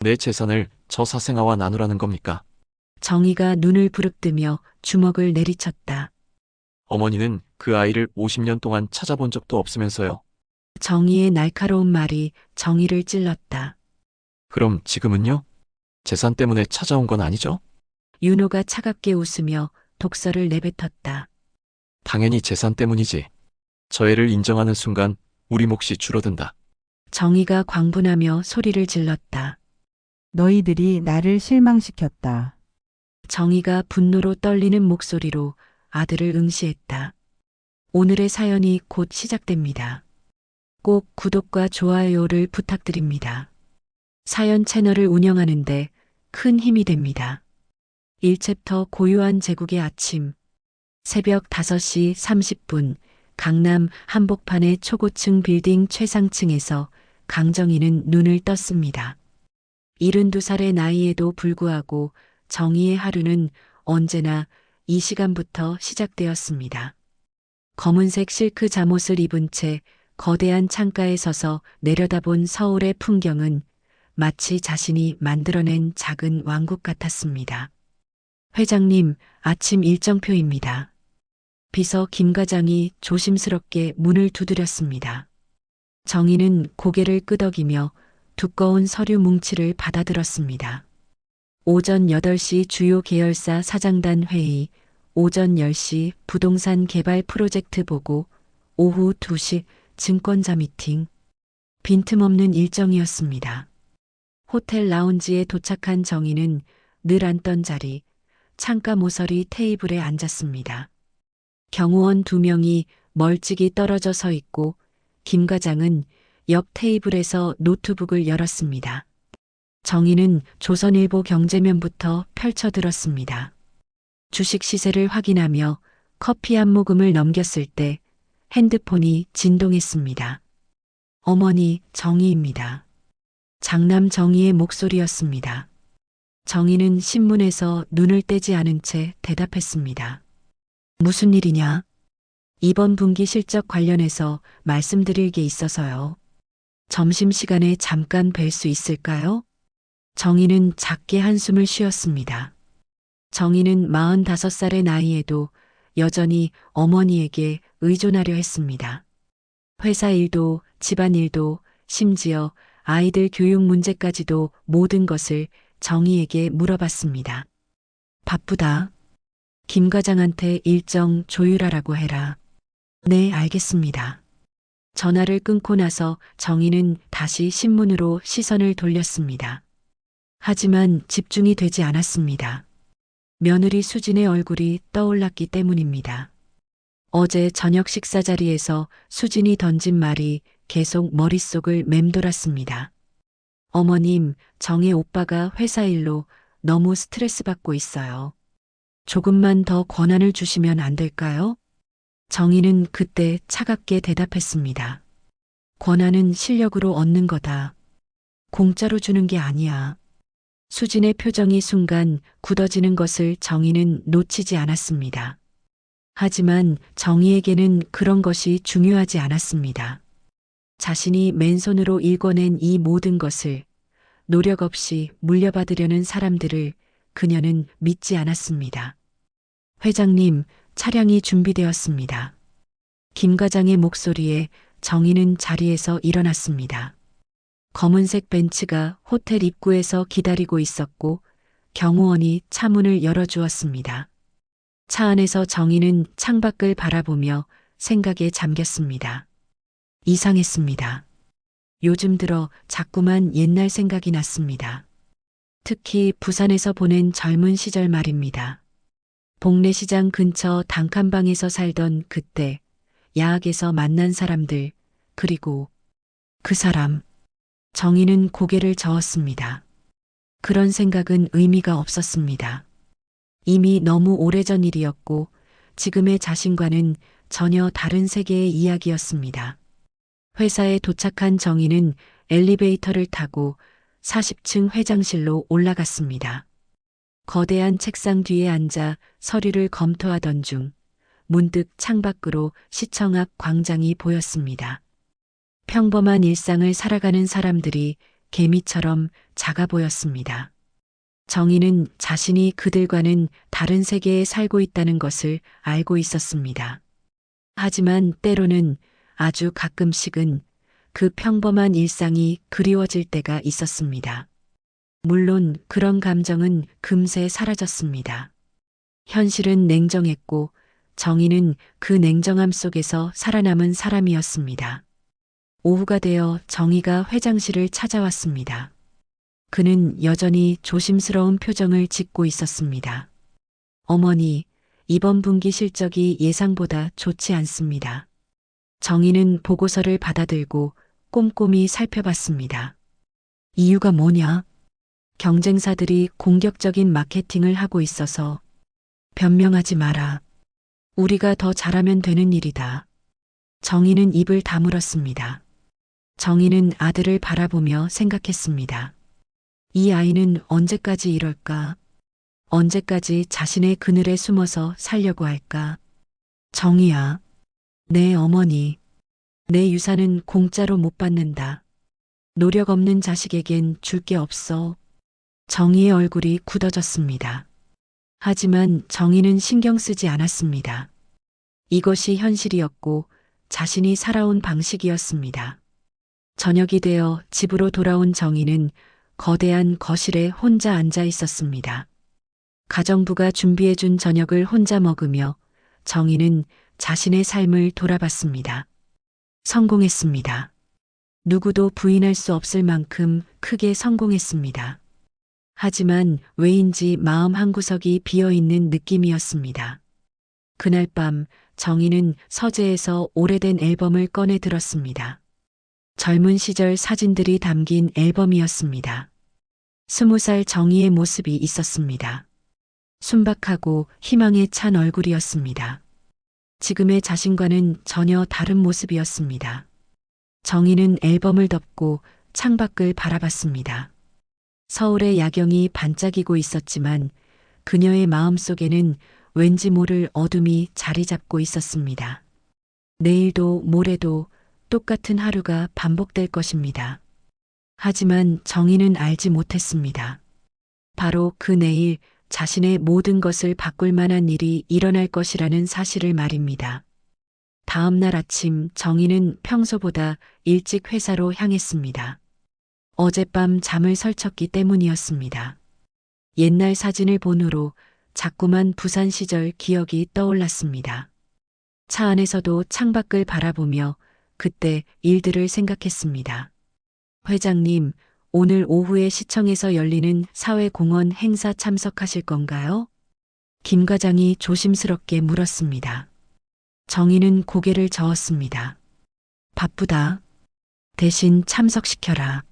내 재산을 저 사생아와 나누라는 겁니까? 정희가 눈을 부릅뜨며 주먹을 내리쳤다. 어머니는 그 아이를 50년 동안 찾아본 적도 없으면서요. 정희의 날카로운 말이 정희를 찔렀다. 그럼 지금은요? 재산 때문에 찾아온 건 아니죠? 윤호가 차갑게 웃으며 독서를 내뱉었다. 당연히 재산 때문이지. 저 애를 인정하는 순간 우리 몫이 줄어든다. 정희가 광분하며 소리를 질렀다. 너희들이 나를 실망시켰다. 정희가 분노로 떨리는 목소리로 아들을 응시했다. 오늘의 사연이 곧 시작됩니다. 꼭 구독과 좋아요를 부탁드립니다. 사연 채널을 운영하는데 큰 힘이 됩니다. 1챕터 고요한 제국의 아침. 새벽 5시 30분 강남 한복판의 초고층 빌딩 최상층에서 강정희는 눈을 떴습니다. 72살의 나이에도 불구하고 정희의 하루는 언제나 이 시간부터 시작되었습니다. 검은색 실크 잠옷을 입은 채 거대한 창가에 서서 내려다본 서울의 풍경은 마치 자신이 만들어낸 작은 왕국 같았습니다. 회장님, 아침 일정표입니다. 비서 김 과장이 조심스럽게 문을 두드렸습니다. 정희는 고개를 끄덕이며 두꺼운 서류 뭉치를 받아들었습니다. 오전 8시 주요 계열사 사장단 회의, 오전 10시 부동산 개발 프로젝트 보고, 오후 2시 증권자 미팅. 빈틈없는 일정이었습니다. 호텔 라운지에 도착한 정희는 늘 앉던 자리, 창가 모서리 테이블에 앉았습니다. 경호원 2명이 멀찍이 떨어져 서 있고 김 과장은 옆 테이블에서 노트북을 열었습니다. 정희는 조선일보 경제면부터 펼쳐들었습니다. 주식 시세를 확인하며 커피 한 모금을 넘겼을 때 핸드폰이 진동했습니다. 어머니, 정희입니다. 장남 정희의 목소리였습니다. 정희는 신문에서 눈을 떼지 않은 채 대답했습니다. 무슨 일이냐? 이번 분기 실적 관련해서 말씀드릴 게 있어서요. 점심시간에 잠깐 뵐 수 있을까요? 정희는 작게 한숨을 쉬었습니다. 정희는 45살의 나이에도 여전히 어머니에게 의존하려 했습니다. 회사 일도 집안일도 심지어 아이들 교육 문제까지도 모든 것을 정희에게 물어봤습니다. 바쁘다. 김 과장한테 일정 조율하라고 해라. 네, 알겠습니다. 전화를 끊고 나서 정희는 다시 신문으로 시선을 돌렸습니다. 하지만 집중이 되지 않았습니다. 며느리 수진의 얼굴이 떠올랐기 때문입니다. 어제 저녁 식사 자리에서 수진이 던진 말이 계속 머릿속을 맴돌았습니다. 어머님, 정혜 오빠가 회사 일로 너무 스트레스 받고 있어요. 조금만 더 권한을 주시면 안 될까요? 정희는 그때 차갑게 대답했습니다. 권한은 실력으로 얻는 거다. 공짜로 주는 게 아니야. 수진의 표정이 순간 굳어지는 것을 정희는 놓치지 않았습니다. 하지만 정희에게는 그런 것이 중요하지 않았습니다. 자신이 맨손으로 일궈낸 이 모든 것을 노력 없이 물려받으려는 사람들을 그녀는 믿지 않았습니다. 회장님, 차량이 준비되었습니다. 김 과장의 목소리에 정희는 자리에서 일어났습니다. 검은색 벤츠가 호텔 입구에서 기다리고 있었고 경호원이 차문을 열어주었습니다. 차 안에서 정희는 창밖을 바라보며 생각에 잠겼습니다. 이상했습니다. 요즘 들어 자꾸만 옛날 생각이 났습니다. 특히 부산에서 보낸 젊은 시절 말입니다. 복례시장 근처 단칸방에서 살던 그때 야학에서 만난 사람들, 그리고 그 사람. 정희는 고개를 저었습니다. 그런 생각은 의미가 없었습니다. 이미 너무 오래전 일이었고 지금의 자신과는 전혀 다른 세계의 이야기였습니다. 회사에 도착한 정희는 엘리베이터를 타고 40층 회장실로 올라갔습니다. 거대한 책상 뒤에 앉아 서류를 검토하던 중 문득 창밖으로 시청 앞 광장이 보였습니다. 평범한 일상을 살아가는 사람들이 개미처럼 작아 보였습니다. 정희는 자신이 그들과는 다른 세계에 살고 있다는 것을 알고 있었습니다. 하지만 때로는 아주 가끔씩은 그 평범한 일상이 그리워질 때가 있었습니다. 물론 그런 감정은 금세 사라졌습니다. 현실은 냉정했고 정희는 그 냉정함 속에서 살아남은 사람이었습니다. 오후가 되어 정희가 회장실을 찾아왔습니다. 그는 여전히 조심스러운 표정을 짓고 있었습니다. 어머니, 이번 분기 실적이 예상보다 좋지 않습니다. 정희는 보고서를 받아들고 꼼꼼히 살펴봤습니다. 이유가 뭐냐? 경쟁사들이 공격적인 마케팅을 하고 있어서. 변명하지 마라. 우리가 더 잘하면 되는 일이다. 정희는 입을 다물었습니다. 정희는 아들을 바라보며 생각했습니다. 이 아이는 언제까지 이럴까? 언제까지 자신의 그늘에 숨어서 살려고 할까? 정희야, 내 어머니, 내 유산은 공짜로 못 받는다. 노력 없는 자식에겐 줄 게 없어. 정희의 얼굴이 굳어졌습니다. 하지만 정희는 신경 쓰지 않았습니다. 이것이 현실이었고 자신이 살아온 방식이었습니다. 저녁이 되어 집으로 돌아온 정희는 거대한 거실에 혼자 앉아 있었습니다. 가정부가 준비해준 저녁을 혼자 먹으며 정희는 자신의 삶을 돌아봤습니다. 성공했습니다. 누구도 부인할 수 없을 만큼 크게 성공했습니다. 하지만 왜인지 마음 한구석이 비어있는 느낌이었습니다. 그날 밤 정희는 서재에서 오래된 앨범을 꺼내 들었습니다. 젊은 시절 사진들이 담긴 앨범이었습니다. 20살 정희의 모습이 있었습니다. 순박하고 희망에 찬 얼굴이었습니다. 지금의 자신과는 전혀 다른 모습이었습니다. 정희는 앨범을 덮고 창밖을 바라봤습니다. 서울의 야경이 반짝이고 있었지만 그녀의 마음속에는 왠지 모를 어둠이 자리 잡고 있었습니다. 내일도 모레도 똑같은 하루가 반복될 것입니다. 하지만 정희는 알지 못했습니다. 바로 그 내일 자신의 모든 것을 바꿀 만한 일이 일어날 것이라는 사실을 말입니다. 다음 날 아침 정희는 평소보다 일찍 회사로 향했습니다. 어젯밤 잠을 설쳤기 때문이었습니다. 옛날 사진을 본 후로 자꾸만 부산 시절 기억이 떠올랐습니다. 차 안에서도 창밖을 바라보며 그때 일들을 생각했습니다. 회장님, 오늘 오후에 시청에서 열리는 사회공헌 행사 참석하실 건가요? 김 과장이 조심스럽게 물었습니다. 정희는 고개를 저었습니다. 바쁘다. 대신 참석시켜라.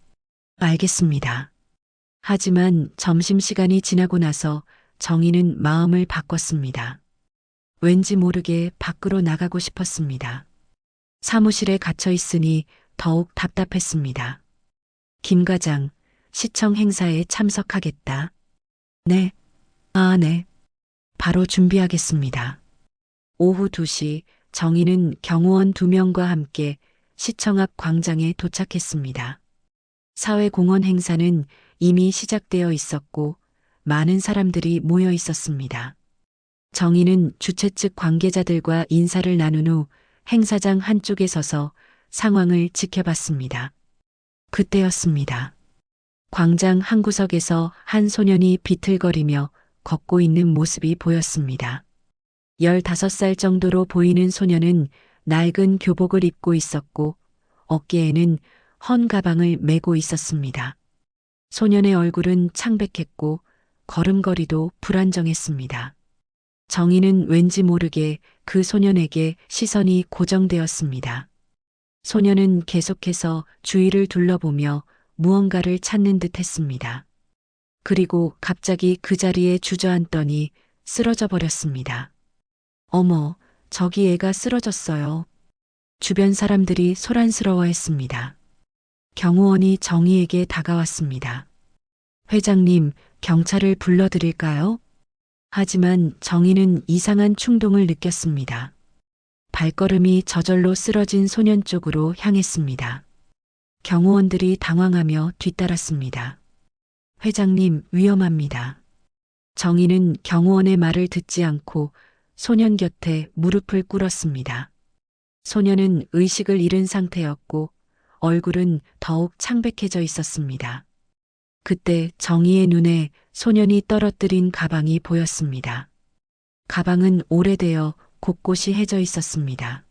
알겠습니다. 하지만 점심시간이 지나고 나서 정희는 마음을 바꿨습니다. 왠지 모르게 밖으로 나가고 싶었습니다. 사무실에 갇혀 있으니 더욱 답답했습니다. 김 과장, 시청 행사에 참석하겠다. 네. 네. 바로 준비하겠습니다. 오후 2시 정희는 경호원 2명과 함께 시청 앞 광장에 도착했습니다. 사회공헌 행사는 이미 시작되어 있었고 많은 사람들이 모여 있었습니다. 정희는 주최 측 관계자들과 인사를 나눈 후 행사장 한쪽에 서서 상황을 지켜봤습니다. 그때였습니다. 광장 한 구석에서 한 소년이 비틀거리며 걷고 있는 모습이 보였습니다. 15살 정도로 보이는 소년은 낡은 교복을 입고 있었고 어깨에는 헌 가방을 메고 있었습니다. 소년의 얼굴은 창백했고 걸음걸이도 불안정했습니다. 정희는 왠지 모르게 그 소년에게 시선이 고정되었습니다. 소년은 계속해서 주위를 둘러보며 무언가를 찾는 듯 했습니다. 그리고 갑자기 그 자리에 주저앉더니 쓰러져 버렸습니다. 어머, 저기 애가 쓰러졌어요. 주변 사람들이 소란스러워했습니다. 경호원이 정희에게 다가왔습니다. 회장님, 경찰을 불러드릴까요? 하지만 정희는 이상한 충동을 느꼈습니다. 발걸음이 저절로 쓰러진 소년 쪽으로 향했습니다. 경호원들이 당황하며 뒤따랐습니다. 회장님, 위험합니다. 정희는 경호원의 말을 듣지 않고 소년 곁에 무릎을 꿇었습니다. 소년은 의식을 잃은 상태였고 얼굴은 더욱 창백해져 있었습니다. 그때 정희의 눈에 소년이 떨어뜨린 가방이 보였습니다. 가방은 오래되어 곳곳이 해져 있었습니다.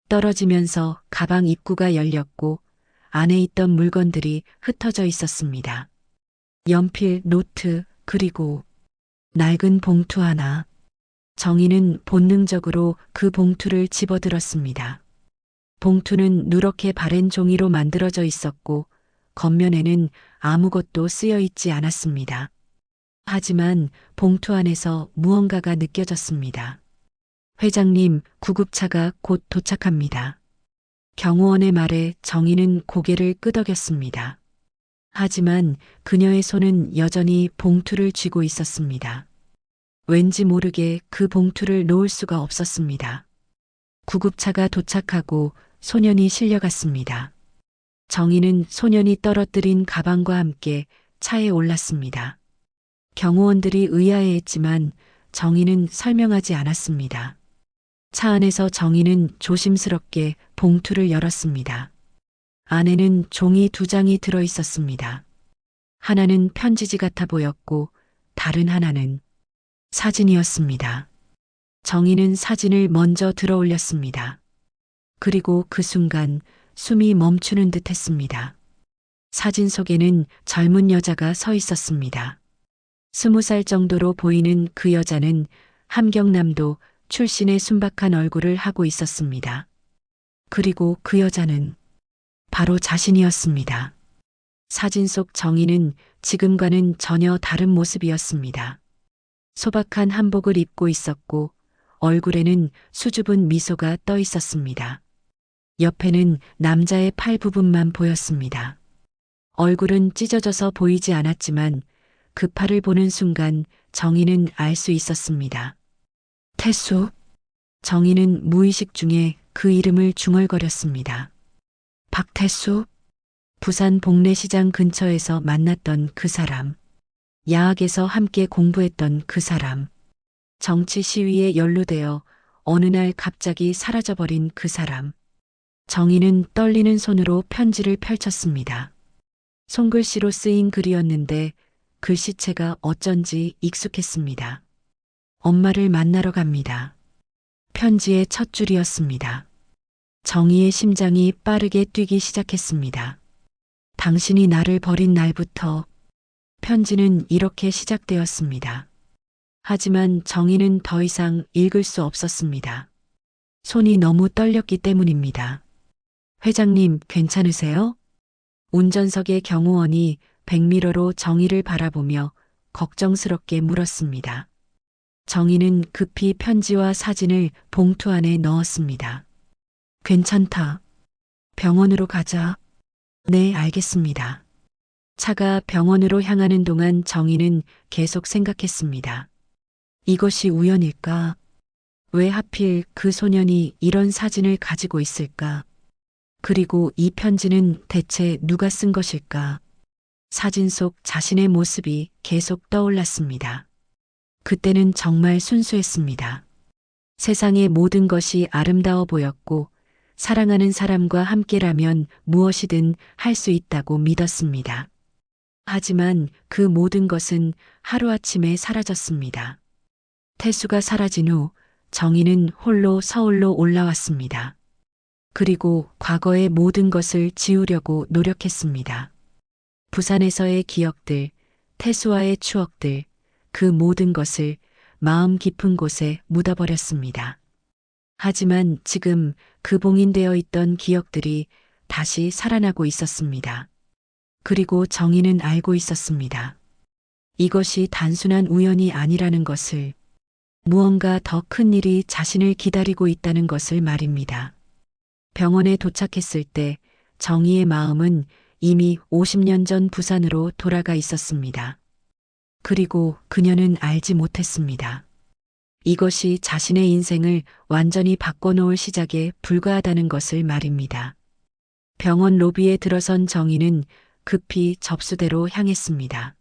떨어지면서 가방 입구가 열렸고 안에 있던 물건들이 흩어져 있었습니다. 연필, 노트, 그리고 낡은 봉투 하나. 정희는 본능적으로 그 봉투를 집어들었습니다. 봉투는 누렇게 바랜 종이로 만들어져 있었고 겉면에는 아무것도 쓰여 있지 않았습니다. 하지만 봉투 안에서 무언가가 느껴졌습니다. 회장님, 구급차가 곧 도착합니다. 경호원의 말에 정희는 고개를 끄덕였습니다. 하지만 그녀의 손은 여전히 봉투를 쥐고 있었습니다. 왠지 모르게 그 봉투를 놓을 수가 없었습니다. 구급차가 도착하고 소년이 실려갔습니다. 정희는 소년이 떨어뜨린 가방과 함께 차에 올랐습니다. 경호원들이 의아해했지만 정희는 설명하지 않았습니다. 차 안에서 정희는 조심스럽게 봉투를 열었습니다. 안에는 종이 2장이 들어 있었습니다. 하나는 편지지 같아 보였고 다른 하나는 사진이었습니다. 정희는 사진을 먼저 들어 올렸습니다. 그리고 그 순간 숨이 멈추는 듯 했습니다. 사진 속에는 젊은 여자가 서 있었습니다. 20살 정도로 보이는 그 여자는 함경남도 출신의 순박한 얼굴을 하고 있었습니다. 그리고 그 여자는 바로 자신이었습니다. 사진 속 정희는 지금과는 전혀 다른 모습이었습니다. 소박한 한복을 입고 있었고 얼굴에는 수줍은 미소가 떠 있었습니다. 옆에는 남자의 팔 부분만 보였습니다. 얼굴은 찢어져서 보이지 않았지만 그 팔을 보는 순간 정희는 알 수 있었습니다. 태수. 정희는 무의식 중에 그 이름을 중얼거렸습니다. 박태수. 부산 복례시장 근처에서 만났던 그 사람. 야학에서 함께 공부했던 그 사람. 정치 시위에 연루되어 어느 날 갑자기 사라져버린 그 사람. 정희는 떨리는 손으로 편지를 펼쳤습니다. 손글씨로 쓰인 글이었는데 글씨체가 어쩐지 익숙했습니다. 엄마를 만나러 갑니다. 편지의 첫 줄이었습니다. 정희의 심장이 빠르게 뛰기 시작했습니다. 당신이 나를 버린 날부터. 편지는 이렇게 시작되었습니다. 하지만 정희는 더 이상 읽을 수 없었습니다. 손이 너무 떨렸기 때문입니다. 회장님, 괜찮으세요? 운전석의 경호원이 백미러로 정희를 바라보며 걱정스럽게 물었습니다. 정희는 급히 편지와 사진을 봉투 안에 넣었습니다. 괜찮다. 병원으로 가자. 네, 알겠습니다. 차가 병원으로 향하는 동안 정희는 계속 생각했습니다. 이것이 우연일까? 왜 하필 그 소년이 이런 사진을 가지고 있을까? 그리고 이 편지는 대체 누가 쓴 것일까? 사진 속 자신의 모습이 계속 떠올랐습니다. 그때는 정말 순수했습니다. 세상의 모든 것이 아름다워 보였고 사랑하는 사람과 함께라면 무엇이든 할 수 있다고 믿었습니다. 하지만 그 모든 것은 하루아침에 사라졌습니다. 태수가 사라진 후 정희는 홀로 서울로 올라왔습니다. 그리고 과거의 모든 것을 지우려고 노력했습니다. 부산에서의 기억들, 태수와의 추억들, 그 모든 것을 마음 깊은 곳에 묻어버렸습니다. 하지만 지금 그 봉인되어 있던 기억들이 다시 살아나고 있었습니다. 그리고 정희는 알고 있었습니다. 이것이 단순한 우연이 아니라는 것을, 무언가 더 큰 일이 자신을 기다리고 있다는 것을 말입니다. 병원에 도착했을 때 정희의 마음은 이미 50년 전 부산으로 돌아가 있었습니다. 그리고 그녀는 알지 못했습니다. 이것이 자신의 인생을 완전히 바꿔놓을 시작에 불과하다는 것을 말입니다. 병원 로비에 들어선 정희는 급히 접수대로 향했습니다.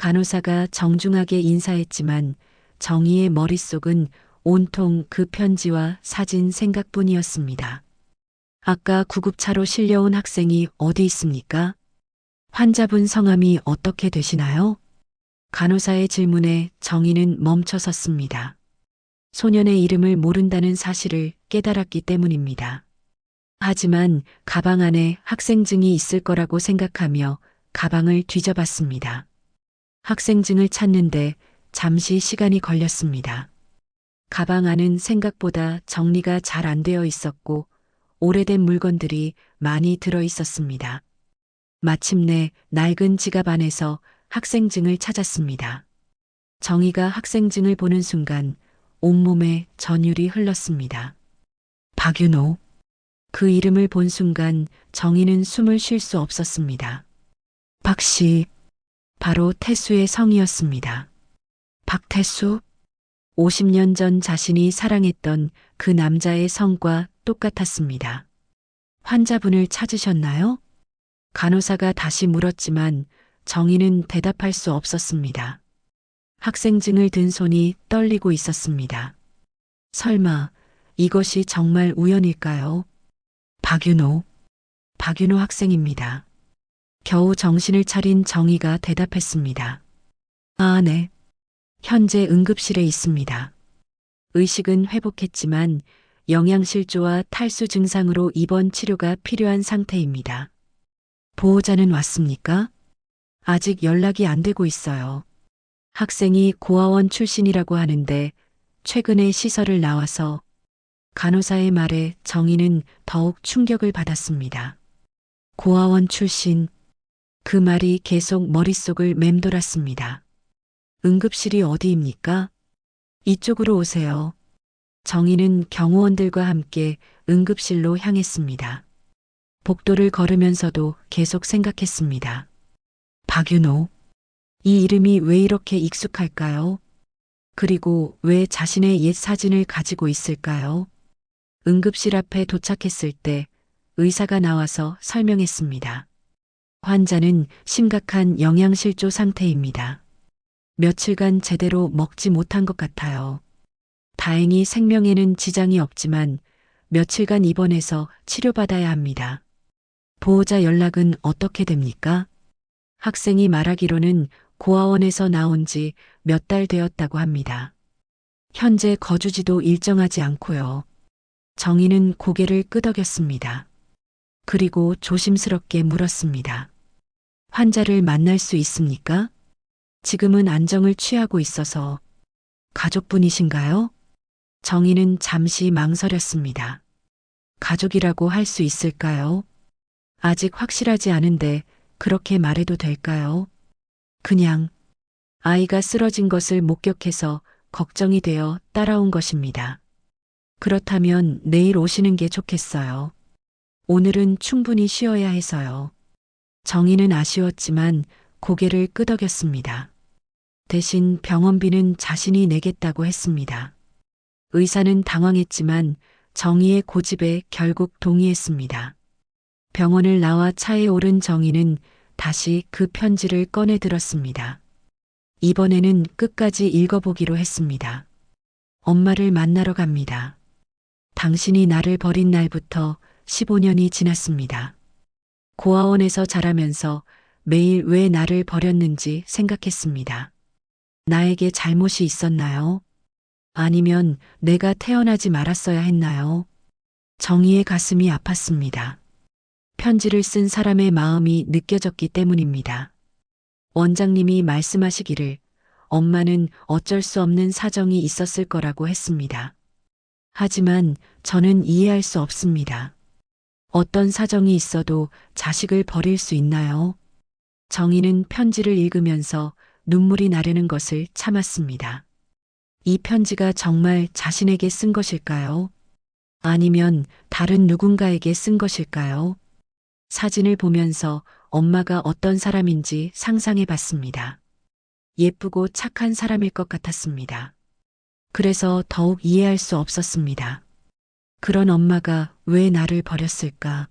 간호사가 정중하게 인사했지만 정희의 머릿속은 온통 그 편지와 사진 생각뿐이었습니다. 아까 구급차로 실려온 학생이 어디 있습니까? 환자분 성함이 어떻게 되시나요? 간호사의 질문에 정희는 멈춰섰습니다. 소년의 이름을 모른다는 사실을 깨달았기 때문입니다. 하지만 가방 안에 학생증이 있을 거라고 생각하며 가방을 뒤져봤습니다. 학생증을 찾는데 잠시 시간이 걸렸습니다. 가방 안은 생각보다 정리가 잘 안 되어 있었고 오래된 물건들이 많이 들어 있었습니다. 마침내 낡은 지갑 안에서 학생증을 찾았습니다. 정희가 학생증을 보는 순간 온몸에 전율이 흘렀습니다. 박윤호. 그 이름을 본 순간 정희는 숨을 쉴 수 없었습니다. 박씨. 바로 태수의 성이었습니다. 박태수? 50년 전 자신이 사랑했던 그 남자의 성과 똑같았습니다. 환자분을 찾으셨나요? 간호사가 다시 물었지만 정희는 대답할 수 없었습니다. 학생증을 든 손이 떨리고 있었습니다. 설마 이것이 정말 우연일까요? 박윤호. 박윤호 학생입니다. 겨우 정신을 차린 정희가 대답했습니다. 아, 네. 현재 응급실에 있습니다. 의식은 회복했지만 영양실조와 탈수 증상으로 입원 치료가 필요한 상태입니다. 보호자는 왔습니까? 아직 연락이 안 되고 있어요. 학생이 고아원 출신이라고 하는데 최근에 시설을 나와서 간호사의 말에 정희는 더욱 충격을 받았습니다. 고아원 출신. 그 말이 계속 머릿속을 맴돌았습니다. 응급실이 어디입니까? 이쪽으로 오세요. 정희는 경호원들과 함께 응급실로 향했습니다. 복도를 걸으면서도 계속 생각했습니다. 박윤호. 이 이름이 왜 이렇게 익숙할까요? 그리고 왜 자신의 옛 사진을 가지고 있을까요? 응급실 앞에 도착했을 때 의사가 나와서 설명했습니다. 환자는 심각한 영양실조 상태입니다. 며칠간 제대로 먹지 못한 것 같아요. 다행히 생명에는 지장이 없지만 며칠간 입원해서 치료받아야 합니다. 보호자 연락은 어떻게 됩니까? 학생이 말하기로는 고아원에서 나온 지 몇 달 되었다고 합니다. 현재 거주지도 일정하지 않고요. 정희는 고개를 끄덕였습니다. 그리고 조심스럽게 물었습니다. 환자를 만날 수 있습니까? 지금은 안정을 취하고 있어서. 가족분이신가요? 정희는 잠시 망설였습니다. 가족이라고 할 수 있을까요? 아직 확실하지 않은데 그렇게 말해도 될까요? 그냥 아이가 쓰러진 것을 목격해서 걱정이 되어 따라온 것입니다. 그렇다면 내일 오시는 게 좋겠어요. 오늘은 충분히 쉬어야 해서요. 정희는 아쉬웠지만 고개를 끄덕였습니다. 대신 병원비는 자신이 내겠다고 했습니다. 의사는 당황했지만 정희의 고집에 결국 동의했습니다. 병원을 나와 차에 오른 정희는 다시 그 편지를 꺼내 들었습니다. 이번에는 끝까지 읽어보기로 했습니다. 엄마를 만나러 갑니다. 당신이 나를 버린 날부터 15년이 지났습니다. 고아원에서 자라면서 매일 왜 나를 버렸는지 생각했습니다. 나에게 잘못이 있었나요? 아니면 내가 태어나지 말았어야 했나요? 정희의 가슴이 아팠습니다. 편지를 쓴 사람의 마음이 느껴졌기 때문입니다. 원장님이 말씀하시기를 엄마는 어쩔 수 없는 사정이 있었을 거라고 했습니다. 하지만 저는 이해할 수 없습니다. 어떤 사정이 있어도 자식을 버릴 수 있나요? 정희는 편지를 읽으면서 눈물이 나르는 것을 참았습니다. 이 편지가 정말 자신에게 쓴 것일까요? 아니면 다른 누군가에게 쓴 것일까요? 사진을 보면서 엄마가 어떤 사람인지 상상해 봤습니다. 예쁘고 착한 사람일 것 같았습니다. 그래서 더욱 이해할 수 없었습니다. 그런 엄마가 왜 나를 버렸을까?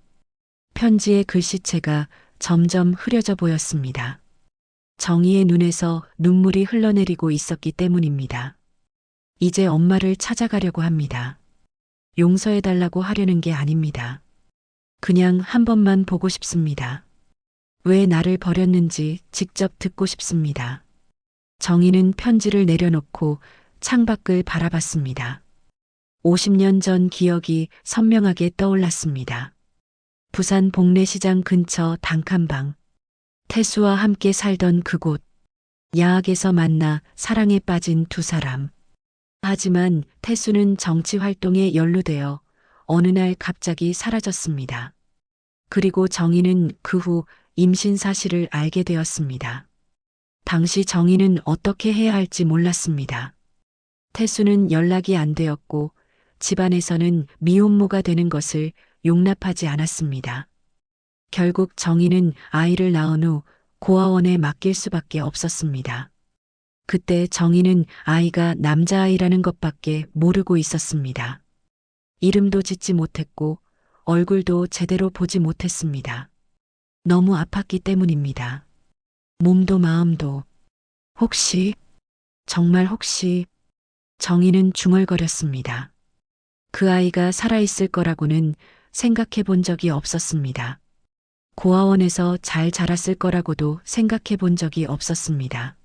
편지의 글씨체가 점점 흐려져 보였습니다. 정희의 눈에서 눈물이 흘러내리고 있었기 때문입니다. 이제 엄마를 찾아가려고 합니다. 용서해달라고 하려는 게 아닙니다. 그냥 한 번만 보고 싶습니다. 왜 나를 버렸는지 직접 듣고 싶습니다. 정희는 편지를 내려놓고 창밖을 바라봤습니다. 50년 전 기억이 선명하게 떠올랐습니다. 부산 복례시장 근처 단칸방. 태수와 함께 살던 그곳. 야학에서 만나 사랑에 빠진 두 사람. 하지만 태수는 정치 활동에 연루되어 어느 날 갑자기 사라졌습니다. 그리고 정희는 그 후 임신 사실을 알게 되었습니다. 당시 정희는 어떻게 해야 할지 몰랐습니다. 태수는 연락이 안 되었고 집안에서는 미혼모가 되는 것을 용납하지 않았습니다. 결국 정희는 아이를 낳은 후 고아원에 맡길 수밖에 없었습니다. 그때 정희는 아이가 남자아이라는 것밖에 모르고 있었습니다. 이름도 짓지 못했고 얼굴도 제대로 보지 못했습니다. 너무 아팠기 때문입니다. 몸도 마음도. 혹시, 정말 혹시, 정희는 중얼거렸습니다. 그 아이가 살아있을 거라고는 생각해 본 적이 없었습니다. 고아원에서 잘 자랐을 거라고도 생각해 본 적이 없었습니다.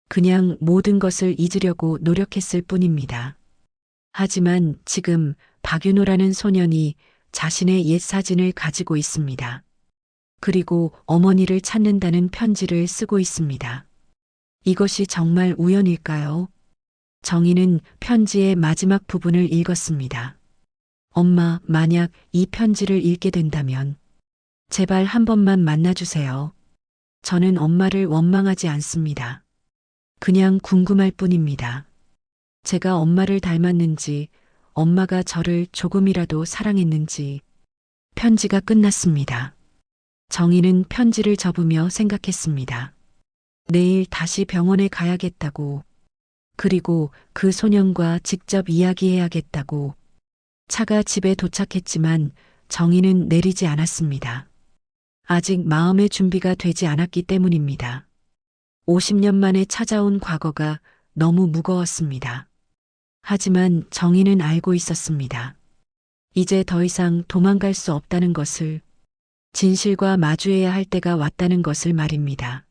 그냥 모든 것을 잊으려고 노력했을 뿐입니다. 하지만 지금 박윤호라는 소년이 자신의 옛 사진을 가지고 있습니다. 그리고 어머니를 찾는다는 편지를 쓰고 있습니다. 이것이 정말 우연일까요? 정희는 편지의 마지막 부분을 읽었습니다. 엄마, 만약 이 편지를 읽게 된다면 제발 한 번만 만나주세요. 저는 엄마를 원망하지 않습니다. 그냥 궁금할 뿐입니다. 제가 엄마를 닮았는지, 엄마가 저를 조금이라도 사랑했는지. 편지가 끝났습니다. 정희는 편지를 접으며 생각했습니다. 내일 다시 병원에 가야겠다고. 그리고 그 소년과 직접 이야기해야겠다고. 차가 집에 도착했지만 정희는 내리지 않았습니다. 아직 마음의 준비가 되지 않았기 때문입니다. 50년 만에 찾아온 과거가 너무 무거웠습니다. 하지만 정희는 알고 있었습니다. 이제 더 이상 도망갈 수 없다는 것을, 진실과 마주해야 할 때가 왔다는 것을 말입니다.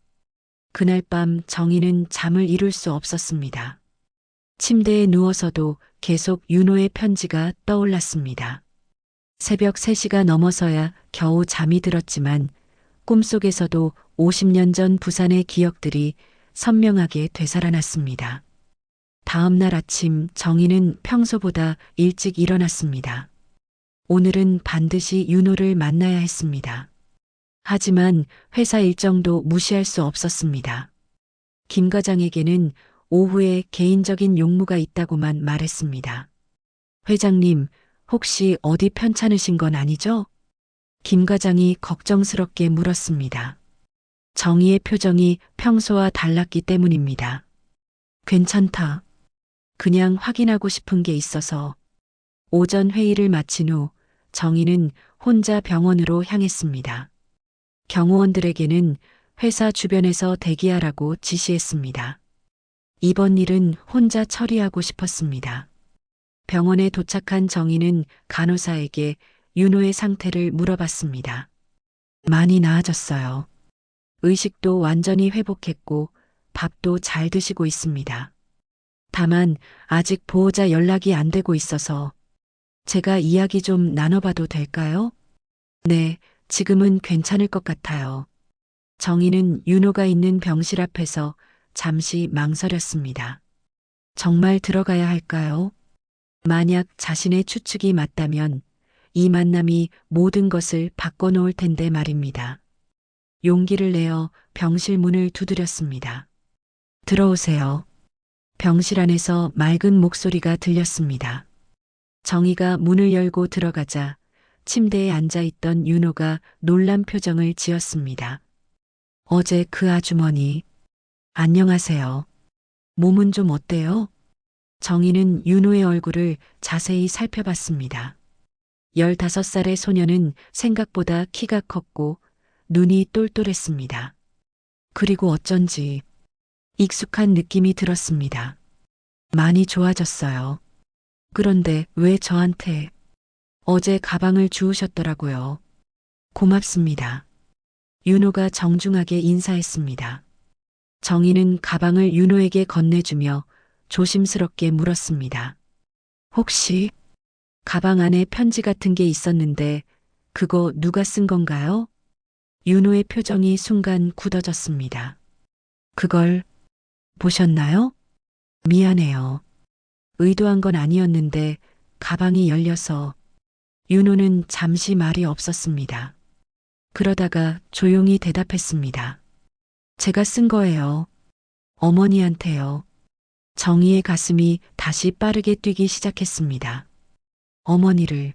그날 밤 정희는 잠을 이룰 수 없었습니다. 침대에 누워서도 계속 윤호의 편지가 떠올랐습니다. 새벽 3시가 넘어서야 겨우 잠이 들었지만 꿈속에서도 50년 전 부산의 기억들이 선명하게 되살아났습니다. 다음 날 아침 정희는 평소보다 일찍 일어났습니다. 오늘은 반드시 윤호를 만나야 했습니다. 하지만 회사 일정도 무시할 수 없었습니다. 김 과장에게는 오후에 개인적인 용무가 있다고만 말했습니다. 회장님, 혹시 어디 편찮으신 건 아니죠? 김 과장이 걱정스럽게 물었습니다. 정희의 표정이 평소와 달랐기 때문입니다. 괜찮다. 그냥 확인하고 싶은 게 있어서. 오전 회의를 마친 후 정희는 혼자 병원으로 향했습니다. 경호원들에게는 회사 주변에서 대기하라고 지시했습니다. 이번 일은 혼자 처리하고 싶었습니다. 병원에 도착한 정희는 간호사에게 윤호의 상태를 물어봤습니다. 많이 나아졌어요. 의식도 완전히 회복했고 밥도 잘 드시고 있습니다. 다만 아직 보호자 연락이 안 되고 있어서 제가 이야기 좀 나눠봐도 될까요? 네, 지금은 괜찮을 것 같아요. 정희는 윤호가 있는 병실 앞에서 잠시 망설였습니다. 정말 들어가야 할까요? 만약 자신의 추측이 맞다면 이 만남이 모든 것을 바꿔놓을 텐데 말입니다. 용기를 내어 병실 문을 두드렸습니다. 들어오세요. 병실 안에서 맑은 목소리가 들렸습니다. 정희가 문을 열고 들어가자 침대에 앉아있던 윤호가 놀란 표정을 지었습니다. 어제 그 아주머니. 안녕하세요. 몸은 좀 어때요? 정희는 윤호의 얼굴을 자세히 살펴봤습니다. 15살의 소녀는 생각보다 키가 컸고 눈이 똘똘했습니다. 그리고 어쩐지 익숙한 느낌이 들었습니다. 많이 좋아졌어요. 그런데 왜 저한테 어제 가방을 주우셨더라고요. 고맙습니다. 윤호가 정중하게 인사했습니다. 정희는 가방을 윤호에게 건네주며 조심스럽게 물었습니다. 혹시 가방 안에 편지 같은 게 있었는데 그거 누가 쓴 건가요? 윤호의 표정이 순간 굳어졌습니다. 그걸 보셨나요? 미안해요. 의도한 건 아니었는데 가방이 열려서. 윤호는 잠시 말이 없었습니다. 그러다가 조용히 대답했습니다. 제가 쓴 거예요. 어머니한테요. 정희의 가슴이 다시 빠르게 뛰기 시작했습니다. 어머니를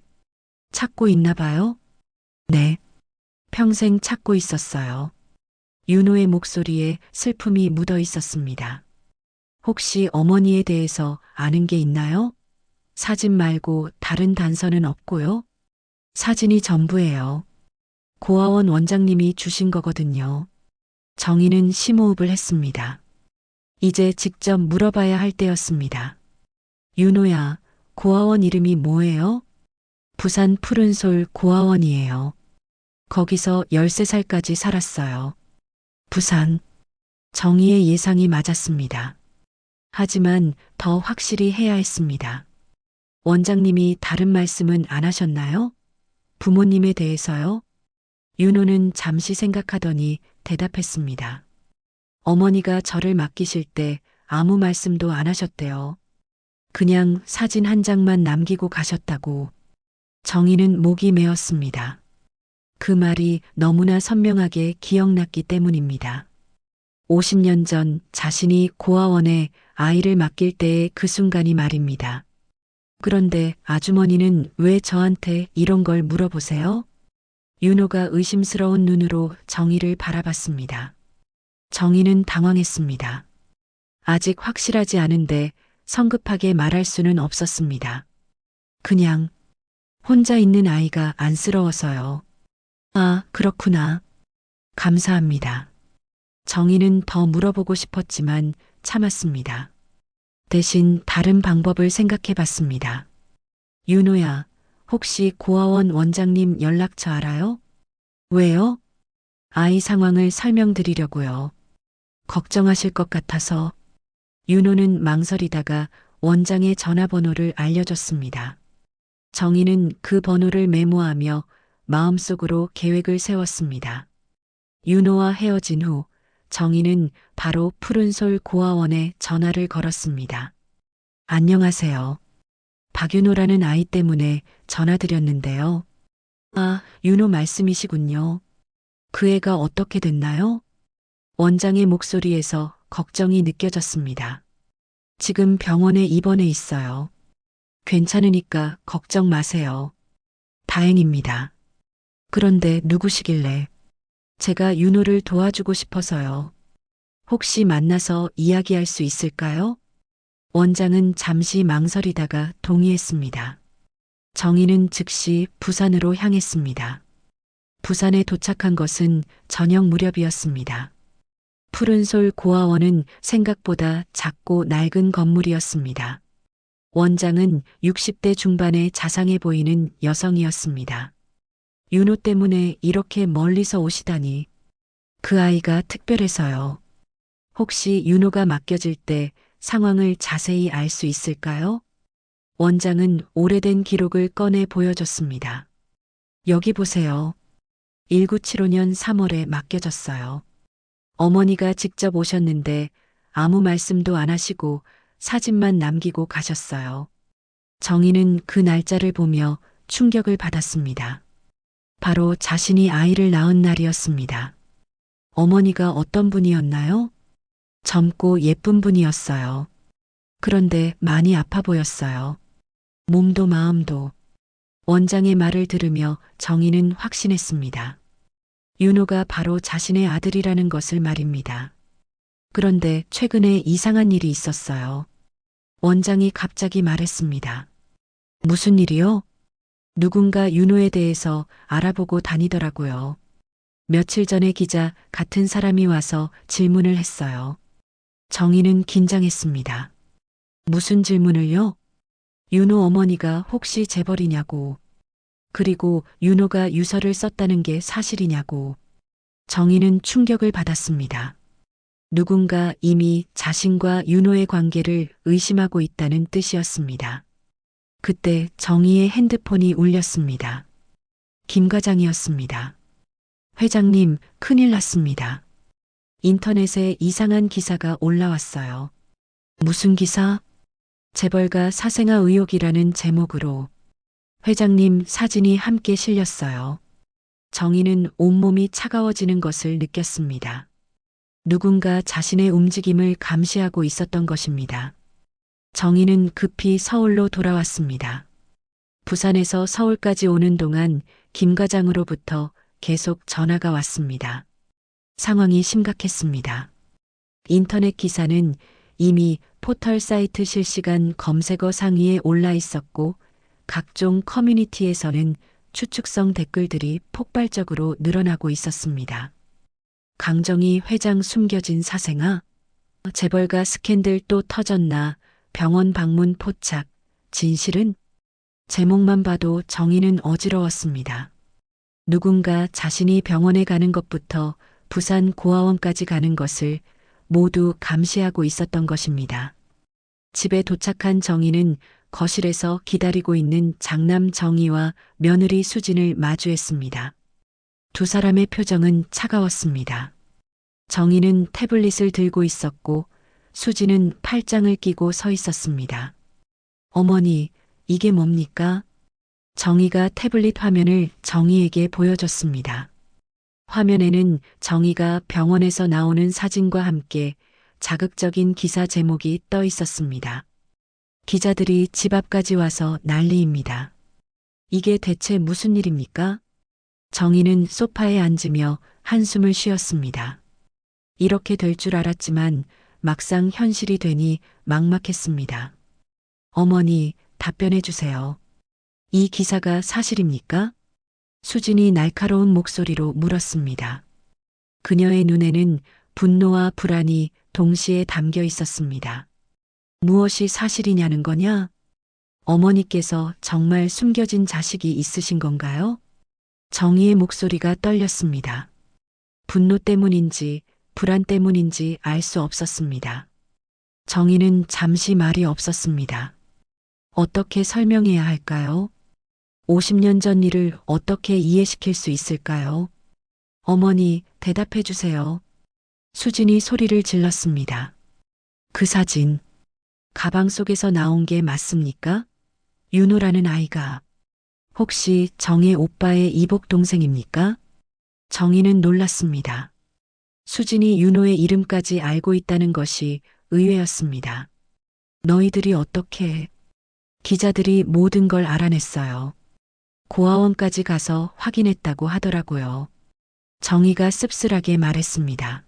찾고 있나 봐요? 네. 평생 찾고 있었어요. 윤호의 목소리에 슬픔이 묻어 있었습니다. 혹시 어머니에 대해서 아는 게 있나요? 사진 말고 다른 단서는 없고요. 사진이 전부예요. 고아원 원장님이 주신 거거든요. 정희는 심호흡을 했습니다. 이제 직접 물어봐야 할 때였습니다. 윤호야, 고아원 이름이 뭐예요? 부산 푸른솔 고아원이에요. 거기서 13살까지 살았어요. 부산. 정희의 예상이 맞았습니다. 하지만 더 확실히 해야 했습니다. 원장님이 다른 말씀은 안 하셨나요? 부모님에 대해서요? 윤호는 잠시 생각하더니 대답했습니다. 어머니가 저를 맡기실 때 아무 말씀도 안 하셨대요. 그냥 사진 한 장만 남기고 가셨다고. 정희는 목이 메었습니다. 그 말이 너무나 선명하게 기억났기 때문입니다. 50년 전 자신이 고아원에 아이를 맡길 때의 그 순간이 말입니다. 그런데 아주머니는 왜 저한테 이런 걸 물어보세요? 윤호가 의심스러운 눈으로 정희를 바라봤습니다. 정희는 당황했습니다. 아직 확실하지 않은데 성급하게 말할 수는 없었습니다. 그냥 혼자 있는 아이가 안쓰러워서요. 아, 그렇구나. 감사합니다. 정희는 더 물어보고 싶었지만 참았습니다. 대신 다른 방법을 생각해 봤습니다. 윤호야, 혹시 고아원 원장님 연락처 알아요? 왜요? 아이 상황을 설명드리려고요. 걱정하실 것 같아서. 윤호는 망설이다가 원장의 전화번호를 알려줬습니다. 정희는 그 번호를 메모하며 마음속으로 계획을 세웠습니다. 윤호와 헤어진 후 정희는 바로 푸른솔 고아원에 전화를 걸었습니다. 안녕하세요. 박윤호라는 아이 때문에 전화드렸는데요. 아, 윤호 말씀이시군요. 그 애가 어떻게 됐나요? 원장의 목소리에서 걱정이 느껴졌습니다. 지금 병원에 입원해 있어요. 괜찮으니까 걱정 마세요. 다행입니다. 그런데 누구시길래? 제가 윤호를 도와주고 싶어서요. 혹시 만나서 이야기할 수 있을까요? 원장은 잠시 망설이다가 동의했습니다. 정희는 즉시 부산으로 향했습니다. 부산에 도착한 것은 저녁 무렵이었습니다. 푸른솔 고아원은 생각보다 작고 낡은 건물이었습니다. 원장은 60대 중반의 자상해 보이는 여성이었습니다. 윤호 때문에 이렇게 멀리서 오시다니. 그 아이가 특별해서요. 혹시 윤호가 맡겨질 때 상황을 자세히 알 수 있을까요? 원장은 오래된 기록을 꺼내 보여줬습니다. 여기 보세요. 1975년 3월에 맡겨졌어요. 어머니가 직접 오셨는데 아무 말씀도 안 하시고 사진만 남기고 가셨어요. 정희는 그 날짜를 보며 충격을 받았습니다. 바로 자신이 아이를 낳은 날이었습니다. 어머니가 어떤 분이었나요? 젊고 예쁜 분이었어요. 그런데 많이 아파 보였어요. 몸도 마음도. 원장의 말을 들으며 정희는 확신했습니다. 윤호가 바로 자신의 아들이라는 것을 말입니다. 그런데 최근에 이상한 일이 있었어요. 원장이 갑자기 말했습니다. 무슨 일이요? 누군가 윤호에 대해서 알아보고 다니더라고요. 며칠 전에 기자 같은 사람이 와서 질문을 했어요. 정희는 긴장했습니다. 무슨 질문을요? 윤호 어머니가 혹시 재벌이냐고. 그리고 윤호가 유서를 썼다는 게 사실이냐고. 정희는 충격을 받았습니다. 누군가 이미 자신과 윤호의 관계를 의심하고 있다는 뜻이었습니다. 그때 정희의 핸드폰이 울렸습니다. 김 과장이었습니다. 회장님, 큰일 났습니다. 인터넷에 이상한 기사가 올라왔어요. 무슨 기사? 재벌가 사생아 의혹이라는 제목으로. 회장님 사진이 함께 실렸어요. 정희는 온몸이 차가워지는 것을 느꼈습니다. 누군가 자신의 움직임을 감시하고 있었던 것입니다. 정희는 급히 서울로 돌아왔습니다. 부산에서 서울까지 오는 동안 김 과장으로부터 계속 전화가 왔습니다. 상황이 심각했습니다. 인터넷 기사는 이미 포털 사이트 실시간 검색어 상위에 올라 있었고 각종 커뮤니티에서는 추측성 댓글들이 폭발적으로 늘어나고 있었습니다. 강정희 회장 숨겨진 사생아? 재벌가 스캔들 또 터졌나? 병원 방문 포착. 진실은? 제목만 봐도 정의는 어지러웠습니다. 누군가 자신이 병원에 가는 것부터 부산 고아원까지 가는 것을 모두 감시하고 있었던 것입니다. 집에 도착한 정희는 거실에서 기다리고 있는 장남 정희와 며느리 수진을 마주했습니다. 두 사람의 표정은 차가웠습니다. 정희는 태블릿을 들고 있었고 수진은 팔짱을 끼고 서 있었습니다. 어머니, 이게 뭡니까? 정희가 태블릿 화면을 정희에게 보여줬습니다. 화면에는 정희가 병원에서 나오는 사진과 함께 자극적인 기사 제목이 떠 있었습니다. 기자들이 집 앞까지 와서 난리입니다. 이게 대체 무슨 일입니까? 정희는 소파에 앉으며 한숨을 쉬었습니다. 이렇게 될 줄 알았지만 막상 현실이 되니 막막했습니다. 어머니, 답변해 주세요. 이 기사가 사실입니까? 수진이 날카로운 목소리로 물었습니다. 그녀의 눈에는 분노와 불안이 동시에 담겨 있었습니다. 무엇이 사실이냐는 거냐? 어머니께서 정말 숨겨진 자식이 있으신 건가요? 정희의 목소리가 떨렸습니다. 분노 때문인지 불안 때문인지 알 수 없었습니다. 정희는 잠시 말이 없었습니다. 어떻게 설명해야 할까요? 50년 전 일을 어떻게 이해시킬 수 있을까요? 어머니, 대답해 주세요. 수진이 소리를 질렀습니다. 그 사진, 가방 속에서 나온 게 맞습니까? 윤호라는 아이가 혹시 정혜 오빠의 이복 동생입니까? 정희는 놀랐습니다. 수진이 윤호의 이름까지 알고 있다는 것이 의외였습니다. 너희들이 어떻게... 기자들이 모든 걸 알아냈어요. 고아원까지 가서 확인했다고 하더라고요. 정희가 씁쓸하게 말했습니다.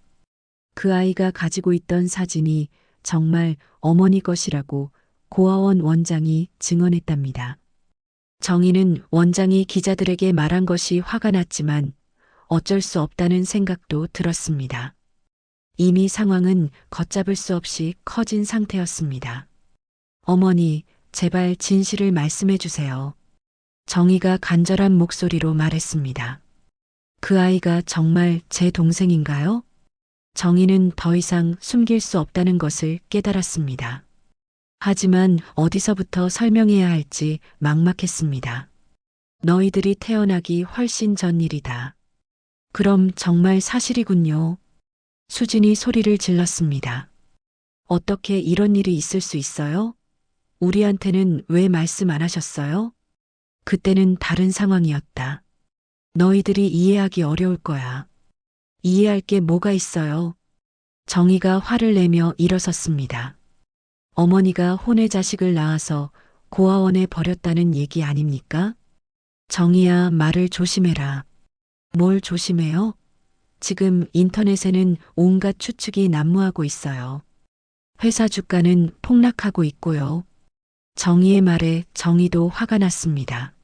그 아이가 가지고 있던 사진이 정말 어머니 것이라고 고아원 원장이 증언했답니다. 정희는 원장이 기자들에게 말한 것이 화가 났지만 어쩔 수 없다는 생각도 들었습니다. 이미 상황은 걷잡을 수 없이 커진 상태였습니다. 어머니, 제발 진실을 말씀해 주세요. 정희가 간절한 목소리로 말했습니다. 그 아이가 정말 제 동생인가요? 정희는 더 이상 숨길 수 없다는 것을 깨달았습니다. 하지만 어디서부터 설명해야 할지 막막했습니다. 너희들이 태어나기 훨씬 전 일이다. 그럼 정말 사실이군요. 수진이 소리를 질렀습니다. 어떻게 이런 일이 있을 수 있어요? 우리한테는 왜 말씀 안 하셨어요? 그때는 다른 상황이었다. 너희들이 이해하기 어려울 거야. 이해할 게 뭐가 있어요? 정희가 화를 내며 일어섰습니다. 어머니가 혼의 자식을 낳아서 고아원에 버렸다는 얘기 아닙니까? 정희야, 말을 조심해라. 뭘 조심해요? 지금 인터넷에는 온갖 추측이 난무하고 있어요. 회사 주가는 폭락하고 있고요. 정희의 말에 정희도 화가 났습니다.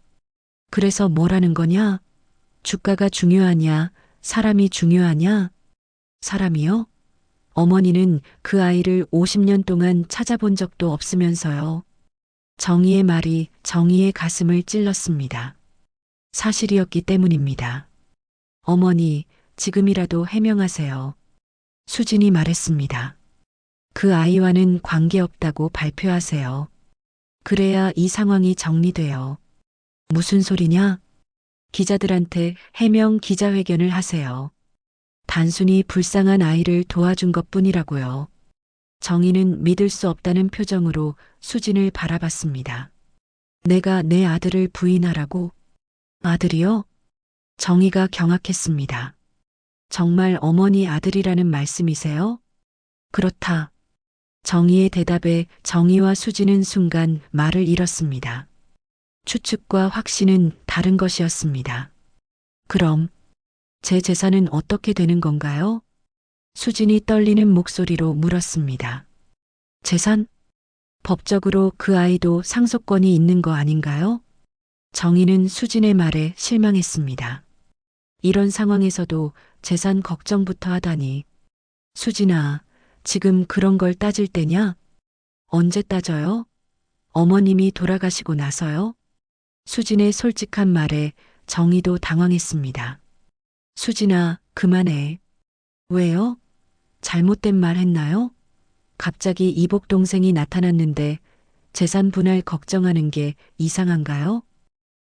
그래서 뭐라는 거냐? 주가가 중요하냐? 사람이 중요하냐? 사람이요? 어머니는 그 아이를 50년 동안 찾아본 적도 없으면서요. 정희의 말이 정희의 가슴을 찔렀습니다. 사실이었기 때문입니다. 어머니, 지금이라도 해명하세요. 수진이 말했습니다. 그 아이와는 관계없다고 발표하세요. 그래야 이 상황이 정리돼요. 무슨 소리냐? 기자들한테 해명 기자회견을 하세요. 단순히 불쌍한 아이를 도와준 것 뿐이라고요. 정희는 믿을 수 없다는 표정으로 수진을 바라봤습니다. 내가 내 아들을 부인하라고? 아들이요? 정희가 경악했습니다. 정말 어머니 아들이라는 말씀이세요? 그렇다. 정희의 대답에 정희와 수진은 순간 말을 잃었습니다. 추측과 확신은 다른 것이었습니다. 그럼 제 재산은 어떻게 되는 건가요? 수진이 떨리는 목소리로 물었습니다. 재산? 법적으로 그 아이도 상속권이 있는 거 아닌가요? 정희는 수진의 말에 실망했습니다. 이런 상황에서도 재산 걱정부터 하다니. 수진아, 지금 그런 걸 따질 때냐? 언제 따져요? 어머님이 돌아가시고 나서요? 수진의 솔직한 말에 정희도 당황했습니다. 수진아, 그만해. 왜요? 잘못된 말 했나요? 갑자기 이복 동생이 나타났는데 재산 분할 걱정하는 게 이상한가요?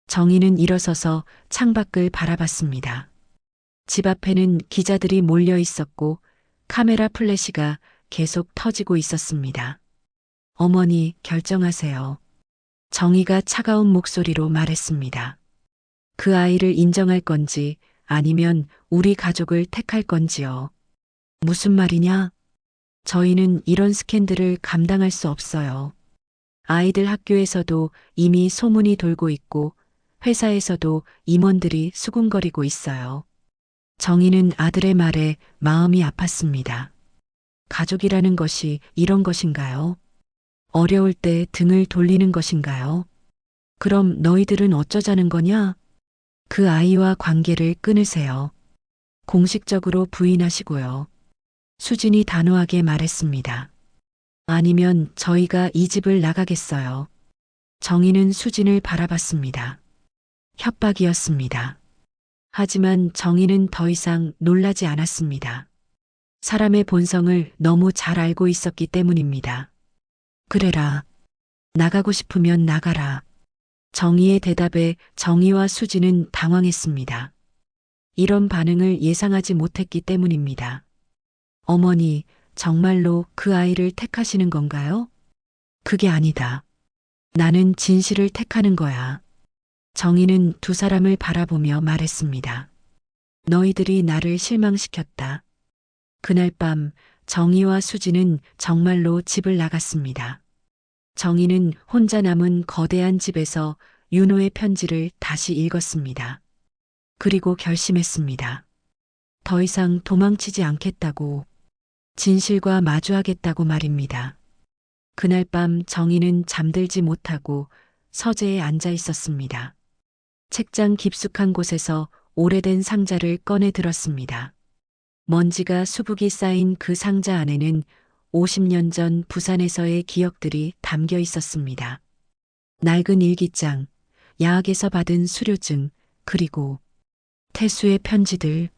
정희는 일어서서 창밖을 바라봤습니다. 집 앞에는 기자들이 몰려 있었고 카메라 플래시가 계속 터지고 있었습니다. 어머니, 결정하세요. 정희가 차가운 목소리로 말했습니다. 그 아이를 인정할 건지 아니면 우리 가족을 택할 건지요. 무슨 말이냐? 저희는 이런 스캔들을 감당할 수 없어요. 아이들 학교에서도 이미 소문이 돌고 있고 회사에서도 임원들이 수군거리고 있어요. 정희는 아들의 말에 마음이 아팠습니다. 가족이라는 것이 이런 것인가요? 어려울 때 등을 돌리는 것인가요? 그럼 너희들은 어쩌자는 거냐? 그 아이와 관계를 끊으세요. 공식적으로 부인하시고요. 수진이 단호하게 말했습니다. 아니면 저희가 이 집을 나가겠어요. 정희는 수진을 바라봤습니다. 협박이었습니다. 하지만 정희는 더 이상 놀라지 않았습니다. 사람의 본성을 너무 잘 알고 있었기 때문입니다. 그래라. 나가고 싶으면 나가라. 정희의 대답에 정희와 수진은 당황했습니다. 이런 반응을 예상하지 못했기 때문입니다. 어머니, 정말로 그 아이를 택하시는 건가요? 그게 아니다. 나는 진실을 택하는 거야. 정희는 두 사람을 바라보며 말했습니다. 너희들이 나를 실망시켰다. 그날 밤 정희와 수진은 정말로 집을 나갔습니다. 정희는 혼자 남은 거대한 집에서 윤호의 편지를 다시 읽었습니다. 그리고 결심했습니다. 더 이상 도망치지 않겠다고, 진실과 마주하겠다고 말입니다. 그날 밤 정희는 잠들지 못하고 서재에 앉아 있었습니다. 책장 깊숙한 곳에서 오래된 상자를 꺼내 들었습니다. 먼지가 수북이 쌓인 그 상자 안에는 50년 전 부산에서의 기억들이 담겨 있었습니다. 낡은 일기장, 야학에서 받은 수료증, 그리고 태수의 편지들.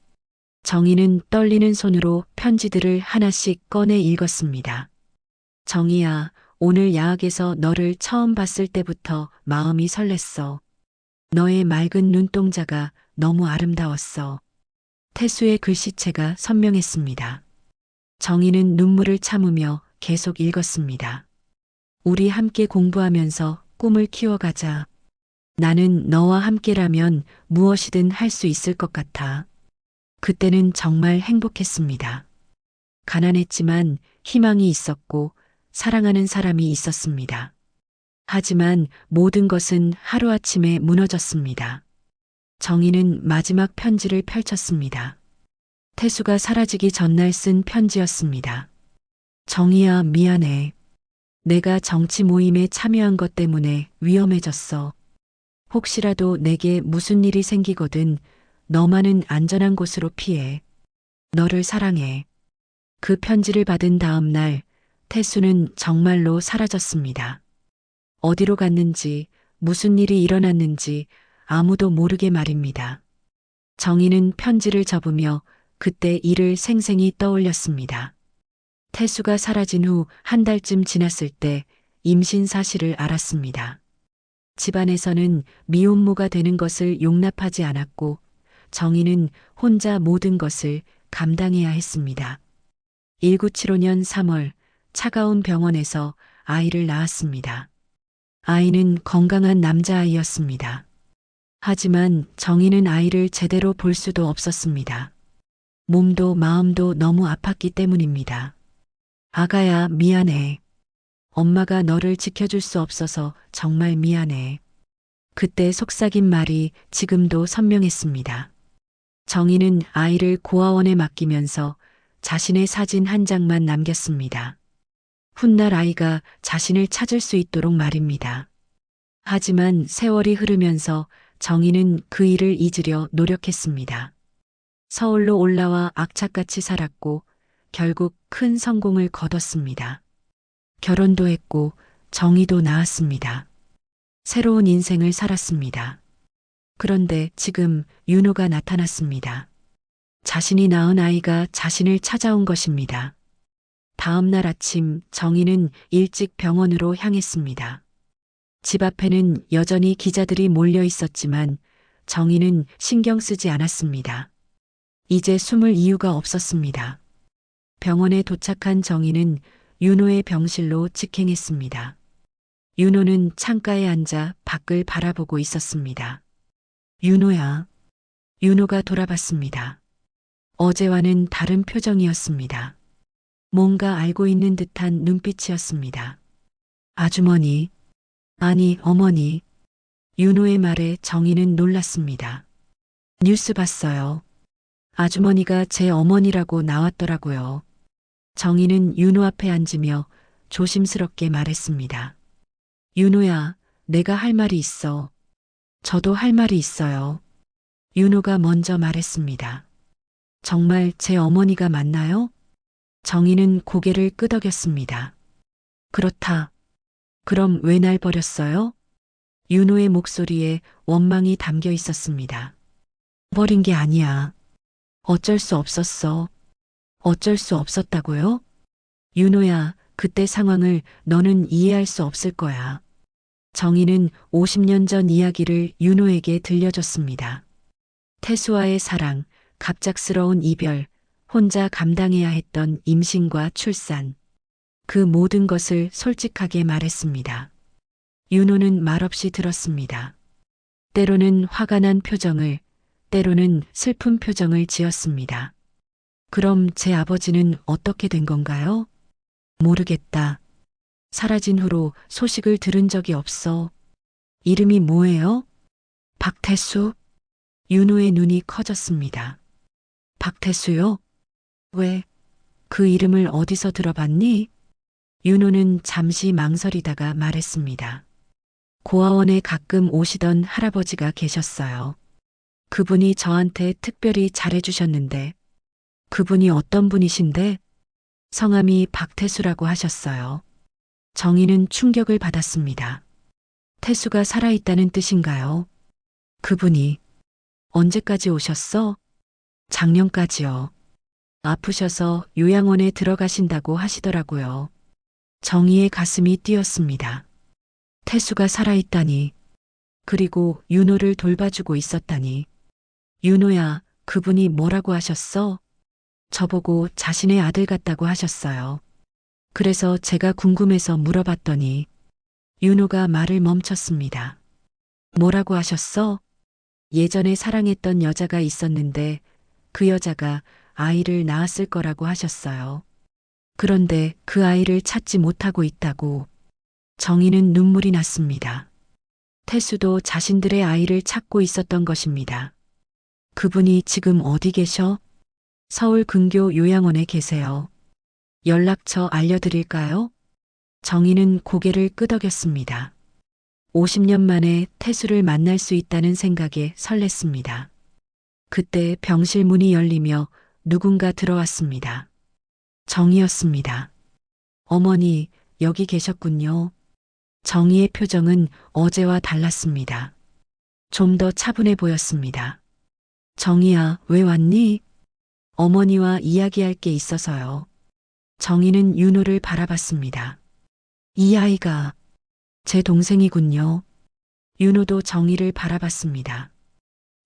정희는 떨리는 손으로 편지들을 하나씩 꺼내 읽었습니다. 정희야, 오늘 야학에서 너를 처음 봤을 때부터 마음이 설렜어. 너의 맑은 눈동자가 너무 아름다웠어. 태수의 글씨체가 선명했습니다. 정희는 눈물을 참으며 계속 읽었습니다. 우리 함께 공부하면서 꿈을 키워가자. 나는 너와 함께라면 무엇이든 할 수 있을 것 같아. 그때는 정말 행복했습니다. 가난했지만 희망이 있었고 사랑하는 사람이 있었습니다. 하지만 모든 것은 하루아침에 무너졌습니다. 정희는 마지막 편지를 펼쳤습니다. 태수가 사라지기 전날 쓴 편지였습니다. 정희야, 미안해. 내가 정치 모임에 참여한 것 때문에 위험해졌어. 혹시라도 내게 무슨 일이 생기거든 너만은 안전한 곳으로 피해. 너를 사랑해. 그 편지를 받은 다음 날 태수는 정말로 사라졌습니다. 어디로 갔는지, 무슨 일이 일어났는지 아무도 모르게 말입니다. 정희는 편지를 접으며 그때 일을 생생히 떠올렸습니다. 태수가 사라진 후 한 달쯤 지났을 때 임신 사실을 알았습니다. 집안에서는 미혼모가 되는 것을 용납하지 않았고 정희는 혼자 모든 것을 감당해야 했습니다. 1975년 3월 차가운 병원에서 아이를 낳았습니다. 아이는 건강한 남자아이였습니다. 하지만 정희는 아이를 제대로 볼 수도 없었습니다. 몸도 마음도 너무 아팠기 때문입니다. 아가야, 미안해. 엄마가 너를 지켜줄 수 없어서 정말 미안해. 그때 속삭인 말이 지금도 선명했습니다. 정희는 아이를 고아원에 맡기면서 자신의 사진 한 장만 남겼습니다. 훗날 아이가 자신을 찾을 수 있도록 말입니다. 하지만 세월이 흐르면서 정희는 그 일을 잊으려 노력했습니다. 서울로 올라와 악착같이 살았고 결국 큰 성공을 거뒀습니다. 결혼도 했고 정희도 낳았습니다. 새로운 인생을 살았습니다. 그런데 지금 윤호가 나타났습니다. 자신이 낳은 아이가 자신을 찾아온 것입니다. 다음 날 아침 정희는 일찍 병원으로 향했습니다. 집 앞에는 여전히 기자들이 몰려 있었지만 정희는 신경 쓰지 않았습니다. 이제 숨을 이유가 없었습니다. 병원에 도착한 정희는 윤호의 병실로 직행했습니다. 윤호는 창가에 앉아 밖을 바라보고 있었습니다. 윤호야. 윤호가 돌아봤습니다. 어제와는 다른 표정이었습니다. 뭔가 알고 있는 듯한 눈빛이었습니다. 아주머니, 아니 어머니. 윤호의 말에 정희는 놀랐습니다. 뉴스 봤어요. 아주머니가 제 어머니라고 나왔더라고요. 정희는 윤호 앞에 앉으며 조심스럽게 말했습니다. 윤호야, 내가 할 말이 있어. 저도 할 말이 있어요. 윤호가 먼저 말했습니다. 정말 제 어머니가 맞나요? 정희는 고개를 끄덕였습니다. 그렇다. 그럼 왜 날 버렸어요? 윤호의 목소리에 원망이 담겨 있었습니다. 버린 게 아니야. 어쩔 수 없었어. 어쩔 수 없었다고요? 윤호야, 그때 상황을 너는 이해할 수 없을 거야. 정희는 50년 전 이야기를 윤호에게 들려줬습니다. 태수와의 사랑, 갑작스러운 이별, 혼자 감당해야 했던 임신과 출산. 그 모든 것을 솔직하게 말했습니다. 윤호는 말없이 들었습니다. 때로는 화가 난 표정을, 때로는 슬픈 표정을 지었습니다. 그럼 제 아버지는 어떻게 된 건가요? 모르겠다. 사라진 후로 소식을 들은 적이 없어. 이름이 뭐예요? 박태수? 윤호의 눈이 커졌습니다. 박태수요? 왜? 그 이름을 어디서 들어봤니? 윤호는 잠시 망설이다가 말했습니다. 고아원에 가끔 오시던 할아버지가 계셨어요. 그분이 저한테 특별히 잘해주셨는데, 그분이 어떤 분이신데? 성함이 박태수라고 하셨어요. 정희는 충격을 받았습니다. 태수가 살아있다는 뜻인가요? 그분이 언제까지 오셨어? 작년까지요. 아프셔서 요양원에 들어가신다고 하시더라고요. 정희의 가슴이 뛰었습니다. 태수가 살아있다니. 그리고 윤호를 돌봐주고 있었다니. 윤호야, 그분이 뭐라고 하셨어? 저보고 자신의 아들 같다고 하셨어요. 그래서 제가 궁금해서 물어봤더니 윤호가 말을 멈췄습니다. 뭐라고 하셨어? 예전에 사랑했던 여자가 있었는데 그 여자가 아이를 낳았을 거라고 하셨어요. 그런데 그 아이를 찾지 못하고 있다고. 정희는 눈물이 났습니다. 태수도 자신들의 아이를 찾고 있었던 것입니다. 그분이 지금 어디 계셔? 서울 근교 요양원에 계세요. 연락처 알려드릴까요? 정희는 고개를 끄덕였습니다. 50년 만에 태수를 만날 수 있다는 생각에 설렜습니다. 그때 병실 문이 열리며 누군가 들어왔습니다. 정이었습니다. 어머니, 여기 계셨군요. 정희의 표정은 어제와 달랐습니다. 좀 더 차분해 보였습니다. 정희야, 왜 왔니? 어머니와 이야기할 게 있어서요. 정희는 윤호를 바라봤습니다. 이 아이가 제 동생이군요. 윤호도 정희를 바라봤습니다.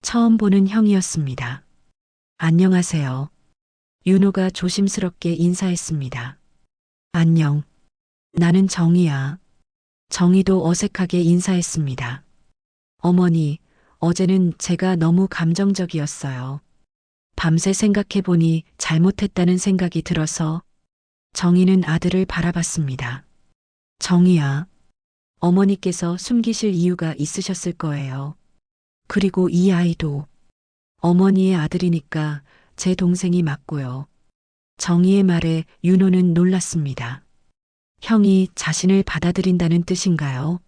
처음 보는 형이었습니다. 안녕하세요. 윤호가 조심스럽게 인사했습니다. 안녕. 나는 정희야. 정희도 어색하게 인사했습니다. 어머니, 어제는 제가 너무 감정적이었어요. 밤새 생각해보니 잘못했다는 생각이 들어서 정희는 아들을 바라봤습니다. 정희야, 어머니께서 숨기실 이유가 있으셨을 거예요. 그리고 이 아이도 어머니의 아들이니까 제 동생이 맞고요. 정희의 말에 윤호는 놀랐습니다. 형이 자신을 받아들인다는 뜻인가요?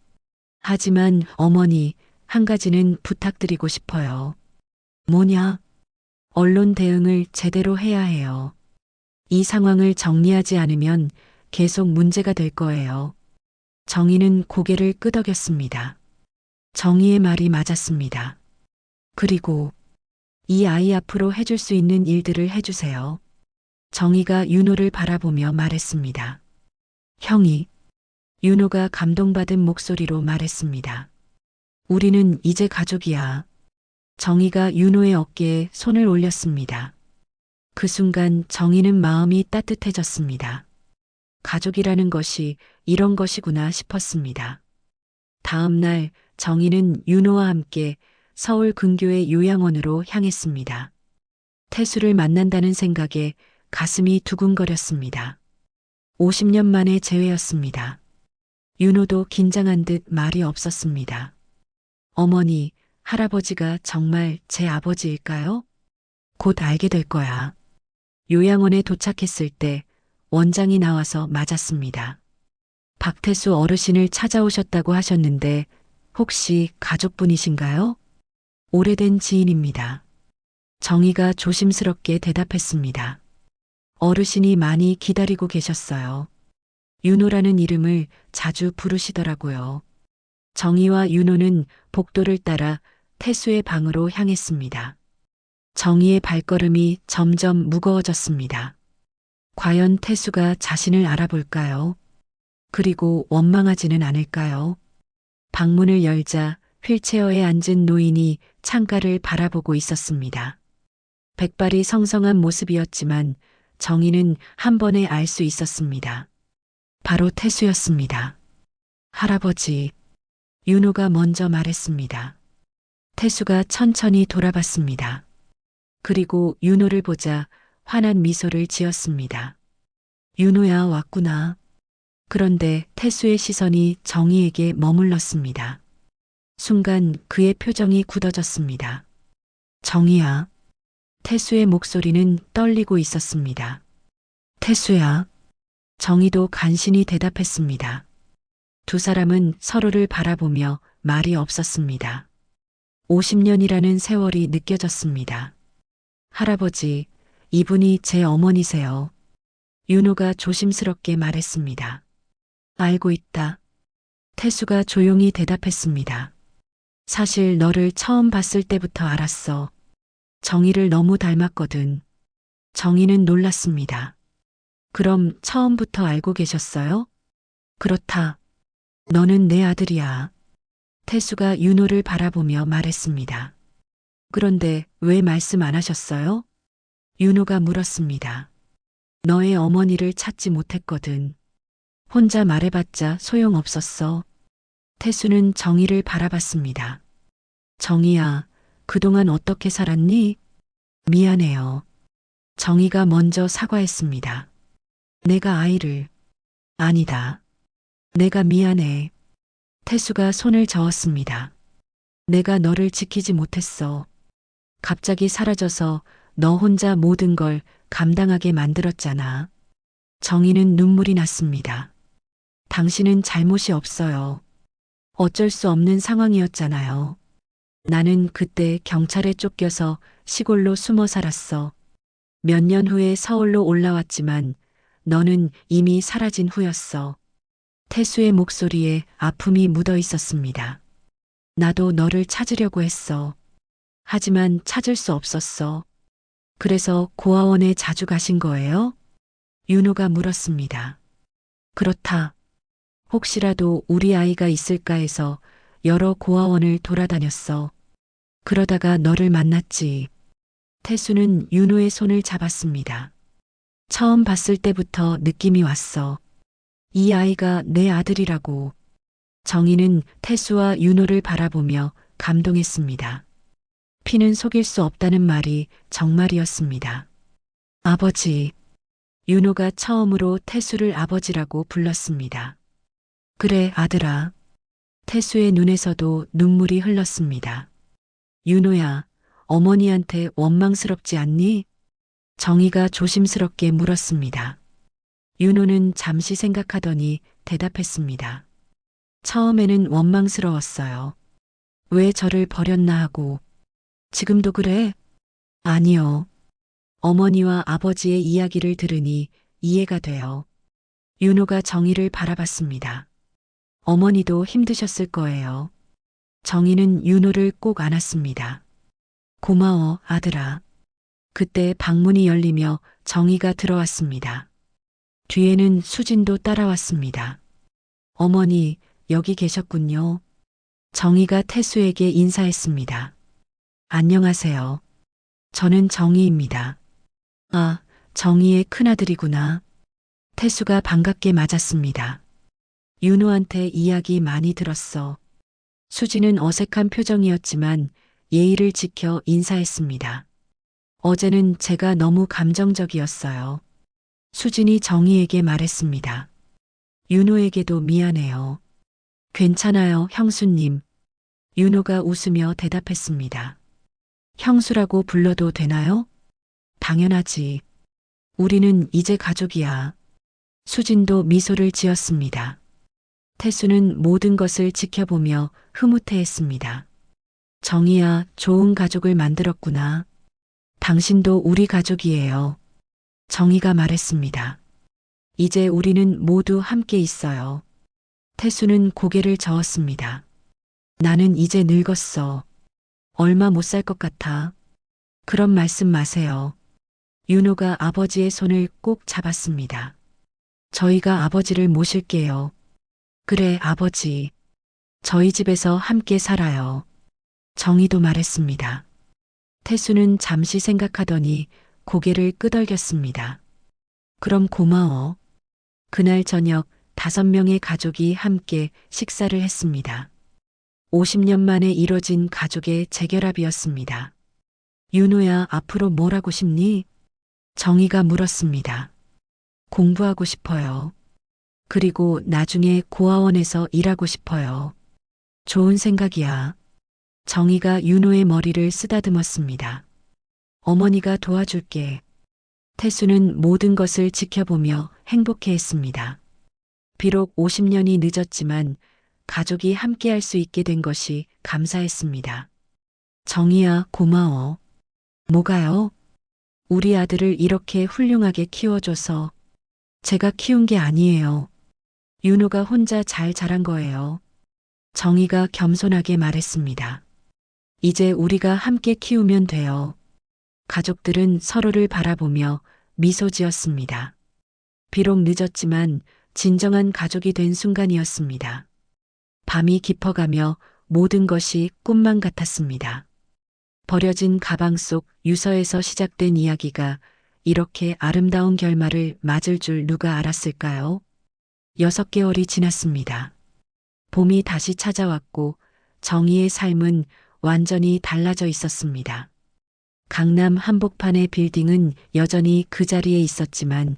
하지만 어머니, 한 가지는 부탁드리고 싶어요. 뭐냐? 언론 대응을 제대로 해야 해요. 이 상황을 정리하지 않으면 계속 문제가 될 거예요. 정희는 고개를 끄덕였습니다. 정희의 말이 맞았습니다. 그리고 이 아이 앞으로 해줄 수 있는 일들을 해주세요. 정희가 윤호를 바라보며 말했습니다. 형이, 윤호가 감동받은 목소리로 말했습니다. 우리는 이제 가족이야. 정희가 윤호의 어깨에 손을 올렸습니다. 그 순간 정희는 마음이 따뜻해졌습니다. 가족이라는 것이 이런 것이구나 싶었습니다. 다음 날 정희는 윤호와 함께 서울 근교의 요양원으로 향했습니다. 태수를 만난다는 생각에 가슴이 두근거렸습니다. 50년 만의 재회였습니다. 윤호도 긴장한 듯 말이 없었습니다. 어머니, 할아버지가 정말 제 아버지일까요? 곧 알게 될 거야. 요양원에 도착했을 때 원장이 나와서 맞았습니다. 박태수 어르신을 찾아오셨다고 하셨는데 혹시 가족분이신가요? 오래된 지인입니다. 정희가 조심스럽게 대답했습니다. 어르신이 많이 기다리고 계셨어요. 윤호라는 이름을 자주 부르시더라고요. 정희와 윤호는 복도를 따라 태수의 방으로 향했습니다. 정희의 발걸음이 점점 무거워졌습니다. 과연 태수가 자신을 알아볼까요? 그리고 원망하지는 않을까요? 방문을 열자 휠체어에 앉은 노인이 창가를 바라보고 있었습니다. 백발이 성성한 모습이었지만 정희는 한 번에 알 수 있었습니다. 바로 태수였습니다. 할아버지, 윤호가 먼저 말했습니다. 태수가 천천히 돌아봤습니다. 그리고 윤호를 보자 환한 미소를 지었습니다. 윤호야, 왔구나. 그런데 태수의 시선이 정희에게 머물렀습니다. 순간 그의 표정이 굳어졌습니다. 정희야. 태수의 목소리는 떨리고 있었습니다. 태수야. 정희도 간신히 대답했습니다. 두 사람은 서로를 바라보며 말이 없었습니다. 50년이라는 세월이 느껴졌습니다. 할아버지, 이분이 제 어머니세요. 윤호가 조심스럽게 말했습니다. 알고 있다. 태수가 조용히 대답했습니다. 사실 너를 처음 봤을 때부터 알았어. 정희를 너무 닮았거든. 정희는 놀랐습니다. 그럼 처음부터 알고 계셨어요? 그렇다. 너는 내 아들이야. 태수가 윤호를 바라보며 말했습니다. 그런데 왜 말씀 안 하셨어요? 윤호가 물었습니다. 너의 어머니를 찾지 못했거든. 혼자 말해봤자 소용없었어. 태수는 정희를 바라봤습니다. 정희야, 그동안 어떻게 살았니? 미안해요. 정희가 먼저 사과했습니다. 내가 아이를. 아니다. 내가 미안해. 태수가 손을 저었습니다. 내가 너를 지키지 못했어. 갑자기 사라져서 너 혼자 모든 걸 감당하게 만들었잖아. 정희는 눈물이 났습니다. 당신은 잘못이 없어요. 어쩔 수 없는 상황이었잖아요. 나는 그때 경찰에 쫓겨서 시골로 숨어 살았어. 몇 년 후에 서울로 올라왔지만 너는 이미 사라진 후였어. 태수의 목소리에 아픔이 묻어 있었습니다. 나도 너를 찾으려고 했어. 하지만 찾을 수 없었어. 그래서 고아원에 자주 가신 거예요? 윤호가 물었습니다. 그렇다. 혹시라도 우리 아이가 있을까 해서 여러 고아원을 돌아다녔어. 그러다가 너를 만났지. 태수는 윤호의 손을 잡았습니다. 처음 봤을 때부터 느낌이 왔어. 이 아이가 내 아들이라고. 정희는 태수와 윤호를 바라보며 감동했습니다. 피는 속일 수 없다는 말이 정말이었습니다. 아버지. 윤호가 처음으로 태수를 아버지라고 불렀습니다. 그래, 아들아. 태수의 눈에서도 눈물이 흘렀습니다. 윤호야, 어머니한테 원망스럽지 않니? 정희가 조심스럽게 물었습니다. 윤호는 잠시 생각하더니 대답했습니다. 처음에는 원망스러웠어요. 왜 저를 버렸나 하고. 지금도 그래? 아니요. 어머니와 아버지의 이야기를 들으니 이해가 돼요. 윤호가 정희를 바라봤습니다. 어머니도 힘드셨을 거예요. 정희는 윤호를 꼭 안았습니다. 고마워, 아들아. 그때 방문이 열리며 정희가 들어왔습니다. 뒤에는 수진도 따라왔습니다. 어머니, 여기 계셨군요. 정희가 태수에게 인사했습니다. 안녕하세요. 저는 정희입니다. 아, 정희의 큰아들이구나. 태수가 반갑게 맞았습니다. 윤호한테 이야기 많이 들었어. 수지는 어색한 표정이었지만 예의를 지켜 인사했습니다. 어제는 제가 너무 감정적이었어요. 수진이 정희에게 말했습니다. 윤호에게도 미안해요. 괜찮아요, 형수님. 윤호가 웃으며 대답했습니다. 형수라고 불러도 되나요? 당연하지. 우리는 이제 가족이야. 수진도 미소를 지었습니다. 태수는 모든 것을 지켜보며 흐뭇해했습니다. 정희야, 좋은 가족을 만들었구나. 당신도 우리 가족이에요. 정희가 말했습니다. 이제 우리는 모두 함께 있어요. 태수는 고개를 저었습니다. 나는 이제 늙었어. 얼마 못 살 것 같아. 그런 말씀 마세요. 윤호가 아버지의 손을 꼭 잡았습니다. 저희가 아버지를 모실게요. 그래, 아버지. 저희 집에서 함께 살아요. 정희도 말했습니다. 태수는 잠시 생각하더니 고개를 끄덕였습니다. 그럼 고마워. 그날 저녁 5명의 가족이 함께 식사를 했습니다. 50년 만에 이뤄진 가족의 재결합이었습니다. 윤호야, 앞으로 뭘 하고 싶니? 정희가 물었습니다. 공부하고 싶어요. 그리고 나중에 고아원에서 일하고 싶어요. 좋은 생각이야. 정희가 윤호의 머리를 쓰다듬었습니다. 어머니가 도와줄게. 태수는 모든 것을 지켜보며 행복해했습니다. 비록 50년이 늦었지만 가족이 함께할 수 있게 된 것이 감사했습니다. 정희야, 고마워. 뭐가요? 우리 아들을 이렇게 훌륭하게 키워줘서. 제가 키운 게 아니에요. 윤호가 혼자 잘 자란 거예요. 정희가 겸손하게 말했습니다. 이제 우리가 함께 키우면 돼요. 가족들은 서로를 바라보며 미소 지었습니다. 비록 늦었지만 진정한 가족이 된 순간이었습니다. 밤이 깊어가며 모든 것이 꿈만 같았습니다. 버려진 가방 속 유서에서 시작된 이야기가 이렇게 아름다운 결말을 맞을 줄 누가 알았을까요? 6개월이 지났습니다. 봄이 다시 찾아왔고 정희의 삶은 완전히 달라져 있었습니다. 강남 한복판의 빌딩은 여전히 그 자리에 있었지만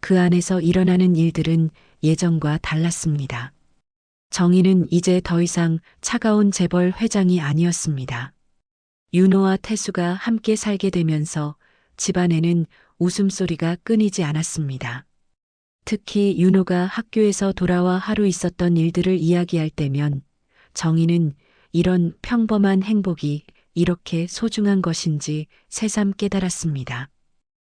그 안에서 일어나는 일들은 예전과 달랐습니다. 정희는 이제 더 이상 차가운 재벌 회장이 아니었습니다. 윤호와 태수가 함께 살게 되면서 집안에는 웃음소리가 끊이지 않았습니다. 특히 윤호가 학교에서 돌아와 하루 있었던 일들을 이야기할 때면 정희는 이런 평범한 행복이 이렇게 소중한 것인지 새삼 깨달았습니다.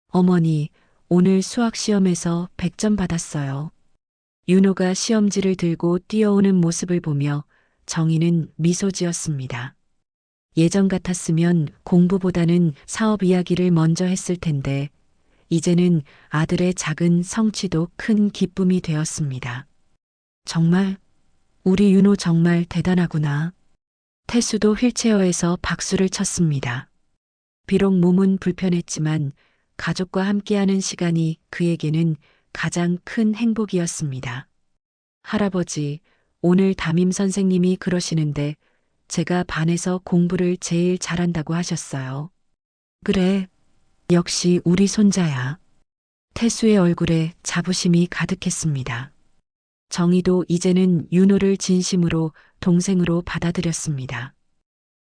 어머니, 오늘 수학 시험에서 100점 받았어요. 윤호가 시험지를 들고 뛰어오는 모습을 보며 정희는 미소 지었습니다. 예전 같았으면 공부보다는 사업 이야기를 먼저 했을 텐데 이제는 아들의 작은 성취도 큰 기쁨이 되었습니다. 정말 우리 윤호 정말 대단하구나. 태수도 휠체어에서 박수를 쳤습니다. 비록 몸은 불편했지만 가족과 함께하는 시간이 그에게는 가장 큰 행복이었습니다. 할아버지, 오늘 담임 선생님이 그러시는데 제가 반에서 공부를 제일 잘한다고 하셨어요. 그래, 역시 우리 손자야. 태수의 얼굴에 자부심이 가득했습니다. 정희도 이제는 윤호를 진심으로 동생으로 받아들였습니다.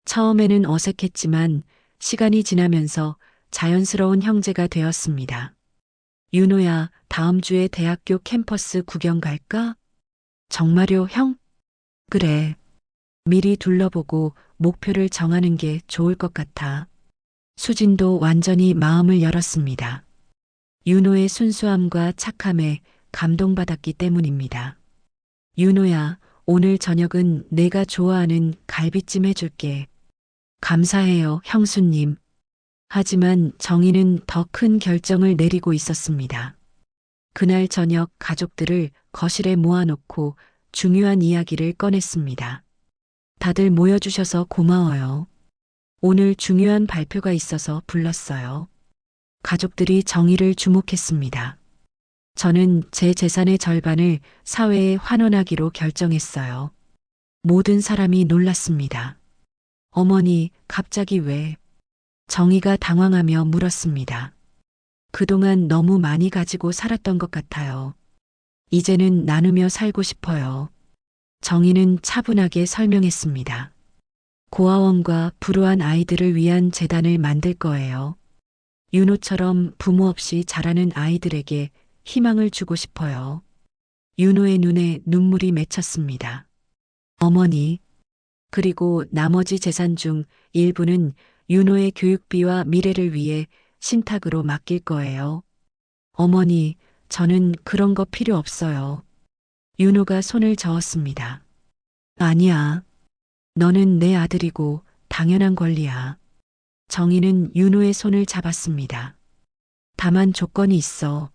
처음에는 어색했지만 시간이 지나면서 자연스러운 형제가 되었습니다. 윤호야, 다음 주에 대학교 캠퍼스 구경 갈까? 정말요, 형? 그래. 미리 둘러보고 목표를 정하는 게 좋을 것 같아. 수진도 완전히 마음을 열었습니다. 윤호의 순수함과 착함에 감동받았기 때문입니다. 윤호야, 오늘 저녁은 내가 좋아하는 갈비찜 해줄게. 감사해요, 형수님. 하지만 정희는 더 큰 결정을 내리고 있었습니다. 그날 저녁 가족들을 거실에 모아놓고 중요한 이야기를 꺼냈습니다. 다들 모여주셔서 고마워요. 오늘 중요한 발표가 있어서 불렀어요. 가족들이 정희를 주목했습니다. 저는 제 재산의 절반을 사회에 환원하기로 결정했어요. 모든 사람이 놀랐습니다. 어머니, 갑자기 왜? 정희가 당황하며 물었습니다. 그동안 너무 많이 가지고 살았던 것 같아요. 이제는 나누며 살고 싶어요. 정희는 차분하게 설명했습니다. 고아원과 불우한 아이들을 위한 재단을 만들 거예요. 윤호처럼 부모 없이 자라는 아이들에게 희망을 주고 싶어요. 윤호의 눈에 눈물이 맺혔습니다. 어머니, 그리고 나머지 재산 중 일부는 윤호의 교육비와 미래를 위해 신탁으로 맡길 거예요. 어머니, 저는 그런 거 필요 없어요. 윤호가 손을 저었습니다. 아니야. 너는 내 아들이고 당연한 권리야. 정희는 윤호의 손을 잡았습니다. 다만 조건이 있어.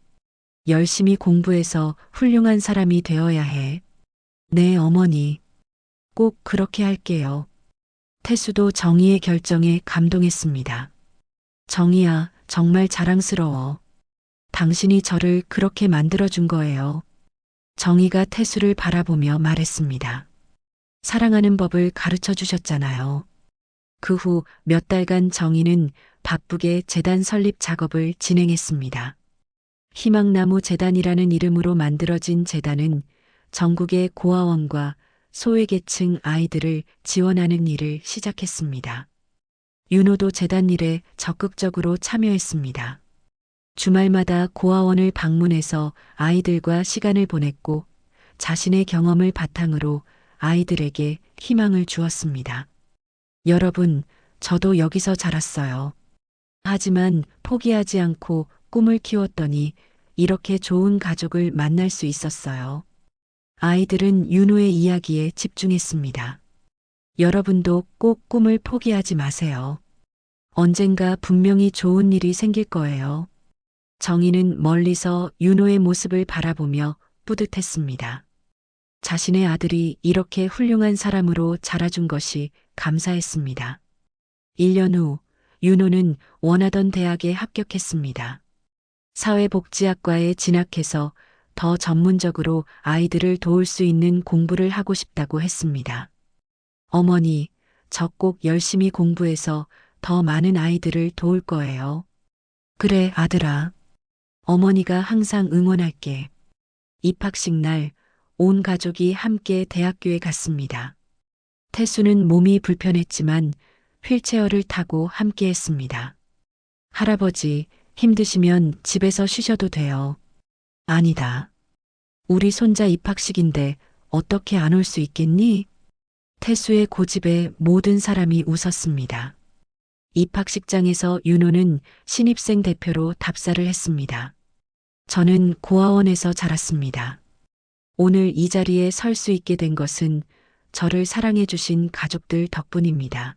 열심히 공부해서 훌륭한 사람이 되어야 해. 네, 어머니. 꼭 그렇게 할게요. 태수도 정희의 결정에 감동했습니다. 정희야, 정말 자랑스러워. 당신이 저를 그렇게 만들어준 거예요. 정희가 태수를 바라보며 말했습니다. 사랑하는 법을 가르쳐 주셨잖아요. 그 후 몇 달간 정희는 바쁘게 재단 설립 작업을 진행했습니다. 희망나무 재단이라는 이름으로 만들어진 재단은 전국의 고아원과 소외계층 아이들을 지원하는 일을 시작했습니다. 윤호도 재단 일에 적극적으로 참여했습니다. 주말마다 고아원을 방문해서 아이들과 시간을 보냈고 자신의 경험을 바탕으로 아이들에게 희망을 주었습니다. 여러분, 저도 여기서 자랐어요. 하지만 포기하지 않고 꿈을 키웠더니 이렇게 좋은 가족을 만날 수 있었어요. 아이들은 윤호의 이야기에 집중했습니다. 여러분도 꼭 꿈을 포기하지 마세요. 언젠가 분명히 좋은 일이 생길 거예요. 정희는 멀리서 윤호의 모습을 바라보며 뿌듯했습니다. 자신의 아들이 이렇게 훌륭한 사람으로 자라준 것이 감사했습니다. 1년 후 윤호는 원하던 대학에 합격했습니다. 사회복지학과에 진학해서 더 전문적으로 아이들을 도울 수 있는 공부를 하고 싶다고 했습니다. 어머니, 저 꼭 열심히 공부해서 더 많은 아이들을 도울 거예요. 그래, 아들아. 어머니가 항상 응원할게. 입학식 날 온 가족이 함께 대학교에 갔습니다. 태수는 몸이 불편했지만 휠체어를 타고 함께 했습니다. 할아버지, 힘드시면 집에서 쉬셔도 돼요. 아니다. 우리 손자 입학식인데 어떻게 안 올 수 있겠니? 태수의 고집에 모든 사람이 웃었습니다. 입학식장에서 윤호는 신입생 대표로 답사를 했습니다. 저는 고아원에서 자랐습니다. 오늘 이 자리에 설 수 있게 된 것은 저를 사랑해 주신 가족들 덕분입니다.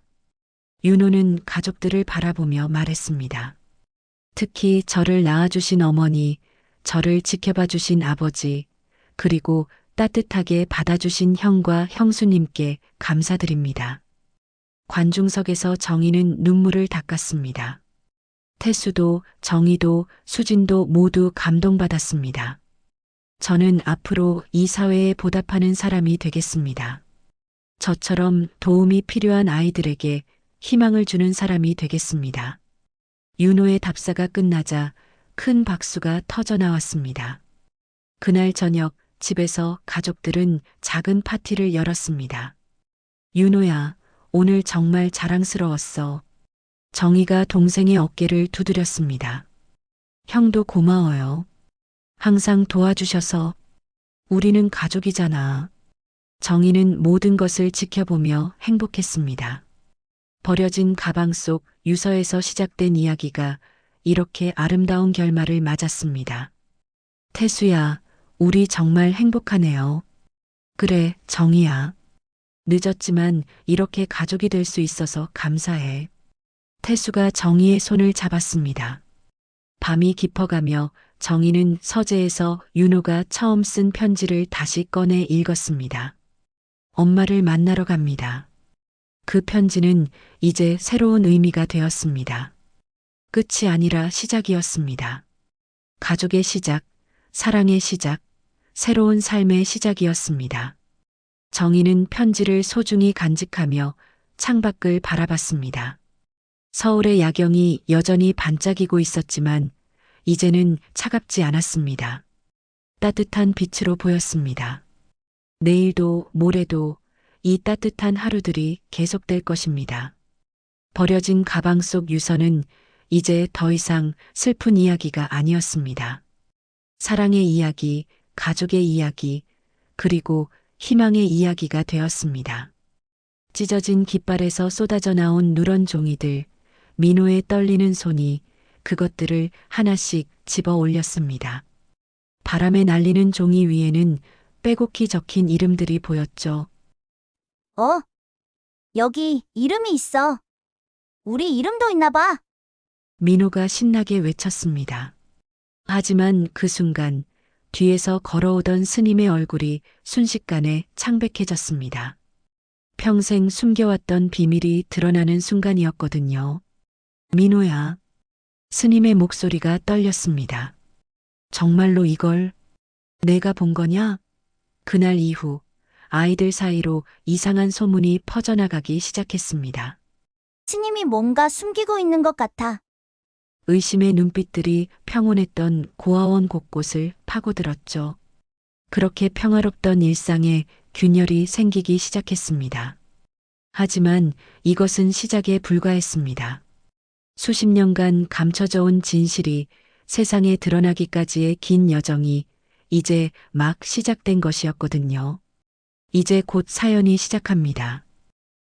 윤호는 가족들을 바라보며 말했습니다. 특히 저를 낳아주신 어머니, 저를 지켜봐 주신 아버지, 그리고 따뜻하게 받아주신 형과 형수님께 감사드립니다. 관중석에서 정희는 눈물을 닦았습니다. 태수도, 정희도, 수진도 모두 감동받았습니다. 저는 앞으로 이 사회에 보답하는 사람이 되겠습니다. 저처럼 도움이 필요한 아이들에게 희망을 주는 사람이 되겠습니다. 윤호의 답사가 끝나자 큰 박수가 터져 나왔습니다. 그날 저녁 집에서 가족들은 작은 파티를 열었습니다. 윤호야, 오늘 정말 자랑스러웠어. 정희가 동생의 어깨를 두드렸습니다. 형도 고마워요. 항상 도와주셔서. 우리는 가족이잖아. 정희는 모든 것을 지켜보며 행복했습니다. 버려진 가방 속 유서에서 시작된 이야기가 이렇게 아름다운 결말을 맞았습니다. 태수야, 우리 정말 행복하네요. 그래, 정희야. 늦었지만 이렇게 가족이 될 수 있어서 감사해. 태수가 정희의 손을 잡았습니다. 밤이 깊어가며 정희는 서재에서 윤호가 처음 쓴 편지를 다시 꺼내 읽었습니다. 엄마를 만나러 갑니다. 그 편지는 이제 새로운 의미가 되었습니다. 끝이 아니라 시작이었습니다. 가족의 시작, 사랑의 시작, 새로운 삶의 시작이었습니다. 정희는 편지를 소중히 간직하며 창밖을 바라봤습니다. 서울의 야경이 여전히 반짝이고 있었지만 이제는 차갑지 않았습니다. 따뜻한 빛으로 보였습니다. 내일도 모레도 이 따뜻한 하루들이 계속될 것입니다. 버려진 가방 속 유서는 이제 더 이상 슬픈 이야기가 아니었습니다. 사랑의 이야기, 가족의 이야기, 그리고 희망의 이야기가 되었습니다. 찢어진 깃발에서 쏟아져 나온 누런 종이들, 민호의 떨리는 손이 그것들을 하나씩 집어 올렸습니다. 바람에 날리는 종이 위에는 빼곡히 적힌 이름들이 보였죠. 여기 이름이 있어. 우리 이름도 있나 봐. 민호가 신나게 외쳤습니다. 하지만 그 순간 뒤에서 걸어오던 스님의 얼굴이 순식간에 창백해졌습니다. 평생 숨겨왔던 비밀이 드러나는 순간이었거든요. 민호야. 스님의 목소리가 떨렸습니다. 정말로 이걸 내가 본 거냐? 그날 이후 아이들 사이로 이상한 소문이 퍼져나가기 시작했습니다. 스님이 뭔가 숨기고 있는 것 같아. 의심의 눈빛들이 평온했던 고아원 곳곳을 파고들었죠. 그렇게 평화롭던 일상에 균열이 생기기 시작했습니다. 하지만 이것은 시작에 불과했습니다. 수십 년간 감춰져 온 진실이 세상에 드러나기까지의 긴 여정이 이제 막 시작된 것이었거든요. 이제 곧 사연이 시작합니다.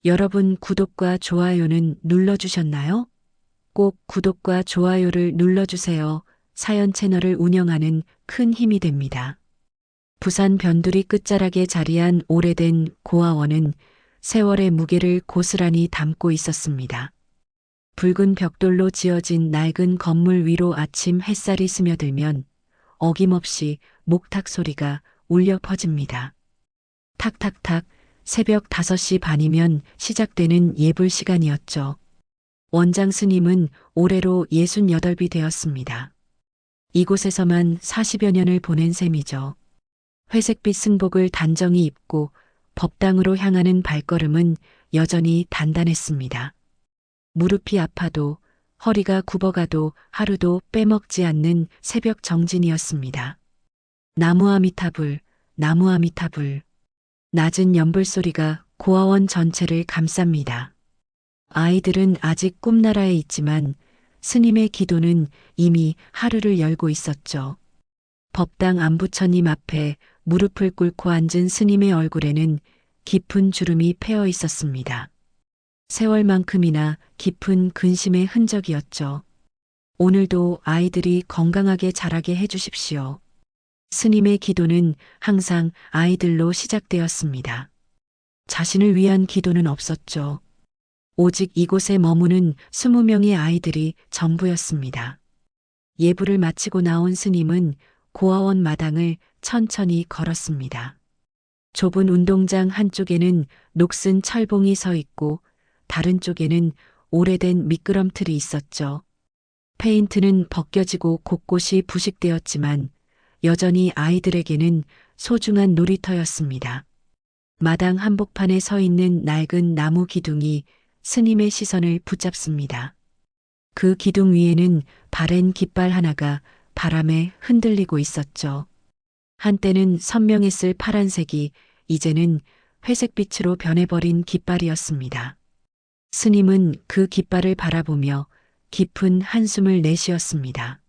여러분 구독과 좋아요는 눌러주셨나요? 꼭 구독과 좋아요를 눌러주세요. 사연 채널을 운영하는 큰 힘이 됩니다. 부산 변두리 끝자락에 자리한 오래된 고아원은 세월의 무게를 고스란히 담고 있었습니다. 붉은 벽돌로 지어진 낡은 건물 위로 아침 햇살이 스며들면 어김없이 목탁 소리가 울려 퍼집니다. 탁탁탁 새벽 5시 반이면 시작되는 예불 시간이었죠. 원장 스님은 올해로 68이 되었습니다. 이곳에서만 40여 년을 보낸 셈이죠. 회색빛 승복을 단정히 입고 법당으로 향하는 발걸음은 여전히 단단했습니다. 무릎이 아파도 허리가 굽어가도 하루도 빼먹지 않는 새벽 정진이었습니다. 나무 아미타불, 나무 아미타불. 낮은 연불 소리가 고아원 전체를 감쌉니다. 아이들은 아직 꿈나라에 있지만 스님의 기도는 이미 하루를 열고 있었죠. 법당 안부처님 앞에 무릎을 꿇고 앉은 스님의 얼굴에는 깊은 주름이 패어 있었습니다. 세월만큼이나 깊은 근심의 흔적이었죠. 오늘도 아이들이 건강하게 자라게 해주십시오. 스님의 기도는 항상 아이들로 시작되었습니다. 자신을 위한 기도는 없었죠. 오직 이곳에 머무는 20명의 아이들이 전부였습니다. 예불을 마치고 나온 스님은 고아원 마당을 천천히 걸었습니다. 좁은 운동장 한쪽에는 녹슨 철봉이 서 있고 다른 쪽에는 오래된 미끄럼틀이 있었죠. 페인트는 벗겨지고 곳곳이 부식되었지만 여전히 아이들에게는 소중한 놀이터였습니다. 마당 한복판에 서 있는 낡은 나무 기둥이 스님의 시선을 붙잡습니다. 그 기둥 위에는 바랜 깃발 하나가 바람에 흔들리고 있었죠. 한때는 선명했을 파란색이 이제는 회색빛으로 변해버린 깃발이었습니다. 스님은 그 깃발을 바라보며 깊은 한숨을 내쉬었습니다.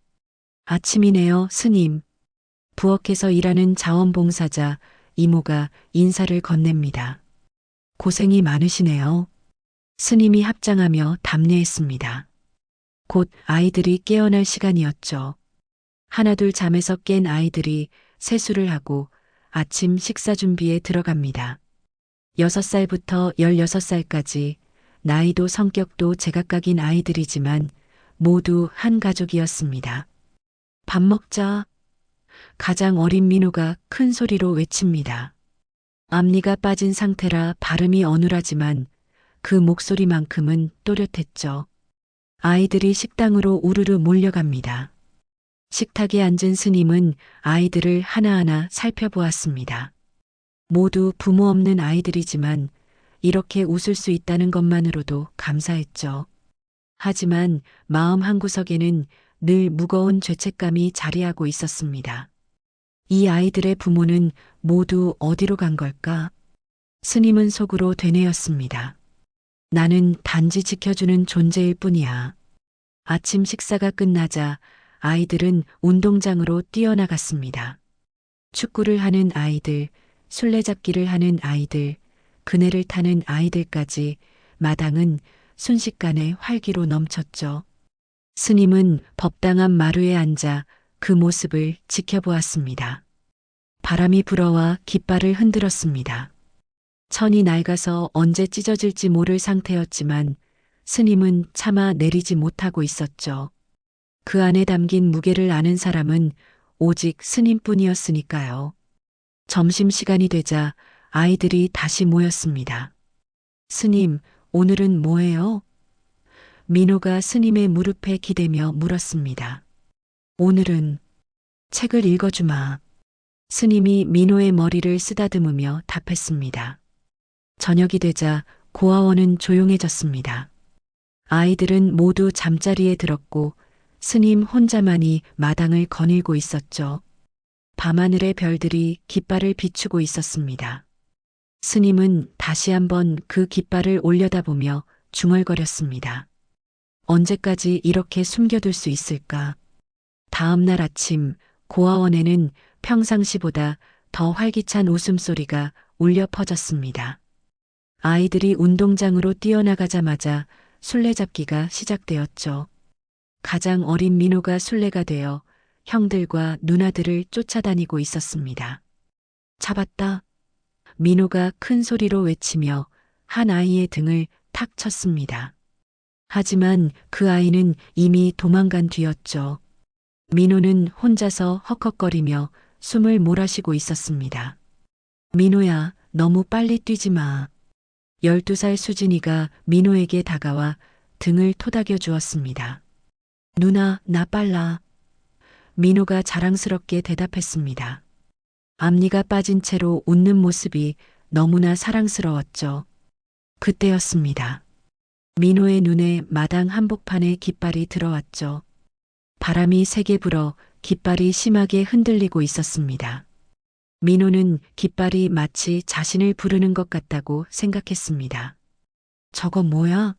아침이네요, 스님. 부엌에서 일하는 자원봉사자 이모가 인사를 건넵니다. 고생이 많으시네요. 스님이 합장하며 답례했습니다. 곧 아이들이 깨어날 시간이었죠. 하나둘 잠에서 깬 아이들이 세수를 하고 아침 식사 준비에 들어갑니다. 6살부터 16살까지 나이도 성격도 제각각인 아이들이지만 모두 한 가족이었습니다. 밥 먹자. 가장 어린 민호가 큰 소리로 외칩니다. 앞니가 빠진 상태라 발음이 어눌하지만 그 목소리만큼은 또렷했죠. 아이들이 식당으로 우르르 몰려갑니다. 식탁에 앉은 스님은 아이들을 하나하나 살펴보았습니다. 모두 부모 없는 아이들이지만 이렇게 웃을 수 있다는 것만으로도 감사했죠. 하지만 마음 한구석에는 늘 무거운 죄책감이 자리하고 있었습니다. 이 아이들의 부모는 모두 어디로 간 걸까? 스님은 속으로 되뇌었습니다. 나는 단지 지켜주는 존재일 뿐이야. 아침 식사가 끝나자 아이들은 운동장으로 뛰어나갔습니다. 축구를 하는 아이들, 술래잡기를 하는 아이들, 그네를 타는 아이들까지 마당은 순식간에 활기로 넘쳤죠. 스님은 법당한 마루에 앉아 그 모습을 지켜보았습니다. 바람이 불어와 깃발을 흔들었습니다. 천이 낡아서 언제 찢어질지 모를 상태였지만 스님은 차마 내리지 못하고 있었죠. 그 안에 담긴 무게를 아는 사람은 오직 스님뿐이었으니까요. 점심시간이 되자 아이들이 다시 모였습니다. 스님, 오늘은 뭐예요? 민호가 스님의 무릎에 기대며 물었습니다. 오늘은 책을 읽어주마. 스님이 민호의 머리를 쓰다듬으며 답했습니다. 저녁이 되자 고아원은 조용해졌습니다. 아이들은 모두 잠자리에 들었고 스님 혼자만이 마당을 거닐고 있었죠. 밤하늘의 별들이 깃발을 비추고 있었습니다. 스님은 다시 한번 그 깃발을 올려다보며 중얼거렸습니다. 언제까지 이렇게 숨겨둘 수 있을까? 다음 날 아침 고아원에는 평상시보다 더 활기찬 웃음소리가 울려 퍼졌습니다. 아이들이 운동장으로 뛰어나가자마자 술래잡기가 시작되었죠. 가장 어린 민호가 술래가 되어 형들과 누나들을 쫓아다니고 있었습니다. 잡았다. 민호가 큰 소리로 외치며 한 아이의 등을 탁 쳤습니다. 하지만 그 아이는 이미 도망간 뒤였죠. 민호는 혼자서 헉헉거리며 숨을 몰아쉬고 있었습니다. 민호야, 너무 빨리 뛰지 마. 12살 수진이가 민호에게 다가와 등을 토닥여 주었습니다. 누나, 나 빨라. 민호가 자랑스럽게 대답했습니다. 앞니가 빠진 채로 웃는 모습이 너무나 사랑스러웠죠. 그때였습니다. 민호의 눈에 마당 한복판에 깃발이 들어왔죠. 바람이 세게 불어 깃발이 심하게 흔들리고 있었습니다. 민호는 깃발이 마치 자신을 부르는 것 같다고 생각했습니다. 저거 뭐야?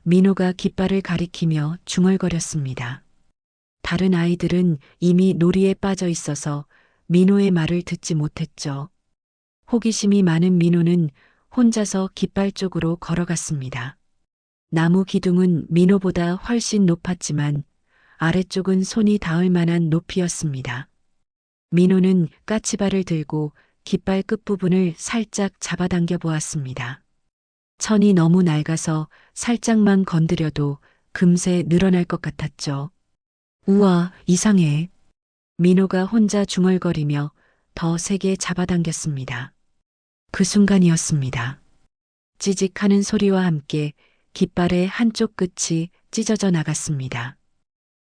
민호가 깃발을 가리키며 중얼거렸습니다. 다른 아이들은 이미 놀이에 빠져 있어서 민호의 말을 듣지 못했죠. 호기심이 많은 민호는 혼자서 깃발 쪽으로 걸어갔습니다. 나무 기둥은 민호보다 훨씬 높았지만 아래쪽은 손이 닿을 만한 높이였습니다. 민호는 까치발을 들고 깃발 끝부분을 살짝 잡아당겨 보았습니다. 천이 너무 낡아서 살짝만 건드려도 금세 늘어날 것 같았죠. 우와, 이상해. 민호가 혼자 중얼거리며 더 세게 잡아당겼습니다. 그 순간이었습니다. 찌직하는 소리와 함께 깃발의 한쪽 끝이 찢어져 나갔습니다.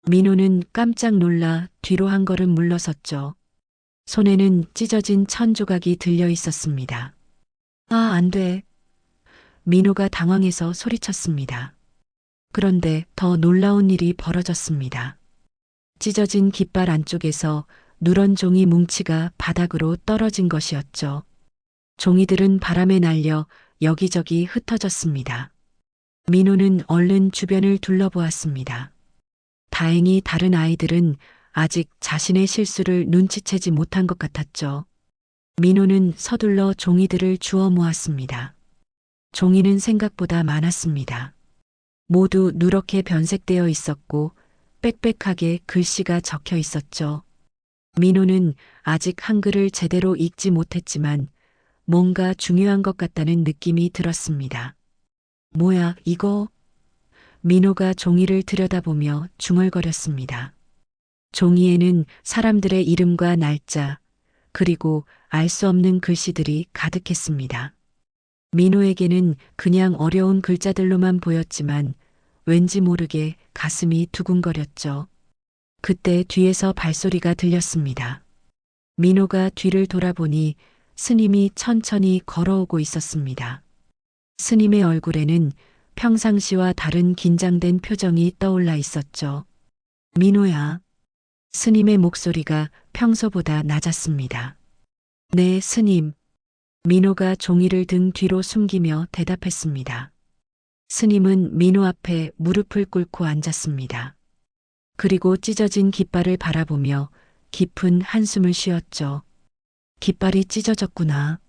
민호는 깜짝 놀라 뒤로 한 걸음 물러섰죠. 손에는 찢어진 천 조각이 들려 있었습니다. 아, 안 돼. 민호가 당황해서 소리쳤습니다. 그런데 더 놀라운 일이 벌어졌습니다. 찢어진 깃발 안쪽에서 누런 종이 뭉치가 바닥으로 떨어진 것이었죠. 종이들은 바람에 날려 여기저기 흩어졌습니다. 민호는 얼른 주변을 둘러보았습니다. 다행히 다른 아이들은 아직 자신의 실수를 눈치채지 못한 것 같았죠. 민호는 서둘러 종이들을 주워 모았습니다. 종이는 생각보다 많았습니다. 모두 누렇게 변색되어 있었고 빽빽하게 글씨가 적혀 있었죠. 민호는 아직 한글을 제대로 읽지 못했지만 뭔가 중요한 것 같다는 느낌이 들었습니다. 뭐야, 이거? 민호가 종이를 들여다보며 중얼거렸습니다. 종이에는 사람들의 이름과 날짜, 그리고 알 수 없는 글씨들이 가득했습니다. 민호에게는 그냥 어려운 글자들로만 보였지만 왠지 모르게 가슴이 두근거렸죠. 그때 뒤에서 발소리가 들렸습니다. 민호가 뒤를 돌아보니 스님이 천천히 걸어오고 있었습니다. 스님의 얼굴에는 평상시와 다른 긴장된 표정이 떠올라 있었죠. 민호야. 스님의 목소리가 평소보다 낮았습니다. 네, 스님. 민호가 종이를 등 뒤로 숨기며 대답했습니다. 스님은 민호 앞에 무릎을 꿇고 앉았습니다. 그리고 찢어진 깃발을 바라보며 깊은 한숨을 쉬었죠. 깃발이 찢어졌구나.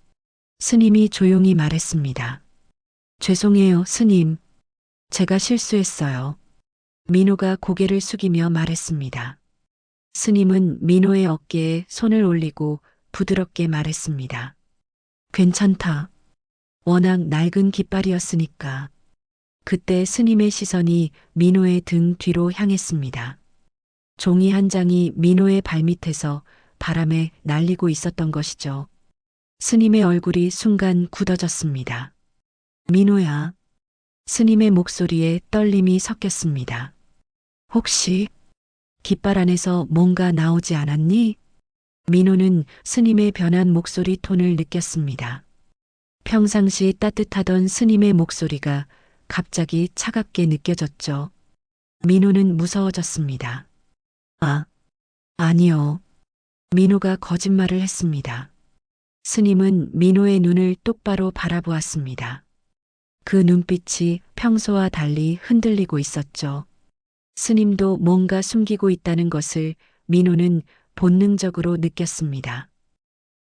스님이 조용히 말했습니다. 죄송해요, 스님. 제가 실수했어요. 민호가 고개를 숙이며 말했습니다. 스님은 민호의 어깨에 손을 올리고 부드럽게 말했습니다. 괜찮다. 워낙 낡은 깃발이었으니까. 그때 스님의 시선이 민호의 등 뒤로 향했습니다. 종이 한 장이 민호의 발밑에서 바람에 날리고 있었던 것이죠. 스님의 얼굴이 순간 굳어졌습니다. 민호야. 스님의 목소리에 떨림이 섞였습니다. 혹시 깃발 안에서 뭔가 나오지 않았니? 민호는 스님의 변한 목소리 톤을 느꼈습니다. 평상시 따뜻하던 스님의 목소리가 갑자기 차갑게 느껴졌죠. 민호는 무서워졌습니다. 아, 아니요. 민호가 거짓말을 했습니다. 스님은 민호의 눈을 똑바로 바라보았습니다. 그 눈빛이 평소와 달리 흔들리고 있었죠. 스님도 뭔가 숨기고 있다는 것을 민호는 본능적으로 느꼈습니다.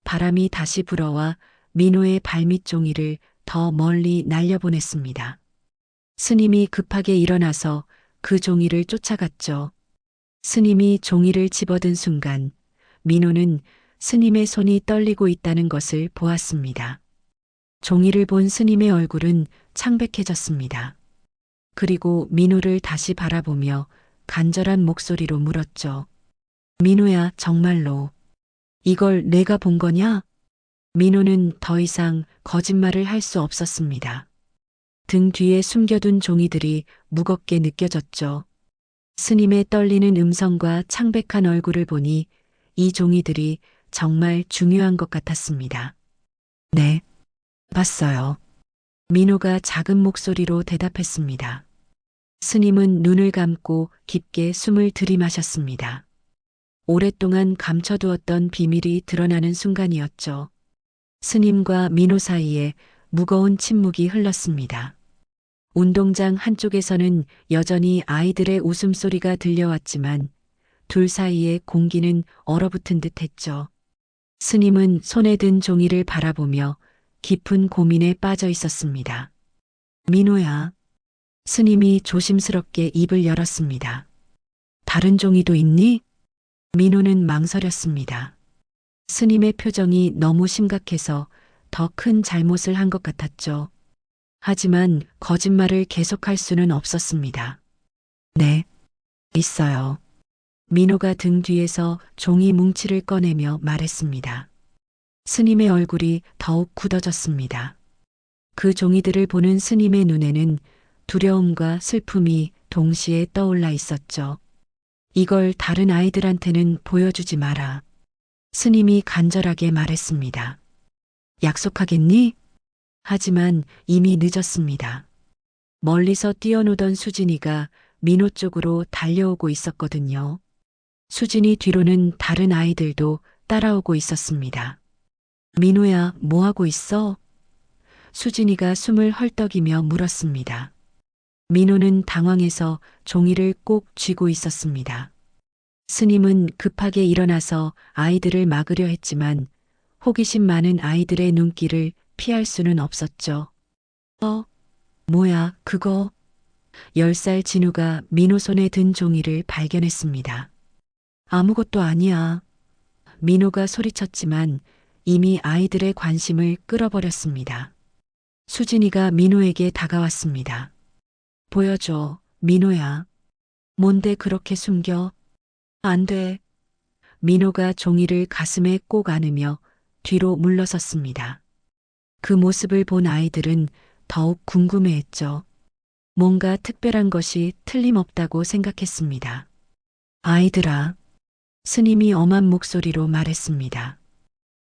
바람이 다시 불어와 민호의 발밑 종이를 더 멀리 날려보냈습니다. 스님이 급하게 일어나서 그 종이를 쫓아갔죠. 스님이 종이를 집어든 순간 민호는 스님의 손이 떨리고 있다는 것을 보았습니다. 종이를 본 스님의 얼굴은 창백해졌습니다. 그리고 민호를 다시 바라보며 간절한 목소리로 물었죠. 민호야, 정말로. 이걸 내가 본 거냐? 민호는 더 이상 거짓말을 할 수 없었습니다. 등 뒤에 숨겨둔 종이들이 무겁게 느껴졌죠. 스님의 떨리는 음성과 창백한 얼굴을 보니 이 종이들이 정말 중요한 것 같았습니다. 네, 봤어요. 민호가 작은 목소리로 대답했습니다. 스님은 눈을 감고 깊게 숨을 들이마셨습니다. 오랫동안 감춰두었던 비밀이 드러나는 순간이었죠. 스님과 민호 사이에 무거운 침묵이 흘렀습니다. 운동장 한쪽에서는 여전히 아이들의 웃음소리가 들려왔지만 둘 사이의 공기는 얼어붙은 듯 했죠. 스님은 손에 든 종이를 바라보며 깊은 고민에 빠져 있었습니다. 민호야, 스님이 조심스럽게 입을 열었습니다. 다른 종이도 있니? 민호는 망설였습니다. 스님의 표정이 너무 심각해서 더 큰 잘못을 한 것 같았죠. 하지만 거짓말을 계속할 수는 없었습니다. 네, 있어요. 민호가 등 뒤에서 종이 뭉치를 꺼내며 말했습니다. 스님의 얼굴이 더욱 굳어졌습니다. 그 종이들을 보는 스님의 눈에는 두려움과 슬픔이 동시에 떠올라 있었죠. 이걸 다른 아이들한테는 보여주지 마라. 스님이 간절하게 말했습니다. 약속하겠니? 하지만 이미 늦었습니다. 멀리서 뛰어노던 수진이가 민호 쪽으로 달려오고 있었거든요. 수진이 뒤로는 다른 아이들도 따라오고 있었습니다. 민호야, 뭐 하고 있어? 수진이가 숨을 헐떡이며 물었습니다. 민호는 당황해서 종이를 꼭 쥐고 있었습니다. 스님은 급하게 일어나서 아이들을 막으려 했지만 호기심 많은 아이들의 눈길을 피할 수는 없었죠. 뭐야, 그거? 10살 진우가 민호 손에 든 종이를 발견했습니다. 아무것도 아니야. 민호가 소리쳤지만 이미 아이들의 관심을 끌어버렸습니다. 수진이가 민호에게 다가왔습니다. 보여줘, 민호야. 뭔데 그렇게 숨겨? 안 돼. 민호가 종이를 가슴에 꼭 안으며 뒤로 물러섰습니다. 그 모습을 본 아이들은 더욱 궁금해했죠. 뭔가 특별한 것이 틀림없다고 생각했습니다. 아이들아, 스님이 엄한 목소리로 말했습니다.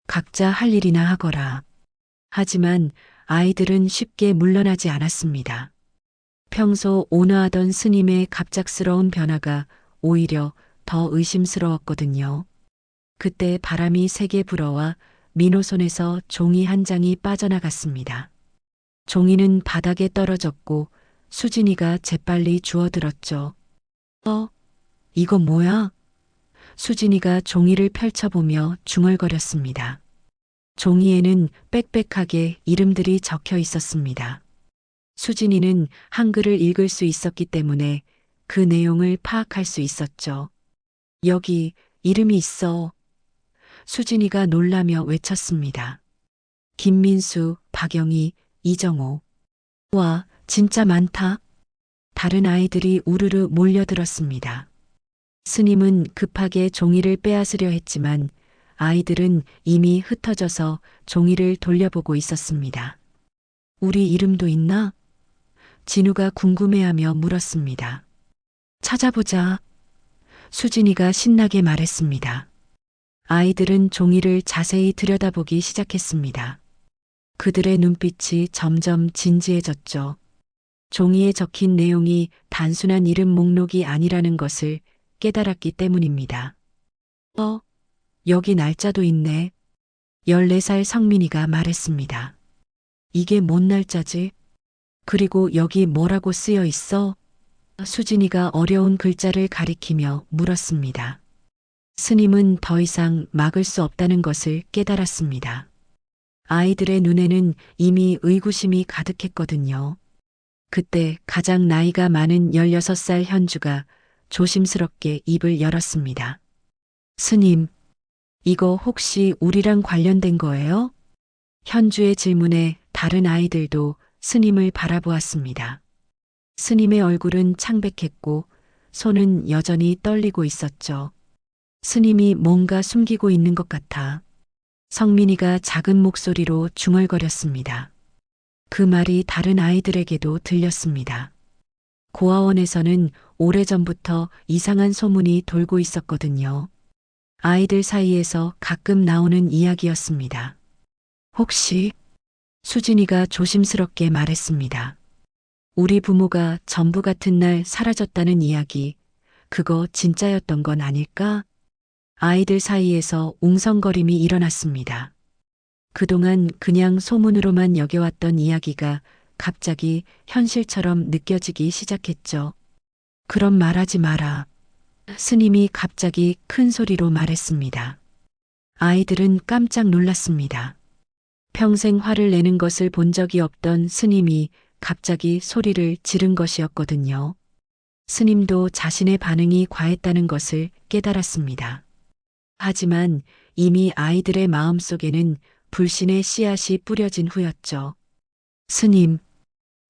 각자 할 일이나 하거라. 하지만 아이들은 쉽게 물러나지 않았습니다. 평소 온화하던 스님의 갑작스러운 변화가 오히려 더 의심스러웠거든요. 그때 바람이 세게 불어와 민호 손에서 종이 한 장이 빠져나갔습니다. 종이는 바닥에 떨어졌고 수진이가 재빨리 주워들었죠. 이거 뭐야? 수진이가 종이를 펼쳐보며 중얼거렸습니다. 종이에는 빽빽하게 이름들이 적혀 있었습니다. 수진이는 한글을 읽을 수 있었기 때문에 그 내용을 파악할 수 있었죠. 여기 이름이 있어. 수진이가 놀라며 외쳤습니다. 김민수, 박영희, 이정호. 와, 진짜 많다. 다른 아이들이 우르르 몰려들었습니다. 스님은 급하게 종이를 빼앗으려 했지만 아이들은 이미 흩어져서 종이를 돌려보고 있었습니다. 우리 이름도 있나? 진우가 궁금해하며 물었습니다. 찾아보자. 수진이가 신나게 말했습니다. 아이들은 종이를 자세히 들여다보기 시작했습니다. 그들의 눈빛이 점점 진지해졌죠. 종이에 적힌 내용이 단순한 이름 목록이 아니라는 것을 깨달았기 때문입니다. 여기 날짜도 있네. 14살 성민이가 말했습니다. 이게 뭔 날짜지? 그리고 여기 뭐라고 쓰여 있어? 수진이가 어려운 글자를 가리키며 물었습니다. 스님은 더 이상 막을 수 없다는 것을 깨달았습니다. 아이들의 눈에는 이미 의구심이 가득했거든요. 그때 가장 나이가 많은 16살 현주가 조심스럽게 입을 열었습니다. 스님, 이거 혹시 우리랑 관련된 거예요? 현주의 질문에 다른 아이들도 스님을 바라보았습니다. 스님의 얼굴은 창백했고 손은 여전히 떨리고 있었죠. 스님이 뭔가 숨기고 있는 것 같아. 성민이가 작은 목소리로 중얼거렸습니다. 그 말이 다른 아이들에게도 들렸습니다. 고아원에서는 오래전부터 이상한 소문이 돌고 있었거든요. 아이들 사이에서 가끔 나오는 이야기였습니다. 혹시 수진이가 조심스럽게 말했습니다. 우리 부모가 전부 같은 날 사라졌다는 이야기, 그거 진짜였던 건 아닐까? 아이들 사이에서 웅성거림이 일어났습니다. 그동안 그냥 소문으로만 여겨왔던 이야기가 갑자기 현실처럼 느껴지기 시작했죠. 그럼 말하지 마라. 스님이 갑자기 큰 소리로 말했습니다. 아이들은 깜짝 놀랐습니다. 평생 화를 내는 것을 본 적이 없던 스님이 갑자기 소리를 지른 것이었거든요. 스님도 자신의 반응이 과했다는 것을 깨달았습니다. 하지만 이미 아이들의 마음속에는 불신의 씨앗이 뿌려진 후였죠. 스님,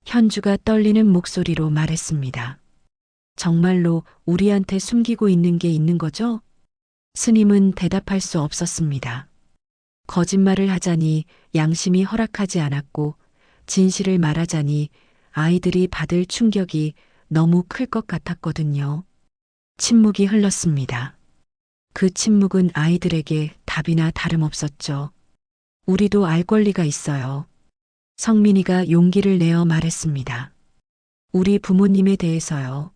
현주가 떨리는 목소리로 말했습니다. 정말로 우리한테 숨기고 있는 게 있는 거죠? 스님은 대답할 수 없었습니다. 거짓말을 하자니 양심이 허락하지 않았고 진실을 말하자니 아이들이 받을 충격이 너무 클 것 같았거든요. 침묵이 흘렀습니다. 그 침묵은 아이들에게 답이나 다름없었죠. 우리도 알 권리가 있어요. 성민이가 용기를 내어 말했습니다. 우리 부모님에 대해서요.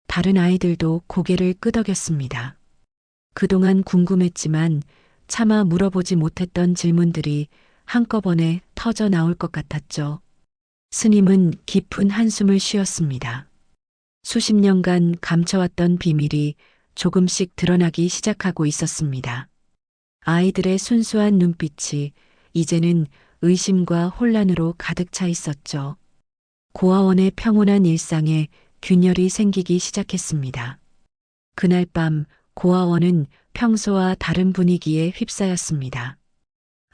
다른 아이들도 고개를 끄덕였습니다. 그동안 궁금했지만 차마 물어보지 못했던 질문들이 한꺼번에 터져 나올 것 같았죠. 스님은 깊은 한숨을 쉬었습니다. 수십 년간 감춰왔던 비밀이 조금씩 드러나기 시작하고 있었습니다. 아이들의 순수한 눈빛이 이제는 의심과 혼란으로 가득 차 있었죠. 고아원의 평온한 일상에 균열이 생기기 시작했습니다. 그날 밤 고아원은 평소와 다른 분위기에 휩싸였습니다.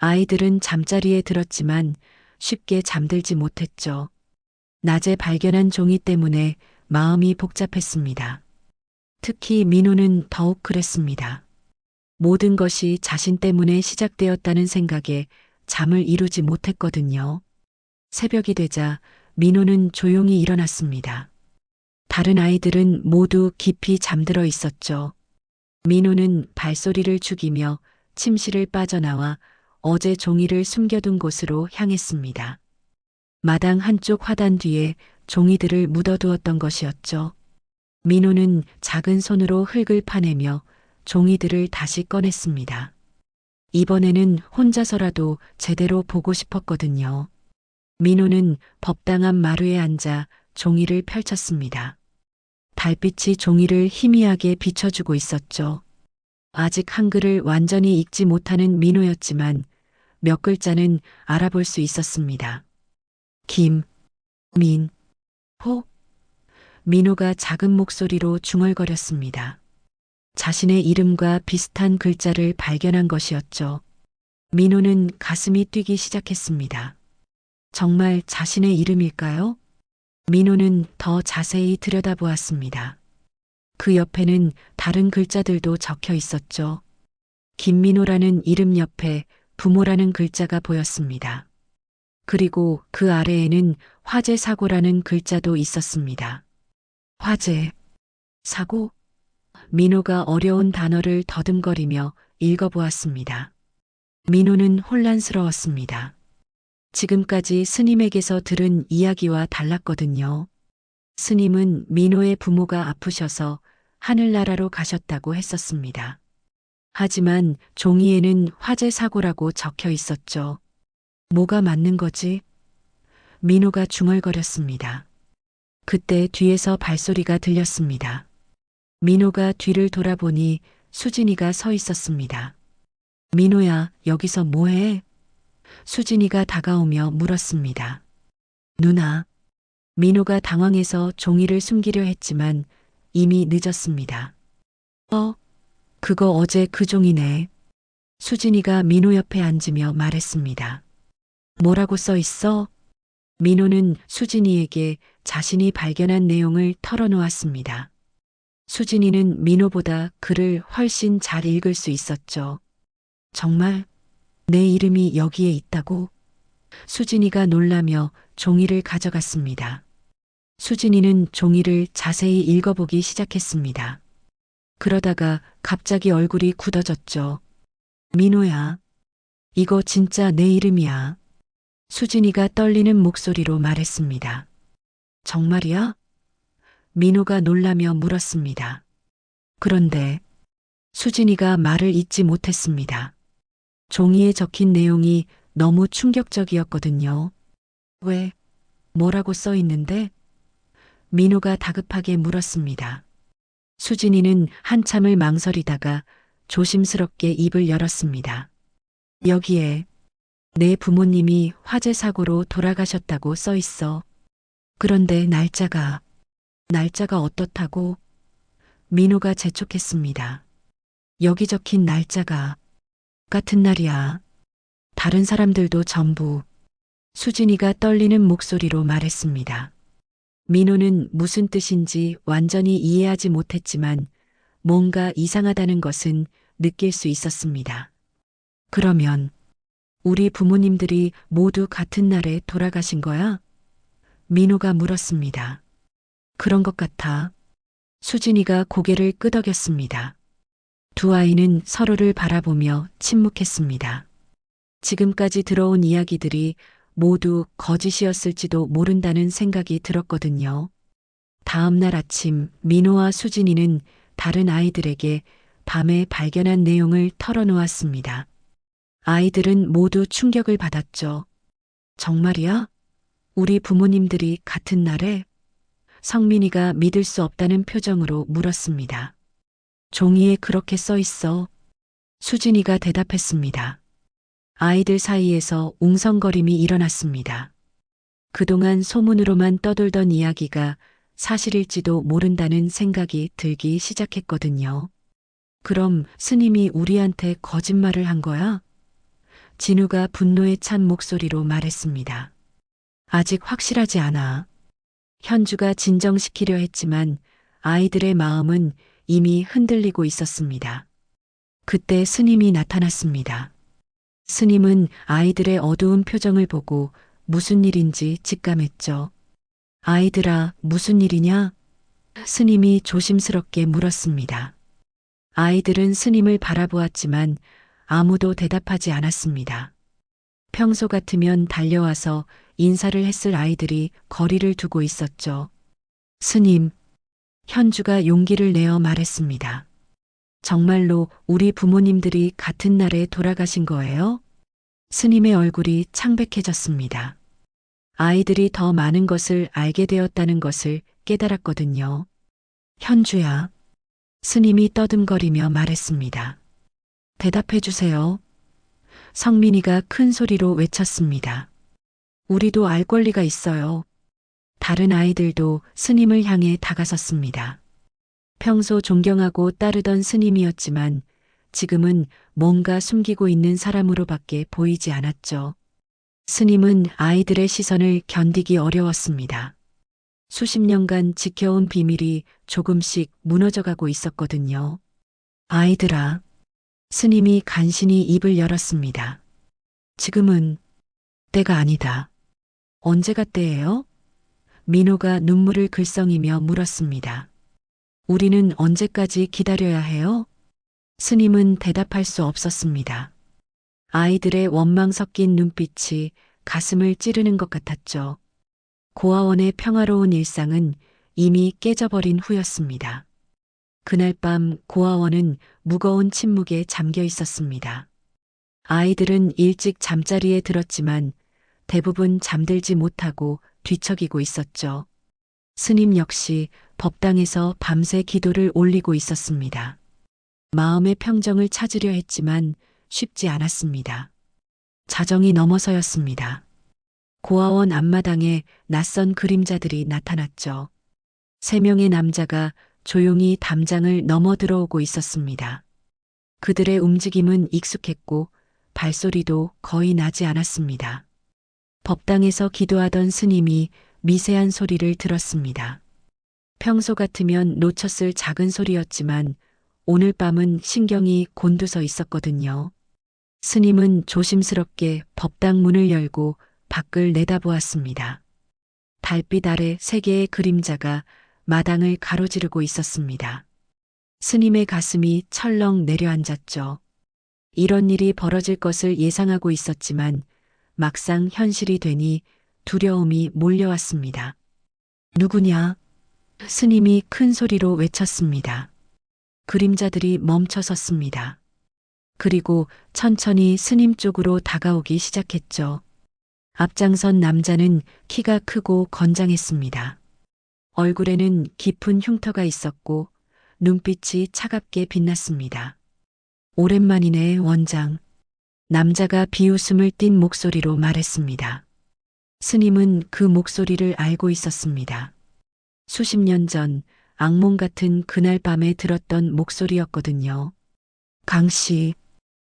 아이들은 잠자리에 들었지만 쉽게 잠들지 못했죠. 낮에 발견한 종이 때문에 마음이 복잡했습니다. 특히 민호는 더욱 그랬습니다. 모든 것이 자신 때문에 시작되었다는 생각에 잠을 이루지 못했거든요. 새벽이 되자 민호는 조용히 일어났습니다. 다른 아이들은 모두 깊이 잠들어 있었죠. 민호는 발소리를 죽이며 침실을 빠져나와 어제 종이를 숨겨둔 곳으로 향했습니다. 마당 한쪽 화단 뒤에 종이들을 묻어두었던 것이었죠. 민호는 작은 손으로 흙을 파내며 종이들을 다시 꺼냈습니다. 이번에는 혼자서라도 제대로 보고 싶었거든요. 민호는 법당한 마루에 앉아 종이를 펼쳤습니다. 달빛이 종이를 희미하게 비춰주고 있었죠. 아직 한글을 완전히 읽지 못하는 민호였지만 몇 글자는 알아볼 수 있었습니다. 김, 민, 호. 민호가 작은 목소리로 중얼거렸습니다. 자신의 이름과 비슷한 글자를 발견한 것이었죠. 민호는 가슴이 뛰기 시작했습니다. 정말 자신의 이름일까요? 민호는 더 자세히 들여다보았습니다. 그 옆에는 다른 글자들도 적혀 있었죠. 김민호라는 이름 옆에 부모라는 글자가 보였습니다. 그리고 그 아래에는 화재 사고라는 글자도 있었습니다. 화재, 사고? 민호가 어려운 단어를 더듬거리며 읽어보았습니다. 민호는 혼란스러웠습니다. 지금까지 스님에게서 들은 이야기와 달랐거든요. 스님은 민호의 부모가 아프셔서 하늘나라로 가셨다고 했었습니다. 하지만 종이에는 화재 사고라고 적혀 있었죠. 뭐가 맞는 거지? 민호가 중얼거렸습니다. 그때 뒤에서 발소리가 들렸습니다. 민호가 뒤를 돌아보니 수진이가 서 있었습니다. 민호야, 여기서 뭐해? 수진이가 다가오며 물었습니다. 누나. 민호가 당황해서 종이를 숨기려 했지만 이미 늦었습니다. 그거 어제 그 종이네. 수진이가 민호 옆에 앉으며 말했습니다. 뭐라고 써 있어? 민호는 수진이에게 자신이 발견한 내용을 털어놓았습니다. 수진이는 민호보다 글을 훨씬 잘 읽을 수 있었죠. 정말 내 이름이 여기에 있다고? 수진이가 놀라며 종이를 가져갔습니다. 수진이는 종이를 자세히 읽어보기 시작했습니다. 그러다가 갑자기 얼굴이 굳어졌죠. 민호야, 이거 진짜 내 이름이야. 수진이가 떨리는 목소리로 말했습니다. 정말이야? 민호가 놀라며 물었습니다. 그런데 수진이가 말을 잇지 못했습니다. 종이에 적힌 내용이 너무 충격적이었거든요. 왜? 뭐라고 써 있는데? 민호가 다급하게 물었습니다. 수진이는 한참을 망설이다가 조심스럽게 입을 열었습니다. 여기에 내 부모님이 화재 사고로 돌아가셨다고 써 있어. 그런데 날짜가 어떻다고? 민호가 재촉했습니다. 여기 적힌 날짜가 같은 날이야. 다른 사람들도 전부. 수진이가 떨리는 목소리로 말했습니다. 민호는 무슨 뜻인지 완전히 이해하지 못했지만 뭔가 이상하다는 것은 느낄 수 있었습니다. 그러면 우리 부모님들이 모두 같은 날에 돌아가신 거야? 민호가 물었습니다. 그런 것 같아. 수진이가 고개를 끄덕였습니다. 두 아이는 서로를 바라보며 침묵했습니다. 지금까지 들어온 이야기들이 모두 거짓이었을지도 모른다는 생각이 들었거든요. 다음 날 아침 민호와 수진이는 다른 아이들에게 밤에 발견한 내용을 털어놓았습니다. 아이들은 모두 충격을 받았죠. 정말이야? 우리 부모님들이 같은 날에? 성민이가 믿을 수 없다는 표정으로 물었습니다. 종이에 그렇게 써 있어. 수진이가 대답했습니다. 아이들 사이에서 웅성거림이 일어났습니다. 그동안 소문으로만 떠돌던 이야기가 사실일지도 모른다는 생각이 들기 시작했거든요. 그럼 스님이 우리한테 거짓말을 한 거야? 진우가 분노에 찬 목소리로 말했습니다. 아직 확실하지 않아. 현주가 진정시키려 했지만 아이들의 마음은 이미 흔들리고 있었습니다. 그때 스님이 나타났습니다. 스님은 아이들의 어두운 표정을 보고 무슨 일인지 직감했죠. 아이들아, 무슨 일이냐? 스님이 조심스럽게 물었습니다. 아이들은 스님을 바라보았지만 아무도 대답하지 않았습니다. 평소 같으면 달려와서 인사를 했을 아이들이 거리를 두고 있었죠. 스님, 현주가 용기를 내어 말했습니다. 정말로 우리 부모님들이 같은 날에 돌아가신 거예요? 스님의 얼굴이 창백해졌습니다. 아이들이 더 많은 것을 알게 되었다는 것을 깨달았거든요. 현주야. 스님이 떠듬거리며 말했습니다. 대답해 주세요. 성민이가 큰 소리로 외쳤습니다. 우리도 알 권리가 있어요. 다른 아이들도 스님을 향해 다가섰습니다. 평소 존경하고 따르던 스님이었지만 지금은 뭔가 숨기고 있는 사람으로밖에 보이지 않았죠. 스님은 아이들의 시선을 견디기 어려웠습니다. 수십 년간 지켜온 비밀이 조금씩 무너져가고 있었거든요. 아이들아, 스님이 간신히 입을 열었습니다. 지금은 때가 아니다. 언제가 때예요? 민호가 눈물을 글썽이며 물었습니다. 우리는 언제까지 기다려야 해요? 스님은 대답할 수 없었습니다. 아이들의 원망 섞인 눈빛이 가슴을 찌르는 것 같았죠. 고아원의 평화로운 일상은 이미 깨져버린 후였습니다. 그날 밤 고아원은 무거운 침묵에 잠겨 있었습니다. 아이들은 일찍 잠자리에 들었지만 대부분 잠들지 못하고 뒤척이고 있었죠. 스님 역시 법당에서 밤새 기도를 올리고 있었습니다. 마음의 평정을 찾으려 했지만 쉽지 않았습니다. 자정이 넘어서였습니다. 고아원 앞마당에 낯선 그림자들이 나타났죠. 3명의 남자가 조용히 담장을 넘어 들어오고 있었습니다. 그들의 움직임은 익숙했고 발소리도 거의 나지 않았습니다. 법당에서 기도하던 스님이 미세한 소리를 들었습니다. 평소 같으면 놓쳤을 작은 소리였지만 오늘 밤은 신경이 곤두서 있었거든요. 스님은 조심스럽게 법당 문을 열고 밖을 내다보았습니다. 달빛 아래 3개의 그림자가 마당을 가로지르고 있었습니다. 스님의 가슴이 철렁 내려앉았죠. 이런 일이 벌어질 것을 예상하고 있었지만 막상 현실이 되니 두려움이 몰려왔습니다. 누구냐? 스님이 큰 소리로 외쳤습니다. 그림자들이 멈춰 섰습니다. 그리고 천천히 스님 쪽으로 다가오기 시작했죠. 앞장선 남자는 키가 크고 건장했습니다. 얼굴에는 깊은 흉터가 있었고 눈빛이 차갑게 빛났습니다. 오랜만이네, 원장. 남자가 비웃음을 띤 목소리로 말했습니다. 스님은 그 목소리를 알고 있었습니다. 수십 년 전 악몽 같은 그날 밤에 들었던 목소리였거든요. 강씨,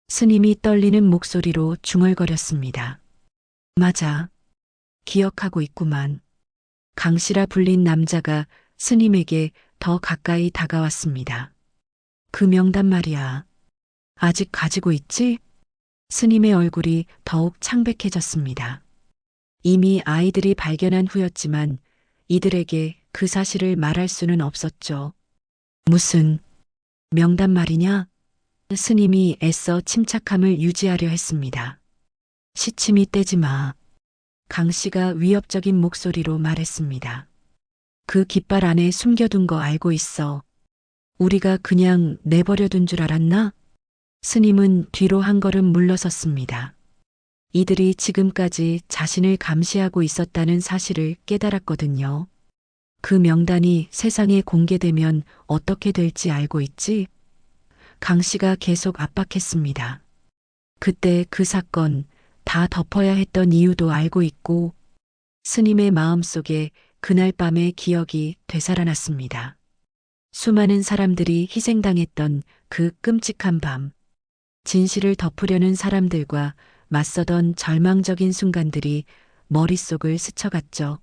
스님이 떨리는 목소리로 중얼거렸습니다. 맞아. 기억하고 있구만. 강씨라 불린 남자가 스님에게 더 가까이 다가왔습니다. 그 명단 말이야. 아직 가지고 있지? 스님의 얼굴이 더욱 창백해졌습니다. 이미 아이들이 발견한 후였지만 이들에게 그 사실을 말할 수는 없었죠. 무슨 명단 말이냐? 스님이 애써 침착함을 유지하려 했습니다. 시침이 떼지 마. 강 씨가 위협적인 목소리로 말했습니다. 그 깃발 안에 숨겨둔 거 알고 있어. 우리가 그냥 내버려둔 줄 알았나? 스님은 뒤로 한 걸음 물러섰습니다. 이들이 지금까지 자신을 감시하고 있었다는 사실을 깨달았거든요. 그 명단이 세상에 공개되면 어떻게 될지 알고 있지? 강 씨가 계속 압박했습니다. 그때 그 사건 다 덮어야 했던 이유도 알고 있고 스님의 마음속에 그날 밤의 기억이 되살아났습니다. 수많은 사람들이 희생당했던 그 끔찍한 밤. 진실을 덮으려는 사람들과 맞서던 절망적인 순간들이 머릿속을 스쳐갔죠.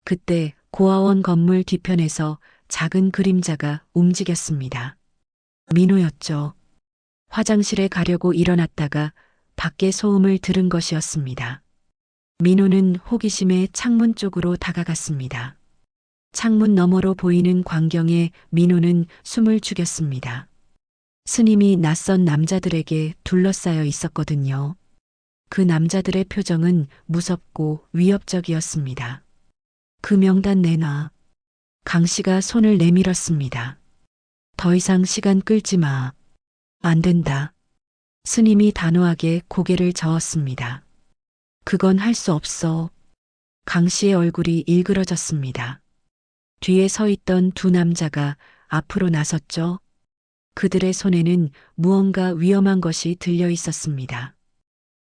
그때 고아원 건물 뒤편에서 작은 그림자가 움직였습니다. 민호였죠. 화장실에 가려고 일어났다가 밖에 소음을 들은 것이었습니다. 민호는 호기심에 창문 쪽으로 다가갔습니다. 창문 너머로 보이는 광경에 민호는 숨을 죽였습니다. 스님이 낯선 남자들에게 둘러싸여 있었거든요. 그 남자들의 표정은 무섭고 위협적이었습니다. 그 명단 내놔. 강 씨가 손을 내밀었습니다. 더 이상 시간 끌지 마. 안 된다. 스님이 단호하게 고개를 저었습니다. 그건 할 수 없어. 강 씨의 얼굴이 일그러졌습니다. 뒤에 서 있던 두 남자가 앞으로 나섰죠. 그들의 손에는 무언가 위험한 것이 들려 있었습니다.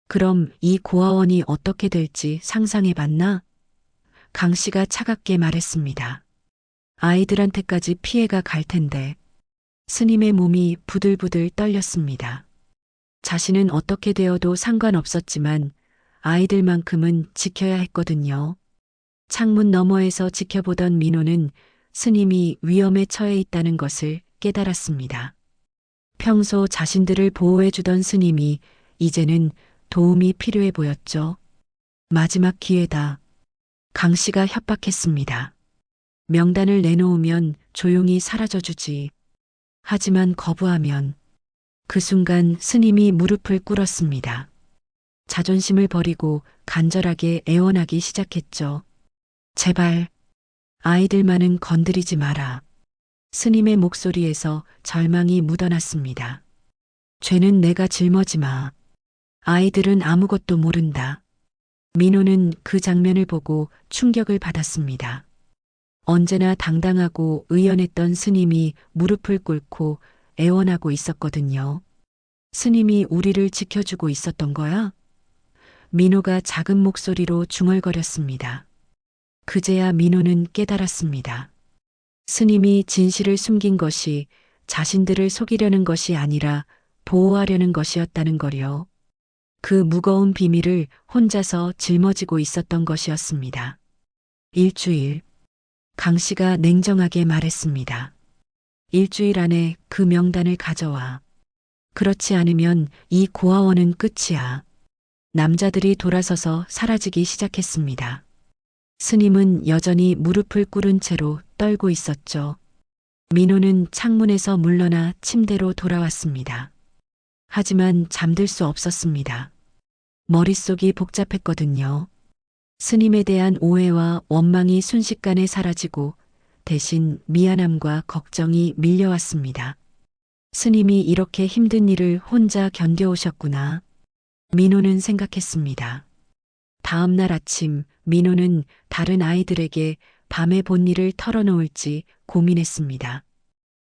그럼 이 고아원이 어떻게 될지 상상해 봤나? 강 씨가 차갑게 말했습니다. 아이들한테까지 피해가 갈 텐데. 스님의 몸이 부들부들 떨렸습니다. 자신은 어떻게 되어도 상관없었지만 아이들만큼은 지켜야 했거든요. 창문 너머에서 지켜보던 민호는 스님이 위험에 처해 있다는 것을 깨달았습니다. 평소 자신들을 보호해주던 스님이 이제는 도움이 필요해 보였죠. 마지막 기회다. 강 씨가 협박했습니다. 명단을 내놓으면 조용히 사라져주지. 하지만 거부하면 그 순간 스님이 무릎을 꿇었습니다. 자존심을 버리고 간절하게 애원하기 시작했죠. 제발 아이들만은 건드리지 마라. 스님의 목소리에서 절망이 묻어났습니다. 죄는 내가 짊어지 마. 아이들은 아무것도 모른다. 민호는 그 장면을 보고 충격을 받았습니다. 언제나 당당하고 의연했던 스님이 무릎을 꿇고 애원하고 있었거든요. 스님이 우리를 지켜주고 있었던 거야? 민호가 작은 목소리로 중얼거렸습니다. 그제야 민호는 깨달았습니다. 스님이 진실을 숨긴 것이 자신들을 속이려는 것이 아니라 보호하려는 것이었다는 거요. 그 무거운 비밀을 혼자서 짊어지고 있었던 것이었습니다. 일주일. 강 씨가 냉정하게 말했습니다. 일주일 안에 그 명단을 가져와. 그렇지 않으면 이 고아원은 끝이야. 남자들이 돌아서서 사라지기 시작했습니다. 스님은 여전히 무릎을 꿇은 채로 떨고 있었죠. 민호는 창문에서 물러나 침대로 돌아왔습니다. 하지만 잠들 수 없었습니다. 머릿속이 복잡했거든요. 스님에 대한 오해와 원망이 순식간에 사라지고 대신 미안함과 걱정이 밀려왔습니다. 스님이 이렇게 힘든 일을 혼자 견뎌오셨구나. 민호는 생각했습니다. 다음 날 아침 민호는 다른 아이들에게 밤에 본 일을 털어놓을지 고민했습니다.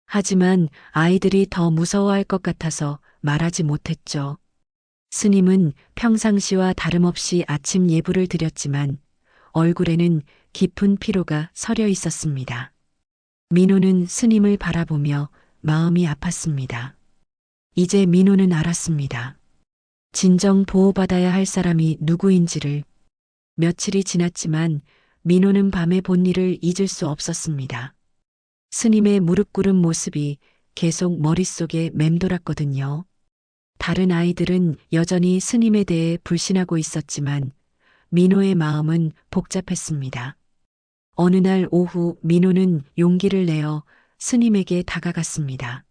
하지만 아이들이 더 무서워할 것 같아서 말하지 못했죠. 스님은 평상시와 다름없이 아침 예불을 드렸지만 얼굴에는 깊은 피로가 서려 있었습니다. 민호는 스님을 바라보며 마음이 아팠습니다. 이제 민호는 알았습니다. 진정 보호받아야 할 사람이 누구인지를. 며칠이 지났지만 민호는 밤에 본 일을 잊을 수 없었습니다. 스님의 무릎 꿇은 모습이 계속 머릿속에 맴돌았거든요. 다른 아이들은 여전히 스님에 대해 불신하고 있었지만 민호의 마음은 복잡했습니다. 어느 날 오후 민호는 용기를 내어 스님에게 다가갔습니다.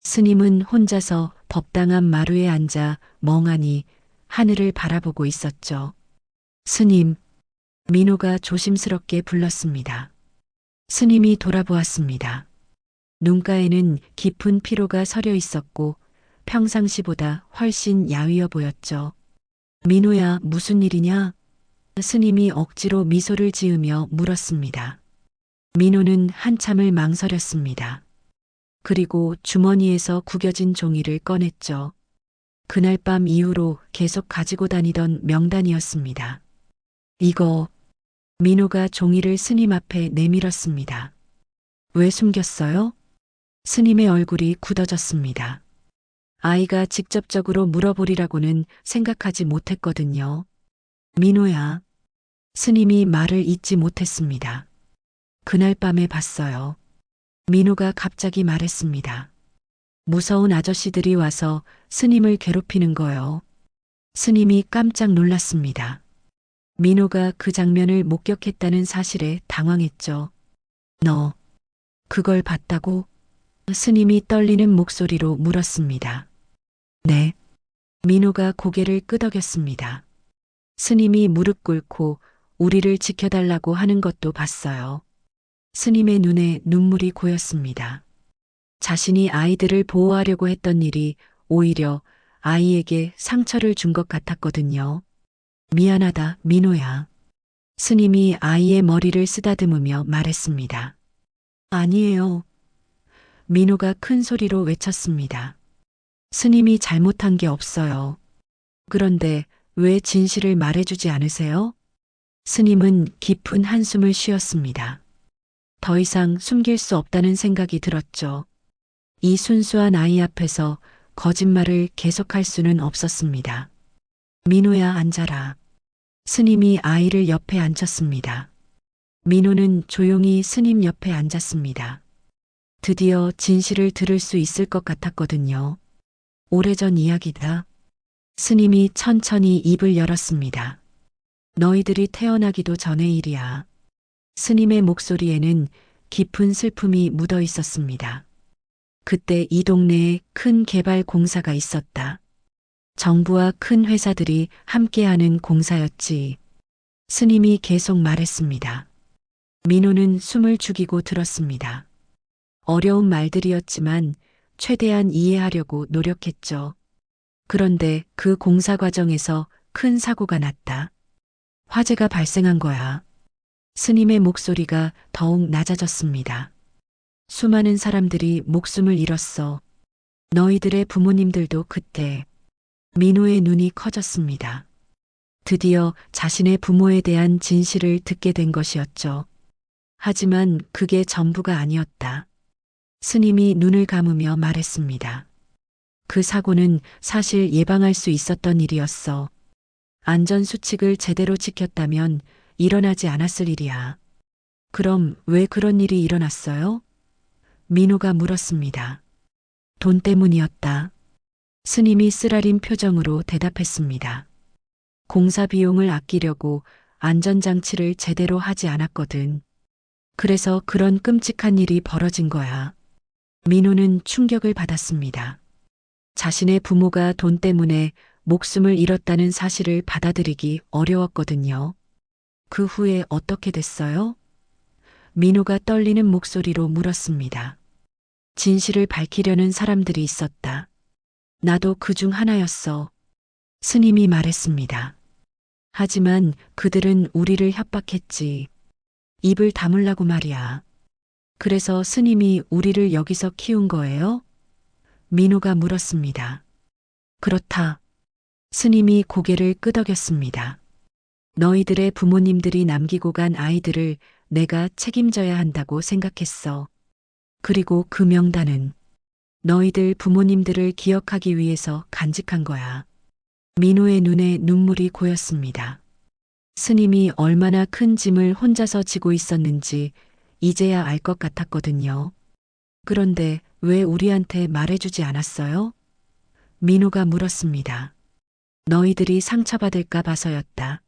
스님은 혼자서 법당 마루에 앉아 멍하니 하늘을 바라보고 있었죠. 스님, 민호가 조심스럽게 불렀습니다. 스님이 돌아보았습니다. 눈가에는 깊은 피로가 서려 있었고 평상시보다 훨씬 야위어 보였죠. 민호야, 무슨 일이냐? 스님이 억지로 미소를 지으며 물었습니다. 민호는 한참을 망설였습니다. 그리고 주머니에서 구겨진 종이를 꺼냈죠. 그날 밤 이후로 계속 가지고 다니던 명단이었습니다. 이거, 민호가 종이를 스님 앞에 내밀었습니다. 왜 숨겼어요? 스님의 얼굴이 굳어졌습니다. 아이가 직접적으로 물어보리라고는 생각하지 못했거든요. 민호야. 스님이 말을 잇지 못했습니다. 그날 밤에 봤어요. 민호가 갑자기 말했습니다. 무서운 아저씨들이 와서 스님을 괴롭히는 거요. 스님이 깜짝 놀랐습니다. 민호가 그 장면을 목격했다는 사실에 당황했죠. 너, 그걸 봤다고? 스님이 떨리는 목소리로 물었습니다. 네. 민호가 고개를 끄덕였습니다. 스님이 무릎 꿇고 우리를 지켜달라고 하는 것도 봤어요. 스님의 눈에 눈물이 고였습니다. 자신이 아이들을 보호하려고 했던 일이 오히려 아이에게 상처를 준 것 같았거든요. 미안하다, 민호야. 스님이 아이의 머리를 쓰다듬으며 말했습니다. 아니에요. 민호가 큰 소리로 외쳤습니다. 스님이 잘못한 게 없어요. 그런데 왜 진실을 말해주지 않으세요? 스님은 깊은 한숨을 쉬었습니다. 더 이상 숨길 수 없다는 생각이 들었죠. 이 순수한 아이 앞에서 거짓말을 계속할 수는 없었습니다. 민호야, 앉아라. 스님이 아이를 옆에 앉혔습니다. 민호는 조용히 스님 옆에 앉았습니다. 드디어 진실을 들을 수 있을 것 같았거든요. 오래전 이야기다. 스님이 천천히 입을 열었습니다. 너희들이 태어나기도 전의 일이야. 스님의 목소리에는 깊은 슬픔이 묻어 있었습니다. 그때 이 동네에 큰 개발 공사가 있었다. 정부와 큰 회사들이 함께하는 공사였지. 스님이 계속 말했습니다. 민호는 숨을 죽이고 들었습니다. 어려운 말들이었지만 최대한 이해하려고 노력했죠. 그런데 그 공사 과정에서 큰 사고가 났다. 화재가 발생한 거야. 스님의 목소리가 더욱 낮아졌습니다. 수많은 사람들이 목숨을 잃었어. 너희들의 부모님들도 그때. 민호의 눈이 커졌습니다. 드디어 자신의 부모에 대한 진실을 듣게 된 것이었죠. 하지만 그게 전부가 아니었다. 스님이 눈을 감으며 말했습니다. 그 사고는 사실 예방할 수 있었던 일이었어. 안전수칙을 제대로 지켰다면 일어나지 않았을 일이야. 그럼 왜 그런 일이 일어났어요? 민호가 물었습니다. 돈 때문이었다. 스님이 쓰라린 표정으로 대답했습니다. 공사 비용을 아끼려고 안전장치를 제대로 하지 않았거든. 그래서 그런 끔찍한 일이 벌어진 거야. 민호는 충격을 받았습니다. 자신의 부모가 돈 때문에 목숨을 잃었다는 사실을 받아들이기 어려웠거든요. 그 후에 어떻게 됐어요? 민호가 떨리는 목소리로 물었습니다. 진실을 밝히려는 사람들이 있었다. 나도 그중 하나였어. 스님이 말했습니다. 하지만 그들은 우리를 협박했지. 입을 다물라고 말이야. 그래서 스님이 우리를 여기서 키운 거예요? 민호가 물었습니다. 그렇다. 스님이 고개를 끄덕였습니다. 너희들의 부모님들이 남기고 간 아이들을 내가 책임져야 한다고 생각했어. 그리고 그 명단은 너희들 부모님들을 기억하기 위해서 간직한 거야. 민호의 눈에 눈물이 고였습니다. 스님이 얼마나 큰 짐을 혼자서 지고 있었는지 이제야 알 것 같았거든요. 그런데 왜 우리한테 말해주지 않았어요? 민호가 물었습니다. 너희들이 상처받을까 봐서였다.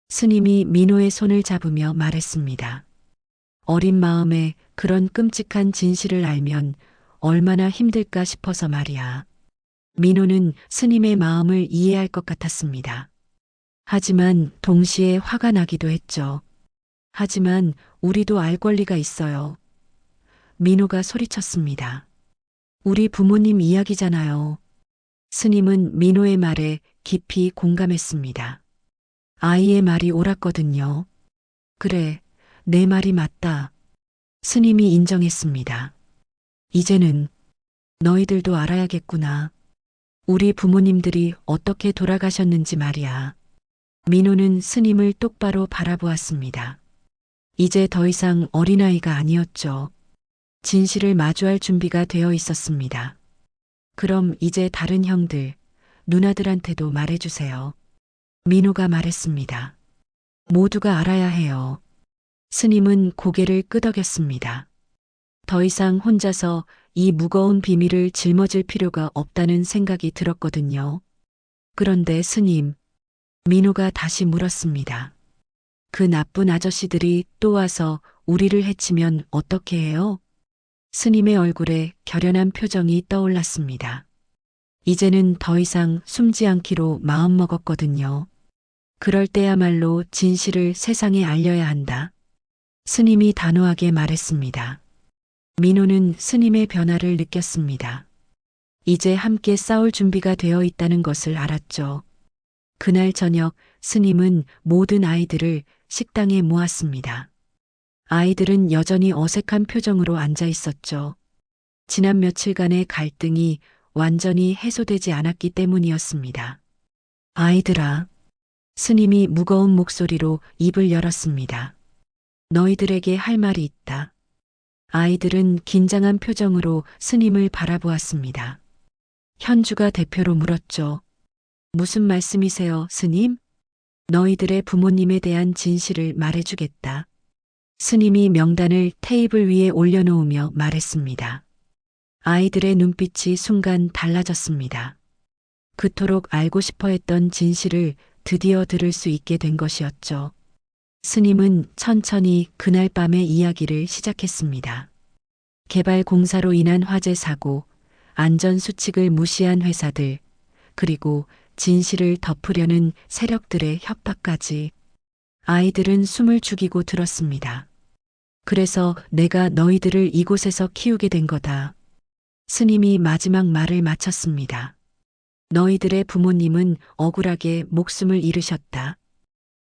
스님이 민호의 손을 잡으며 말했습니다. 어린 마음에 그런 끔찍한 진실을 알면 얼마나 힘들까 싶어서 말이야. 민호는 스님의 마음을 이해할 것 같았습니다. 하지만 동시에 화가 나기도 했죠. 하지만 우리도 알 권리가 있어요. 민호가 소리쳤습니다. 우리 부모님 이야기잖아요. 스님은 민호의 말에 깊이 공감했습니다. 아이의 말이 옳았거든요. 그래, 내 말이 맞다. 스님이 인정했습니다. 이제는 너희들도 알아야겠구나. 우리 부모님들이 어떻게 돌아가셨는지 말이야. 민호는 스님을 똑바로 바라보았습니다. 이제 더 이상 어린아이가 아니었죠. 진실을 마주할 준비가 되어 있었습니다. 그럼 이제 다른 형들, 누나들한테도 말해주세요. 민호가 말했습니다. 모두가 알아야 해요. 스님은 고개를 끄덕였습니다. 더 이상 혼자서 이 무거운 비밀을 짊어질 필요가 없다는 생각이 들었거든요. 그런데 스님, 민호가 다시 물었습니다. 그 나쁜 아저씨들이 또 와서 우리를 해치면 어떻게 해요? 스님의 얼굴에 결연한 표정이 떠올랐습니다. 이제는 더 이상 숨지 않기로 마음먹었거든요. 그럴 때야말로 진실을 세상에 알려야 한다. 스님이 단호하게 말했습니다. 민호는 스님의 변화를 느꼈습니다. 이제 함께 싸울 준비가 되어 있다는 것을 알았죠. 그날 저녁 스님은 모든 아이들을 식당에 모았습니다. 아이들은 여전히 어색한 표정으로 앉아 있었죠. 지난 며칠간의 갈등이 완전히 해소되지 않았기 때문이었습니다. 아이들아, 스님이 무거운 목소리로 입을 열었습니다. 너희들에게 할 말이 있다. 아이들은 긴장한 표정으로 스님을 바라보았습니다. 현주가 대표로 물었죠. 무슨 말씀이세요, 스님? 너희들의 부모님에 대한 진실을 말해주겠다. 스님이 명단을 테이블 위에 올려놓으며 말했습니다. 아이들의 눈빛이 순간 달라졌습니다. 그토록 알고 싶어 했던 진실을 드디어 들을 수 있게 된 것이었죠. 스님은 천천히 그날 밤의 이야기를 시작했습니다. 개발 공사로 인한 화재 사고, 안전 수칙을 무시한 회사들, 그리고 진실을 덮으려는 세력들의 협박까지. 아이들은 숨을 죽이고 들었습니다. 그래서 내가 너희들을 이곳에서 키우게 된 거다. 스님이 마지막 말을 마쳤습니다. 너희들의 부모님은 억울하게 목숨을 잃으셨다.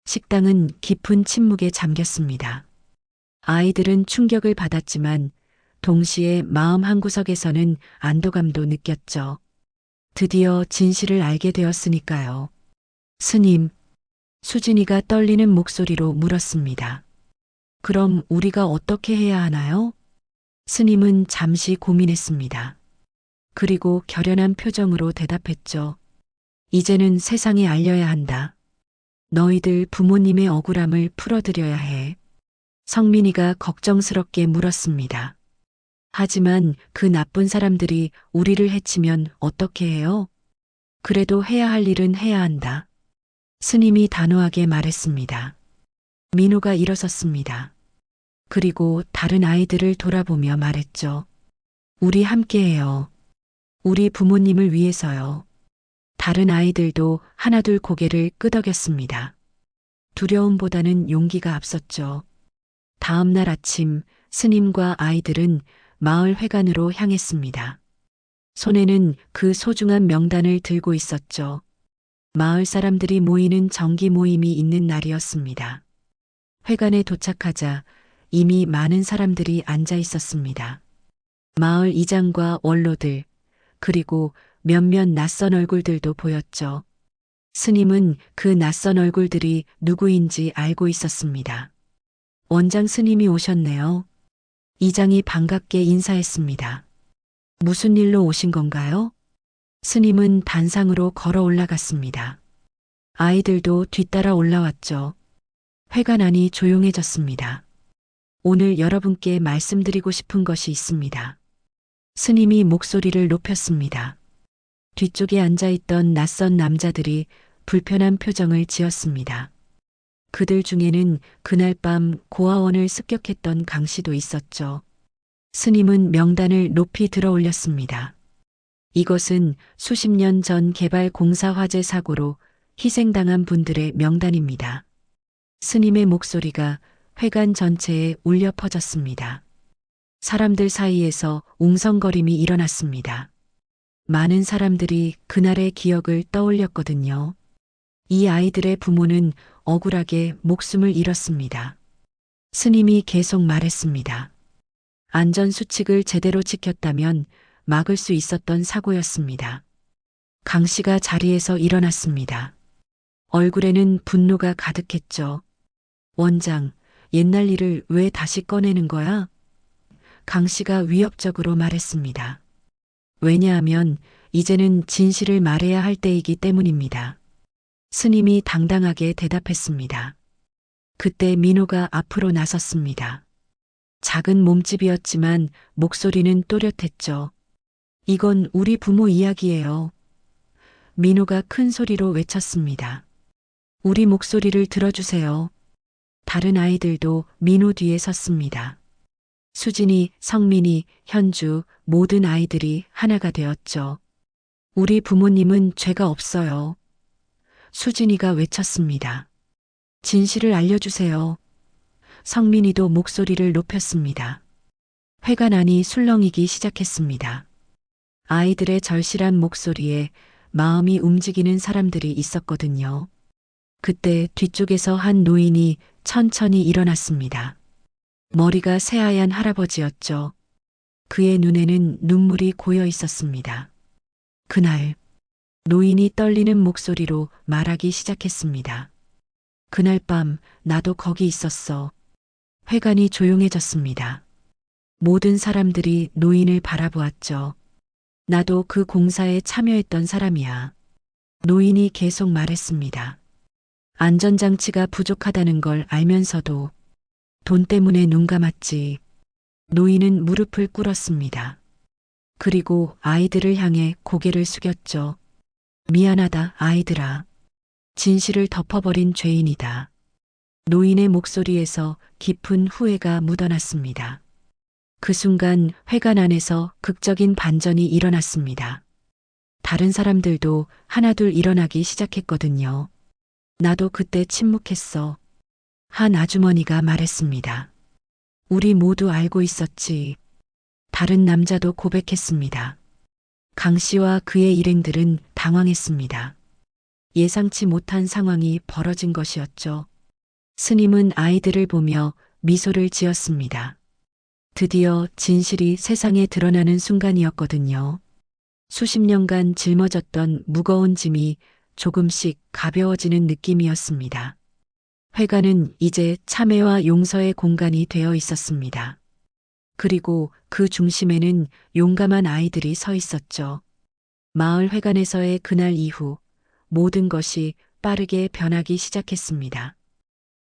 식당은 깊은 침묵에 잠겼습니다. 아이들은 충격을 받았지만 동시에 마음 한구석에서는 안도감도 느꼈죠. 드디어 진실을 알게 되었으니까요. 스님, 수진이가 떨리는 목소리로 물었습니다. 그럼 우리가 어떻게 해야 하나요? 스님은 잠시 고민했습니다. 그리고 결연한 표정으로 대답했죠. 이제는 세상에 알려야 한다. 너희들 부모님의 억울함을 풀어드려야 해. 성민이가 걱정스럽게 물었습니다. 하지만 그 나쁜 사람들이 우리를 해치면 어떻게 해요? 그래도 해야 할 일은 해야 한다. 스님이 단호하게 말했습니다. 민호가 일어섰습니다. 그리고 다른 아이들을 돌아보며 말했죠. 우리 함께해요. 우리 부모님을 위해서요. 다른 아이들도 하나둘 고개를 끄덕였습니다. 두려움보다는 용기가 앞섰죠. 다음 날 아침 스님과 아이들은 마을 회관으로 향했습니다. 손에는 그 소중한 명단을 들고 있었죠. 마을 사람들이 모이는 정기 모임이 있는 날이었습니다. 회관에 도착하자 이미 많은 사람들이 앉아 있었습니다. 마을 이장과 원로들, 그리고 몇몇 낯선 얼굴들도 보였죠. 스님은 그 낯선 얼굴들이 누구인지 알고 있었습니다. 원장 스님이 오셨네요. 이장이 반갑게 인사했습니다. 무슨 일로 오신 건가요? 스님은 단상으로 걸어 올라갔습니다. 아이들도 뒤따라 올라왔죠. 회관 안이 조용해졌습니다. 오늘 여러분께 말씀드리고 싶은 것이 있습니다. 스님이 목소리를 높였습니다. 뒤쪽에 앉아있던 낯선 남자들이 불편한 표정을 지었습니다. 그들 중에는 그날 밤 고아원을 습격했던 강 씨도 있었죠. 스님은 명단을 높이 들어 올렸습니다. 이것은 수십 년 전 개발 공사 화재 사고로 희생당한 분들의 명단입니다. 스님의 목소리가 회관 전체에 울려 퍼졌습니다. 사람들 사이에서 웅성거림이 일어났습니다. 많은 사람들이 그날의 기억을 떠올렸거든요. 이 아이들의 부모는 억울하게 목숨을 잃었습니다. 스님이 계속 말했습니다. 안전수칙을 제대로 지켰다면 막을 수 있었던 사고였습니다. 강 씨가 자리에서 일어났습니다. 얼굴에는 분노가 가득했죠. 원장, 옛날 일을 왜 다시 꺼내는 거야? 강 씨가 위협적으로 말했습니다. 왜냐하면 이제는 진실을 말해야 할 때이기 때문입니다. 스님이 당당하게 대답했습니다. 그때 민호가 앞으로 나섰습니다. 작은 몸집이었지만 목소리는 또렷했죠. 이건 우리 부모 이야기예요. 민호가 큰 소리로 외쳤습니다. 우리 목소리를 들어주세요. 다른 아이들도 민호 뒤에 섰습니다. 수진이, 성민이, 현주, 모든 아이들이 하나가 되었죠. 우리 부모님은 죄가 없어요. 수진이가 외쳤습니다. 진실을 알려주세요. 성민이도 목소리를 높였습니다. 회관 안이 술렁이기 시작했습니다. 아이들의 절실한 목소리에 마음이 움직이는 사람들이 있었거든요. 그때 뒤쪽에서 한 노인이 천천히 일어났습니다. 머리가 새하얀 할아버지였죠. 그의 눈에는 눈물이 고여 있었습니다. 그날 노인이 떨리는 목소리로 말하기 시작했습니다. 그날 밤 나도 거기 있었어. 회관이 조용해졌습니다. 모든 사람들이 노인을 바라보았죠. 나도 그 공사에 참여했던 사람이야. 노인이 계속 말했습니다. 안전장치가 부족하다는 걸 알면서도 돈 때문에 눈 감았지. 노인은 무릎을 꿇었습니다. 그리고 아이들을 향해 고개를 숙였죠. 미안하다, 아이들아. 진실을 덮어버린 죄인이다. 노인의 목소리에서 깊은 후회가 묻어났습니다. 그 순간 회관 안에서 극적인 반전이 일어났습니다. 다른 사람들도 하나둘 일어나기 시작했거든요. 나도 그때 침묵했어. 한 아주머니가 말했습니다. 우리 모두 알고 있었지. 다른 남자도 고백했습니다. 강 씨와 그의 일행들은 당황했습니다. 예상치 못한 상황이 벌어진 것이었죠. 스님은 아이들을 보며 미소를 지었습니다. 드디어 진실이 세상에 드러나는 순간이었거든요. 수십 년간 짊어졌던 무거운 짐이 조금씩 가벼워지는 느낌이었습니다. 회관은 이제 참회와 용서의 공간이 되어 있었습니다. 그리고 그 중심에는 용감한 아이들이 서 있었죠. 마을 회관에서의 그날 이후 모든 것이 빠르게 변하기 시작했습니다.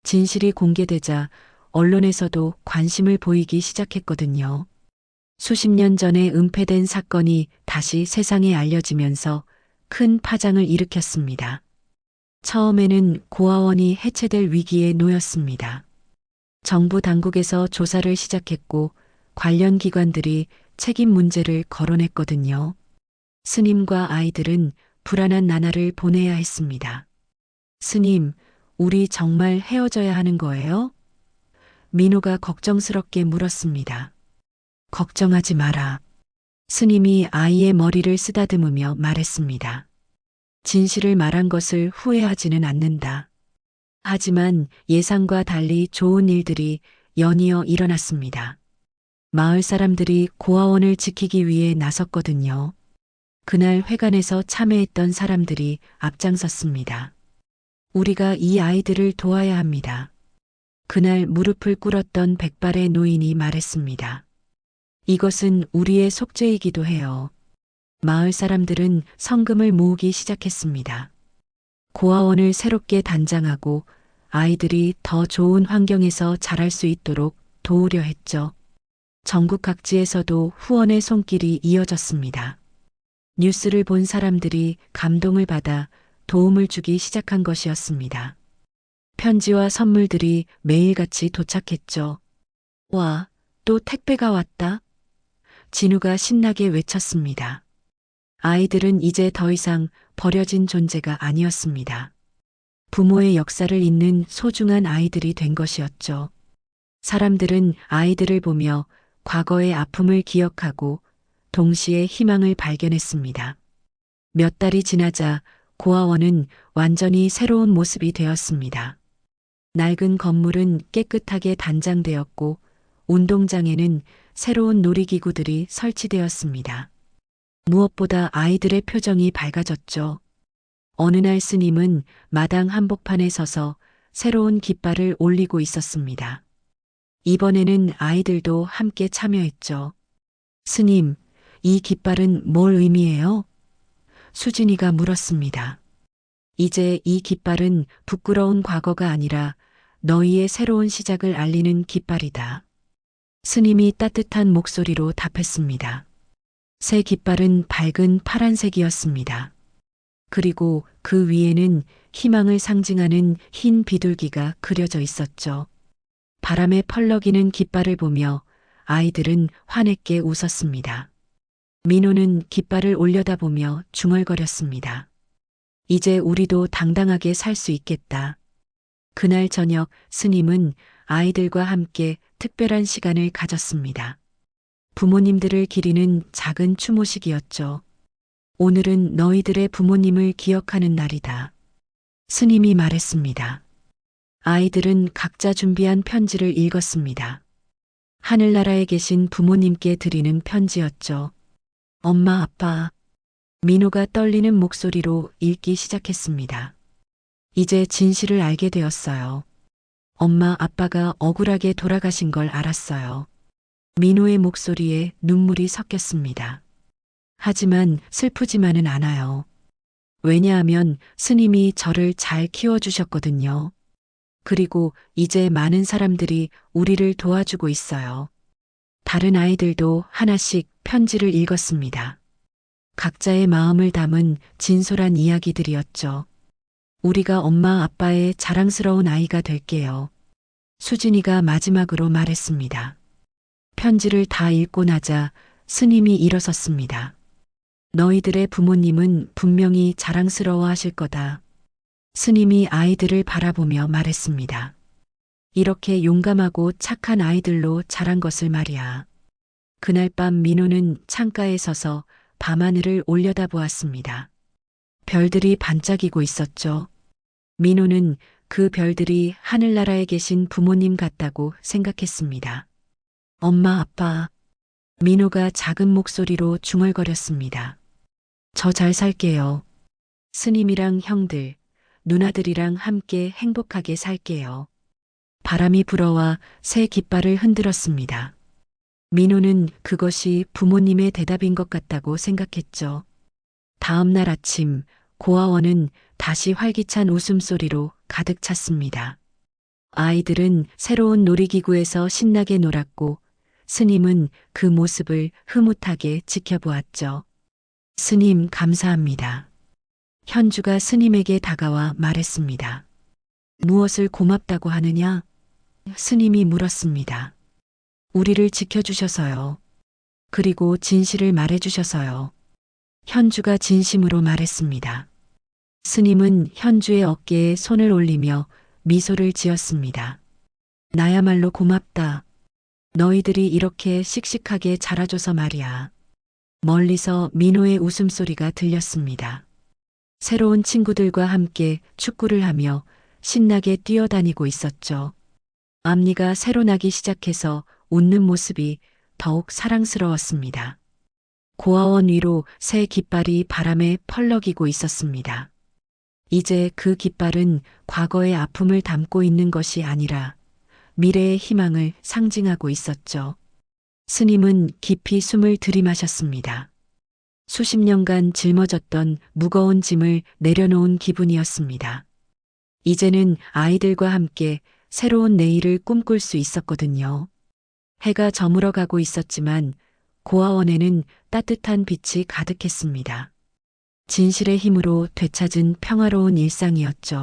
진실이 공개되자 언론에서도 관심을 보이기 시작했거든요. 수십 년 전에 은폐된 사건이 다시 세상에 알려지면서 큰 파장을 일으켰습니다. 처음에는 고아원이 해체될 위기에 놓였습니다. 정부 당국에서 조사를 시작했고 관련 기관들이 책임 문제를 거론했거든요. 스님과 아이들은 불안한 나날을 보내야 했습니다. 스님, 우리 정말 헤어져야 하는 거예요? 민호가 걱정스럽게 물었습니다. 걱정하지 마라. 스님이 아이의 머리를 쓰다듬으며 말했습니다. 진실을 말한 것을 후회하지는 않는다. 하지만 예상과 달리 좋은 일들이 연이어 일어났습니다. 마을 사람들이 고아원을 지키기 위해 나섰거든요. 그날 회관에서 참회했던 사람들이 앞장섰습니다. 우리가 이 아이들을 도와야 합니다. 그날 무릎을 꿇었던 백발의 노인이 말했습니다. 이것은 우리의 속죄이기도 해요. 마을 사람들은 성금을 모으기 시작했습니다. 고아원을 새롭게 단장하고 아이들이 더 좋은 환경에서 자랄 수 있도록 도우려 했죠. 전국 각지에서도 후원의 손길이 이어졌습니다. 뉴스를 본 사람들이 감동을 받아 도움을 주기 시작한 것이었습니다. 편지와 선물들이 매일같이 도착했죠. 와, 또 택배가 왔다. 진우가 신나게 외쳤습니다. 아이들은 이제 더 이상 버려진 존재가 아니었습니다. 부모의 역사를 잇는 소중한 아이들이 된 것이었죠. 사람들은 아이들을 보며 과거의 아픔을 기억하고 동시에 희망을 발견했습니다. 몇 달이 지나자 고아원은 완전히 새로운 모습이 되었습니다. 낡은 건물은 깨끗하게 단장되었고 운동장에는 새로운 놀이기구들이 설치되었습니다. 무엇보다 아이들의 표정이 밝아졌죠. 어느 날 스님은 마당 한복판에 서서 새로운 깃발을 올리고 있었습니다. 이번에는 아이들도 함께 참여했죠. 스님, 이 깃발은 뭘 의미해요? 수진이가 물었습니다. 이제 이 깃발은 부끄러운 과거가 아니라 너희의 새로운 시작을 알리는 깃발이다. 스님이 따뜻한 목소리로 답했습니다. 새 깃발은 밝은 파란색이었습니다. 그리고 그 위에는 희망을 상징하는 흰 비둘기가 그려져 있었죠. 바람에 펄럭이는 깃발을 보며 아이들은 환하게 웃었습니다. 민호는 깃발을 올려다보며 중얼거렸습니다. 이제 우리도 당당하게 살 수 있겠다. 그날 저녁 스님은 아이들과 함께 특별한 시간을 가졌습니다. 부모님들을 기리는 작은 추모식이었죠. 오늘은 너희들의 부모님을 기억하는 날이다. 스님이 말했습니다. 아이들은 각자 준비한 편지를 읽었습니다. 하늘나라에 계신 부모님께 드리는 편지였죠. 엄마, 아빠. 민호가 떨리는 목소리로 읽기 시작했습니다. 이제 진실을 알게 되었어요. 엄마, 아빠가 억울하게 돌아가신 걸 알았어요. 민호의 목소리에 눈물이 섞였습니다. 하지만 슬프지만은 않아요. 왜냐하면 스님이 저를 잘 키워주셨거든요. 그리고 이제 많은 사람들이 우리를 도와주고 있어요. 다른 아이들도 하나씩 편지를 읽었습니다. 각자의 마음을 담은 진솔한 이야기들이었죠. 우리가 엄마 아빠의 자랑스러운 아이가 될게요. 수진이가 마지막으로 말했습니다. 편지를 다 읽고 나자 스님이 일어섰습니다. 너희들의 부모님은 분명히 자랑스러워 하실 거다. 스님이 아이들을 바라보며 말했습니다. 이렇게 용감하고 착한 아이들로 자란 것을 말이야. 그날 밤 민호는 창가에 서서 밤하늘을 올려다보았습니다. 별들이 반짝이고 있었죠. 민호는 그 별들이 하늘나라에 계신 부모님 같다고 생각했습니다. 엄마, 아빠. 민호가 작은 목소리로 중얼거렸습니다. 저 잘 살게요. 스님이랑 형들, 누나들이랑 함께 행복하게 살게요. 바람이 불어와 새 깃발을 흔들었습니다. 민호는 그것이 부모님의 대답인 것 같다고 생각했죠. 다음 날 아침 고아원은 다시 활기찬 웃음소리로 가득 찼습니다. 아이들은 새로운 놀이기구에서 신나게 놀았고 스님은 그 모습을 흐뭇하게 지켜보았죠. 스님 감사합니다. 현주가 스님에게 다가와 말했습니다. 무엇을 고맙다고 하느냐? 스님이 물었습니다. 우리를 지켜주셔서요. 그리고 진실을 말해주셔서요. 현주가 진심으로 말했습니다. 스님은 현주의 어깨에 손을 올리며 미소를 지었습니다. 나야말로 고맙다. 너희들이 이렇게 씩씩하게 자라줘서 말이야. 멀리서 민호의 웃음소리가 들렸습니다. 새로운 친구들과 함께 축구를 하며 신나게 뛰어다니고 있었죠. 앞니가 새로 나기 시작해서 웃는 모습이 더욱 사랑스러웠습니다. 고아원 위로 새 깃발이 바람에 펄럭이고 있었습니다. 이제 그 깃발은 과거의 아픔을 담고 있는 것이 아니라 미래의 희망을 상징하고 있었죠. 스님은 깊이 숨을 들이마셨습니다. 수십 년간 짊어졌던 무거운 짐을 내려놓은 기분이었습니다. 이제는 아이들과 함께 새로운 내일을 꿈꿀 수 있었거든요. 해가 저물어 가고 있었지만 고아원에는 따뜻한 빛이 가득했습니다. 진실의 힘으로 되찾은 평화로운 일상이었죠.